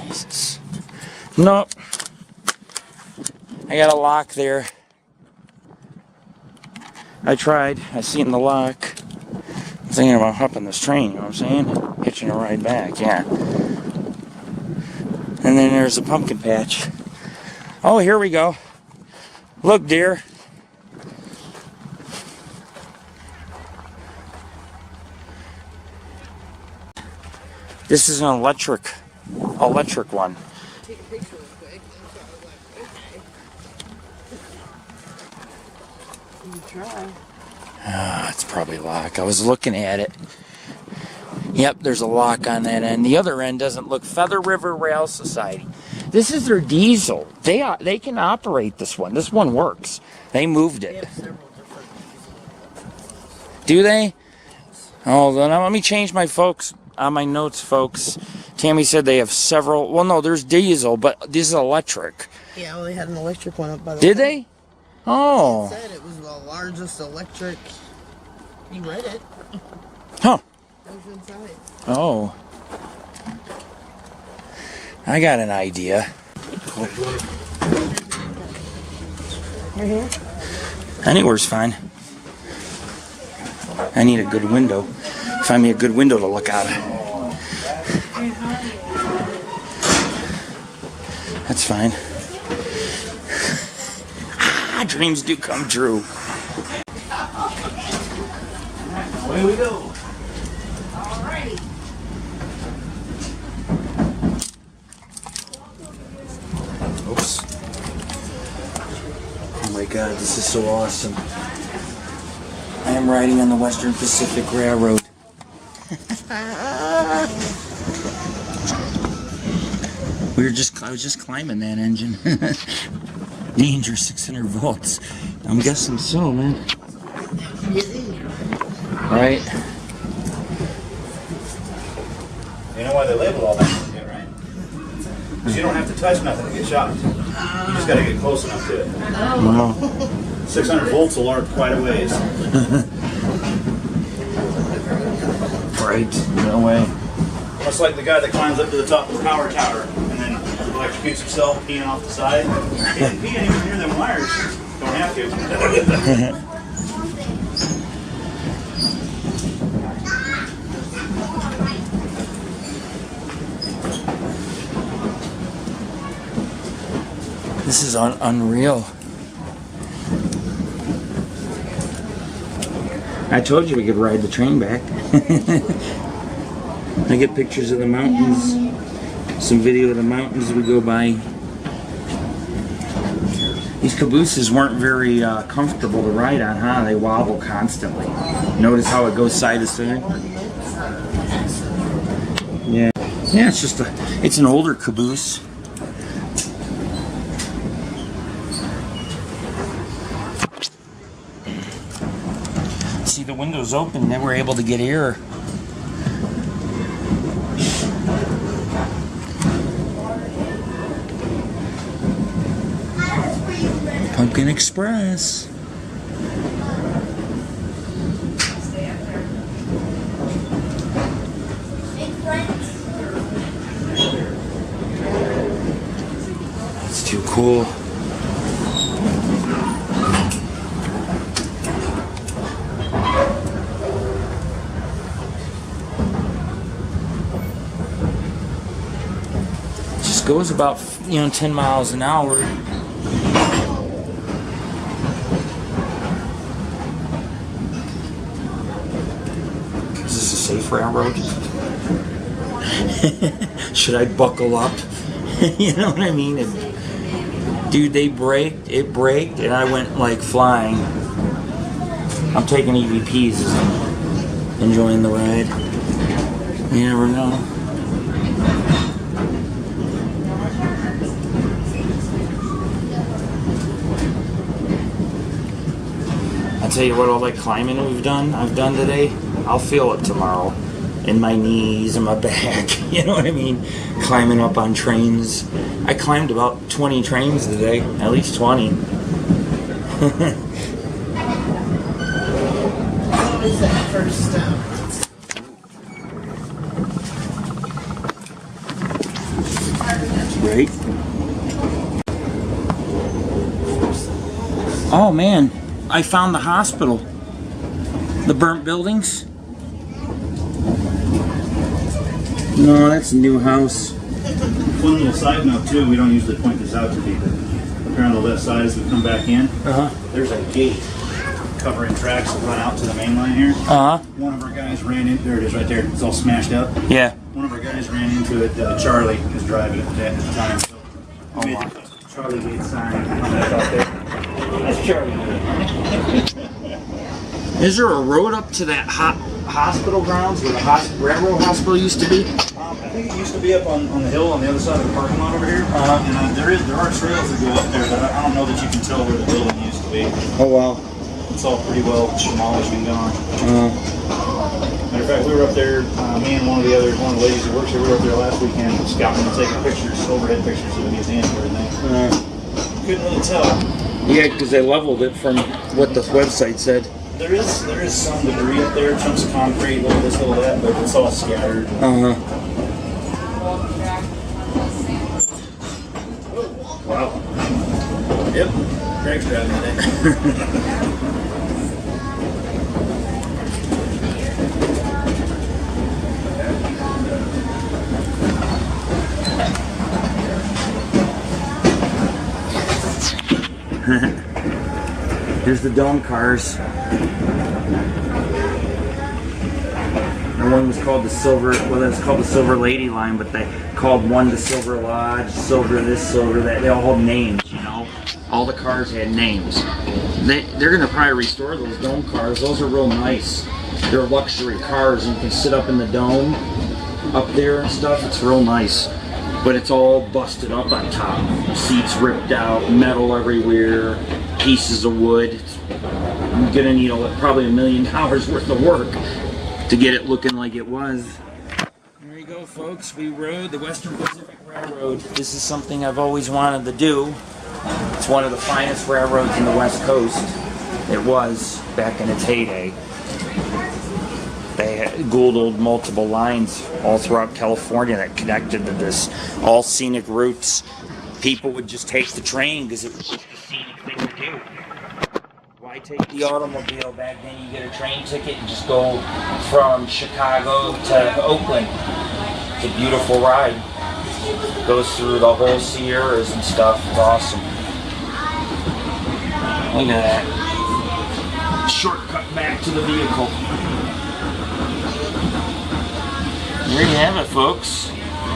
Jesus. Nope. I got a lock there. I tried. I seen the lock. Thinking about hopping this train, you know what I'm saying? Hitching a ride back, yeah. And then there's the pumpkin patch. Oh, here we go. Look, dear. This is an electric one.
Take a picture real quick. And so I was like, okay. You try.
Ah, it's probably locked. I was looking at it. Yep, there's a lock on that end. The other end doesn't look. Feather River Rail Society. This is their diesel. They can operate this one. This one works. They moved
They
it.
have several different diesel.
Do they? Oh, then let me change my my notes, folks. Tammy said they have several. Well, no, there's diesel, but this is electric.
Yeah, well, they had an electric one up by the
Did
way.
they? Oh.
It said it was the largest electric. You read it.
Huh.
It was inside.
Oh. I got an idea.
Right here?
Anywhere's fine. I need a good window. Find me a good window to look out of. That's fine. Dreams do come true.
Away we go.
Oops. Oh my God, this is so awesome. I am riding on the Western Pacific Railroad. I was just climbing that engine. Danger 600 volts. I'm guessing so, man. Right?
You know why they label all that shit, right? Because you don't have to touch nothing to get shocked. You just got to get close enough to it.
Wow.
600 volts will arc quite a ways.
Right. No way.
Much like the guy that climbs up to the top of the power tower and then electrocutes himself peeing off the side. He didn't pee anywhere near them wires. Don't have to.
This is unreal. I told you we could ride the train back. I get pictures of the mountains, some video of the mountains we go by. These cabooses weren't very comfortable to ride on, huh? They wobble constantly. Notice how it goes side to side? Yeah. Yeah, it's an older caboose. See, the window's open, then we're able to get air. Pumpkin Express. That's too cool. Just goes about 10 miles an hour. Safe railroad? Should I buckle up? You know what I mean? Dude, it braked, and I went like flying. I'm taking EVPs, enjoying the ride. You never know. I'll tell you what, all that climbing I've done today, I'll feel it tomorrow in my knees and my back. You know what I mean? Climbing up on trains. I climbed about 20 trains today, at least 20.
Always that first step.
Right? Oh man, I found the hospital. The burnt buildings. No, that's a new house.
One little side note too, we don't usually point this out to people. Up here on the left side as we come back in, there's a gate covering tracks that run out to the main line here. One of our guys ran in, there it is right there, it's all smashed up.
Yeah.
One of our guys ran into it, Charlie was driving it at the time. So we made the Charlie gate sign on that out there. That's Charlie.
Is there a road up to that hospital grounds where the railroad hospital used to be?
I think it used to be up on the hill on the other side of the parking lot over here. And there are trails that go up there, but I don't know that you can tell where the building used to be.
Oh, wow.
It's all pretty well demolished and gone. Matter of fact, we were up there, me and one of the ladies who works here, we were up there last weekend scouting and taking pictures, overhead pictures of the museum and everything. Couldn't really tell.
Yeah, because they leveled it from what the website said.
There is some debris up there, chunks of concrete, little this, little that, but it's all scattered. Wow. Yep. Greg's driving today.
Here's the dome cars. The one was called the Silver, well, it's called the Silver Lady line, but they called one the Silver Lodge, Silver this, Silver that. They all had names, you know. All the cars had names. They're gonna probably restore those dome cars. Those are real nice. They're luxury cars, and you can sit up in the dome up there and stuff. It's real nice. But it's all busted up on top. Seats ripped out, metal everywhere, pieces of wood. I'm gonna need probably $1 million worth of work to get it looking like it was. There you go, folks. We rode the Western Pacific Railroad. This is something I've always wanted to do. It's one of the finest railroads in the West Coast. It was back in its heyday. They had Gould multiple lines all throughout California that connected to this, all scenic routes. People would just take the train because it was just a scenic thing to do. Why take the automobile? Back then you get a train ticket and just go from Chicago to Oakland. It's a beautiful ride. Goes through the whole Sierras and stuff. It's awesome. Look at that. Shortcut back to the vehicle. There you have it, folks.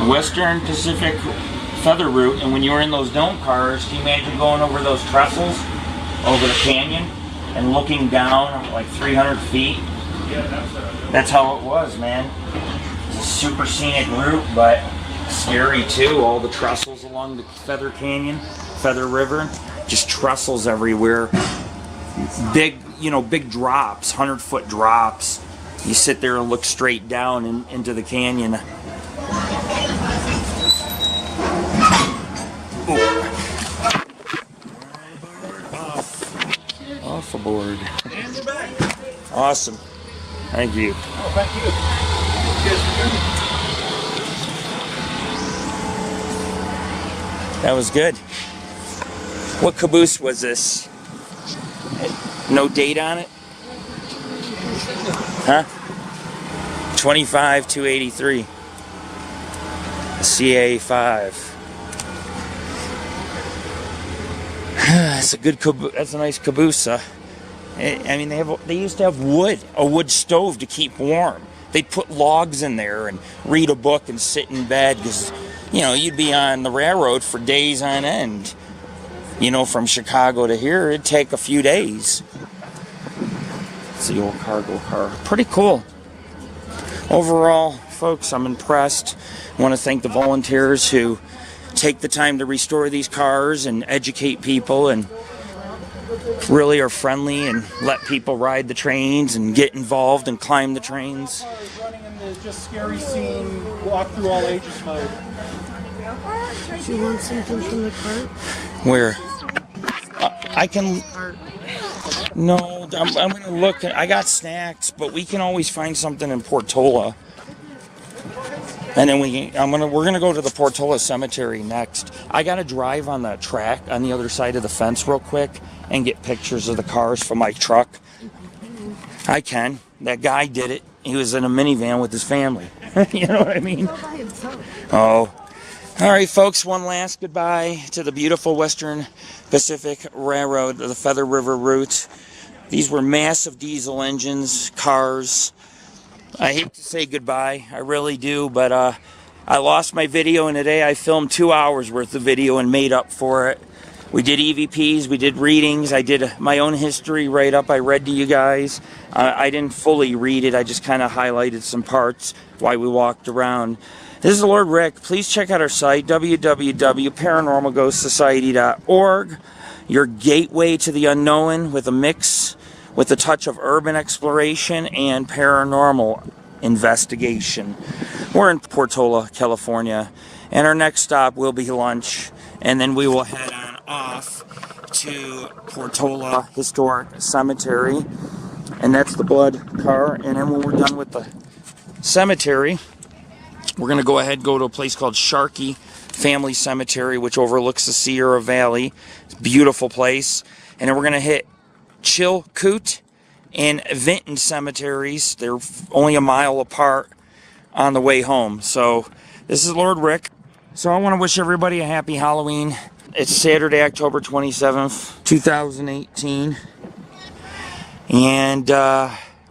Western Pacific Feather Route. And when you were in those dome cars, can you imagine going over those trestles, over the canyon, and looking down like 300 feet? That's how it was, man. It's a super scenic route, but scary too. All the trestles along the Feather Canyon, Feather River, just trestles everywhere. Big, big drops, 100-foot drops. You sit there and look straight down into the canyon. Off aboard.
And we're back.
Awesome. Thank you.
Oh, thank you.
That was good. What caboose was this? No date on it? Huh? 25-283. CA5. That's a good caboose. That's a nice caboose. I mean, they used to have a wood stove to keep warm. They'd put logs in there and read a book and sit in bed because, you'd be on the railroad for days on end. From Chicago to here, it'd take a few days. It's the old cargo car. Pretty cool. Overall, folks, I'm impressed. I want to thank the volunteers who take the time to restore these cars and educate people and really are friendly and let people ride the trains and get involved and climb the trains.
Running in the just scary scene, walk through all ages mode.
Do you want something from the cart?
Where? I can... No, I'm going to look. I got snacks, but we can always find something in Portola. And then we're gonna go to the Portola Cemetery next. I gotta drive on the track on the other side of the fence real quick and get pictures of the cars from my truck. I can. That guy did it. He was in a minivan with his family. You know what I mean?
All by himself.
Oh. All right, folks, one last goodbye to the beautiful Western Pacific Railroad, the Feather River route. These were massive diesel engines, cars. I hate to say goodbye, I really do, but I lost my video, and today I filmed 2 hours worth of video and made up for it. We did EVPs, we did readings, I did my own history write-up I read to you guys. I didn't fully read it, I just kind of highlighted some parts while we walked around. This is Lord Rick. Please check out our site, www.paranormalghostsociety.org. Your gateway to the unknown with a mix, with a touch of urban exploration and paranormal investigation. We're in Portola, California, and our next stop will be lunch, and then we will head on off to Portola Historic Cemetery, and that's the blood car. And then when we're done with the cemetery, we're going to go ahead and go to a place called Sharkey Family Cemetery, which overlooks the Sierra Valley. It's a beautiful place. And then we're going to hit Chilkoot and Vinton cemeteries. They're only a mile apart on the way home. So this is Lord Rick. So I want to wish everybody a happy Halloween. It's Saturday, October 27th, 2018. And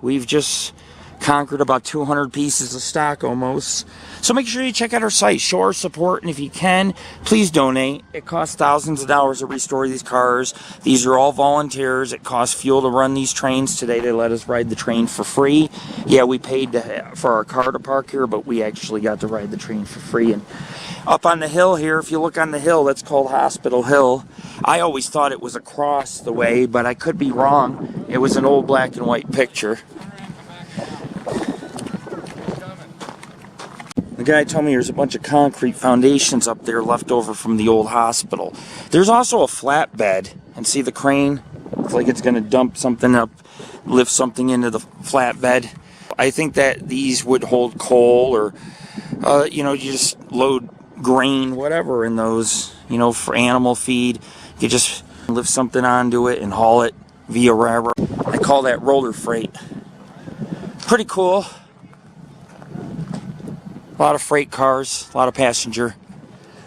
we've just conquered about 200 pieces of stock almost. So make sure you check out our site, show our support, and if you can, please donate. It costs thousands of dollars to restore these cars. These are all volunteers. It costs fuel to run these trains. Today they let us ride the train for free. Yeah, we paid for our car to park here, but we actually got to ride the train for free. And up on the hill here, if you look on the hill, that's called Hospital Hill. I always thought it was across the way, but I could be wrong. It was an old black and white picture. The guy told me there's a bunch of concrete foundations up there left over from the old hospital. There's also a flatbed, and see the crane? Looks like it's going to dump something up, lift something into the flatbed. I think that these would hold coal or, you know, you just load grain, whatever in those, you know, for animal feed. You just lift something onto it and haul it via railroad. I call that roller freight. Pretty cool. A lot of freight cars, a lot of passenger,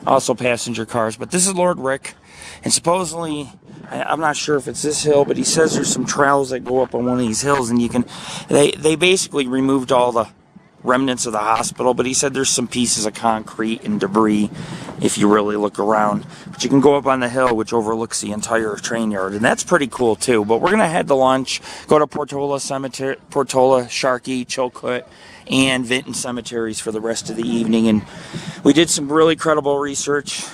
also passenger cars. But this is Lord Rick, and supposedly, I'm not sure if it's this hill, but he says there's some trails that go up on one of these hills, and you can, they basically removed all the remnants of the hospital, but he said there's some pieces of concrete and debris if you really look around. But you can go up on the hill, which overlooks the entire train yard, and that's pretty cool too. But we're going to head to lunch, go to Portola Cemetery, Portola, Sharkey, Chilkoot, and Vinton cemeteries for the rest of the evening. And we did some really credible research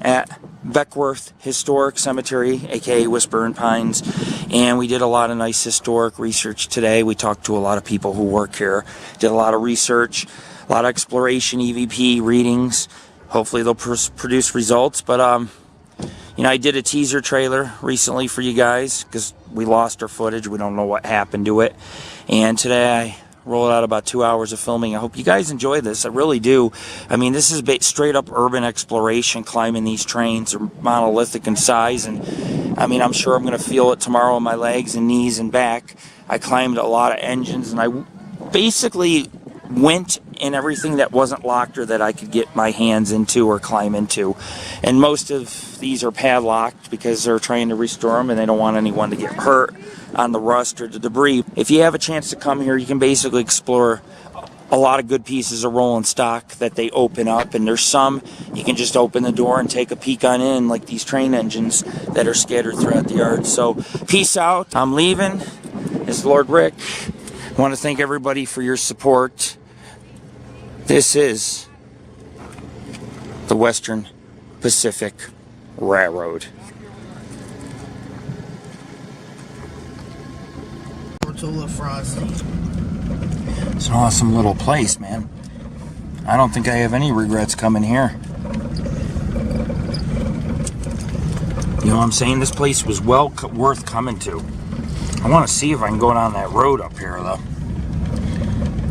at Beckworth Historic Cemetery, aka Whispering Pines, and we did a lot of nice historic research today. We talked to a lot of people who work here, did a lot of research, a lot of exploration, EVP readings. Hopefully they'll produce results. But you know, I did a teaser trailer recently for you guys because we lost our footage. We don't know what happened to it, and today I rolled out about 2 hours of filming. I hope you guys enjoy this. I really do. I mean, this is straight up urban exploration, climbing these trains. They're monolithic in size, and I mean, I'm sure I'm going to feel it tomorrow in my legs and knees and back. I climbed a lot of engines, and I basically went in everything that wasn't locked or that I could get my hands into or climb into. And most of these are padlocked because they're trying to restore them and they don't want anyone to get hurt on the rust or the debris. If you have a chance to come here, you can basically explore a lot of good pieces of rolling stock that they open up, and there's some you can just open the door and take a peek on in, like these train engines that are scattered throughout the yard. So peace out. I'm leaving. It's Lord Rick. I want to thank everybody for your support. This is the Western Pacific Railroad.
Portola Frosty.
It's an awesome little place, man. I don't think I have any regrets coming here. You know what I'm saying? This place was well worth coming to. I want to see if I can go down that road up here, though.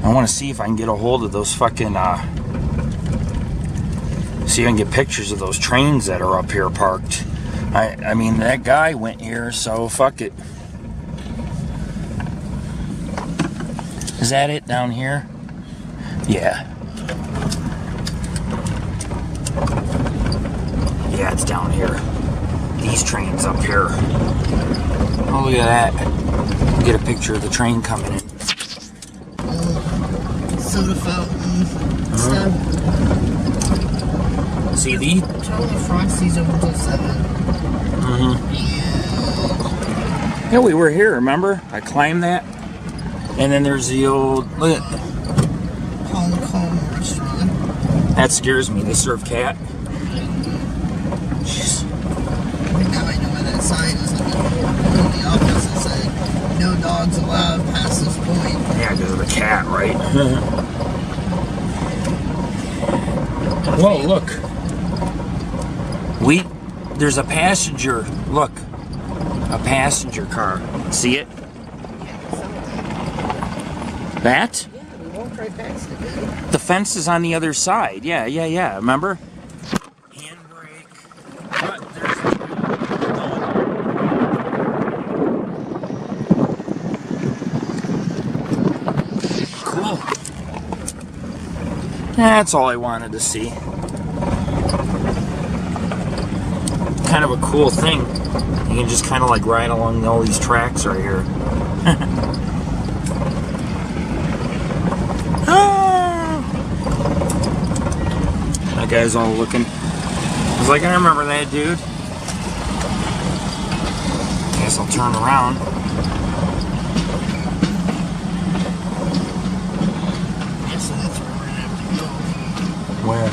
I want to see if I can get a hold of those fucking, see if I can get pictures of those trains that are up here parked. I mean, that guy went here, so fuck it. Is that it down here? Yeah. that's down here. These trains up here. Oh, look at that. Get a picture of the train coming in.
Soda fountain stuff.
See these?
Totally Frosty's open till 7.
Yeah, we were here, remember? I climbed that. And then there's the old, look at
Locomotive Restaurant.
that scares me. They serve cat. Jeez.
Now I know why that sign is in the office that said, no dogs allowed past this point.
Yeah, because of the cat, right? Whoa, look. There's a passenger, look. A passenger car. See it? That?
Yeah, we walked right past it, dude.
The fence is on the other side. Yeah, remember? Handbrake. But there's cool. That's all I wanted to see. Kind of a cool thing. You can just kind of like ride along all these tracks right here. That guy's all looking. I was like, I remember that dude. Guess I'll turn around.
Yeah, so that's where we're gonna have to go.
Where?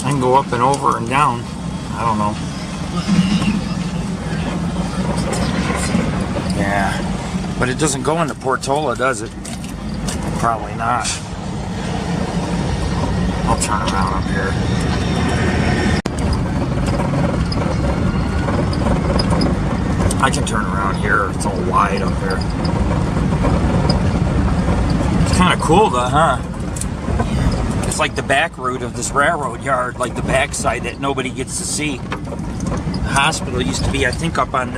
I can go up and over and down. I don't know. Yeah. But it doesn't go into Portola, does it? Probably not. I'll turn around up here. I can turn around here. It's all wide up here. It's kind of cool though, huh? It's like the back route of this railroad yard, like the backside that nobody gets to see. The hospital used to be, I think, up on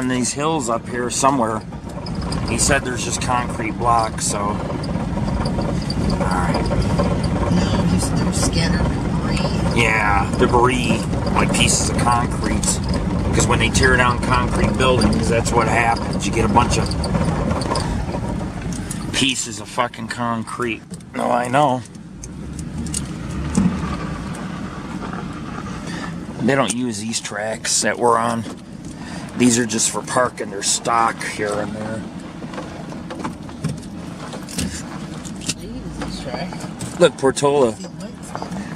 these hills up here somewhere. He said there's just concrete blocks, so. Alright.
No, just there's scattered debris.
Yeah, debris, like pieces of concrete. Because when they tear down concrete buildings, that's what happens. You get a bunch of pieces of fucking concrete. No, I know. They don't use these tracks that we're on. These are just for parking their stock here and there.
They use this track.
Look, Portola.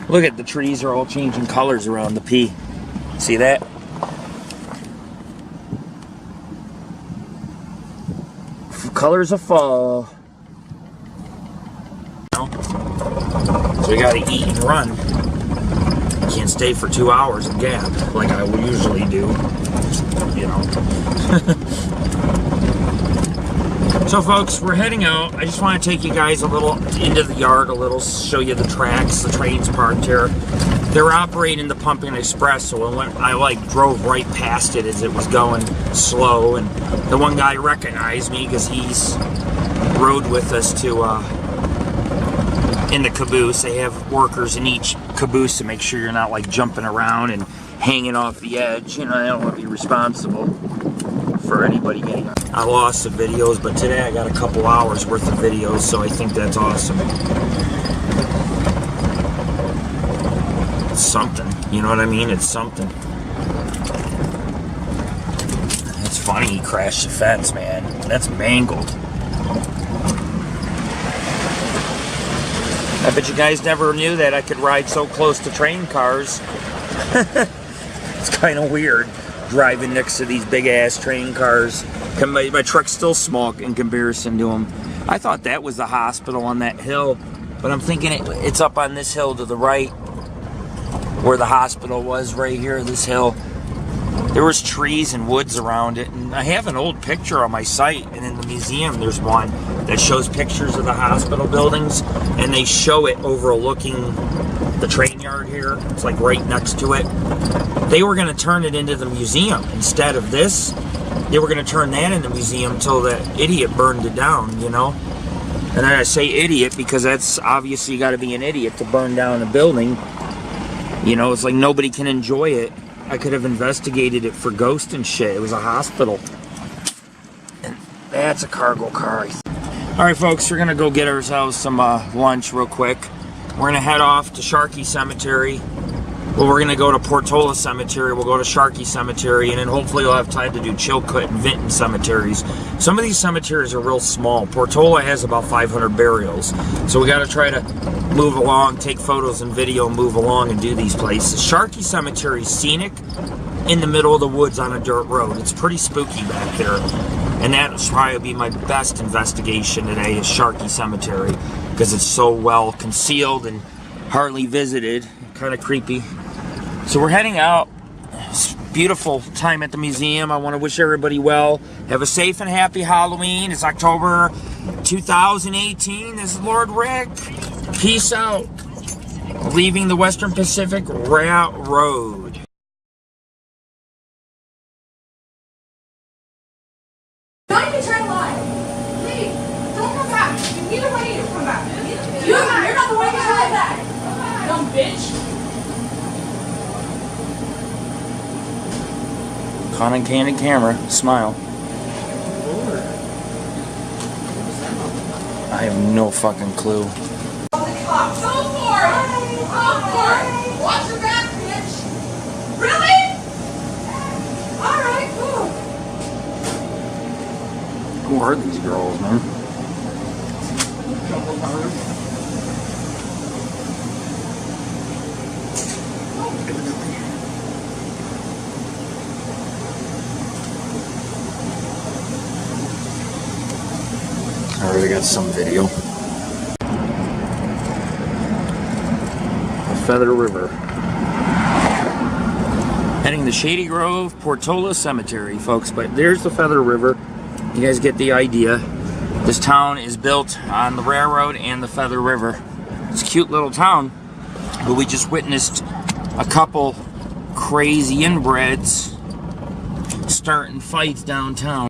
Look at the trees are all changing colors around the P. See that? Colors of fall. So we gotta eat and run. Can't stay for 2 hours in Gap like I would usually do. You know. So folks, we're heading out. I just want to take you guys a little into the yard, a little, show you the tracks, the trains parked here. They were operating the Pumpkin Express, so I like drove right past it as it was going slow, and the one guy recognized me because he's rode with us to in the caboose. They have workers in each caboose to make sure you're not like jumping around and hanging off the edge. You know, I don't want to be responsible for anybody getting it. I lost the videos, but today I got a couple hours worth of videos, so I think that's awesome. It's something, you know what I mean? It's something. It's funny he crashed the fence, man. That's mangled. I bet you guys never knew that I could ride so close to train cars. It's kind of weird driving next to these big ass train cars. My truck's still small in comparison to them. I thought that was the hospital on that hill, but I'm thinking it's up on this hill to the right where the hospital was, right here, this hill. There was trees and woods around it, and I have an old picture on my site, and in the museum there's one that shows pictures of the hospital buildings, and they show it overlooking the train yard here. It's like right next to it. They were going to turn it into the museum instead of this. They were going to turn that into the museum until that idiot burned it down, you know. And then I say idiot because that's obviously you got to be an idiot to burn down a building You know, it's like nobody can enjoy it. I could have investigated it for ghost and shit. It was a hospital. And that's a cargo car. Alright folks, we're gonna go get ourselves some lunch real quick. We're gonna head off to Sharkey Cemetery. Well, we're gonna go to Portola Cemetery, we'll go to Sharkey Cemetery, and then hopefully we'll have time to do Chilcutt and Vinton cemeteries. Some of these cemeteries are real small. Portola has about 500 burials. So we gotta try to move along, take photos and video, move along and do these places. Sharkey Cemetery is scenic, in the middle of the woods on a dirt road. It's pretty spooky back there. And that'll probably be my best investigation today is Sharkey Cemetery, because it's so well concealed and hardly visited. Kind of creepy. So we're heading out. It's a beautiful time at the museum. I want to wish everybody well. Have a safe and happy Halloween. It's October 2018. This is Lord Rick. Peace out. Leaving the Western Pacific Railroad.
Don't even try to lie. Please, don't come back. Neither one of you come back. You're not the one who tried that. Dumb bitch.
Con candid camera. Smile. I have no fucking clue.
Go for it. Go for it. Watch your back, bitch. Really? Alright, cool.
Who are these girls, man? I already got some video. The Feather River. Heading to Shady Grove, Portola Cemetery, folks. But there's the Feather River. You guys get the idea. This town is built on the railroad and the Feather River. It's a cute little town, but we just witnessed a couple crazy inbreds starting fights downtown.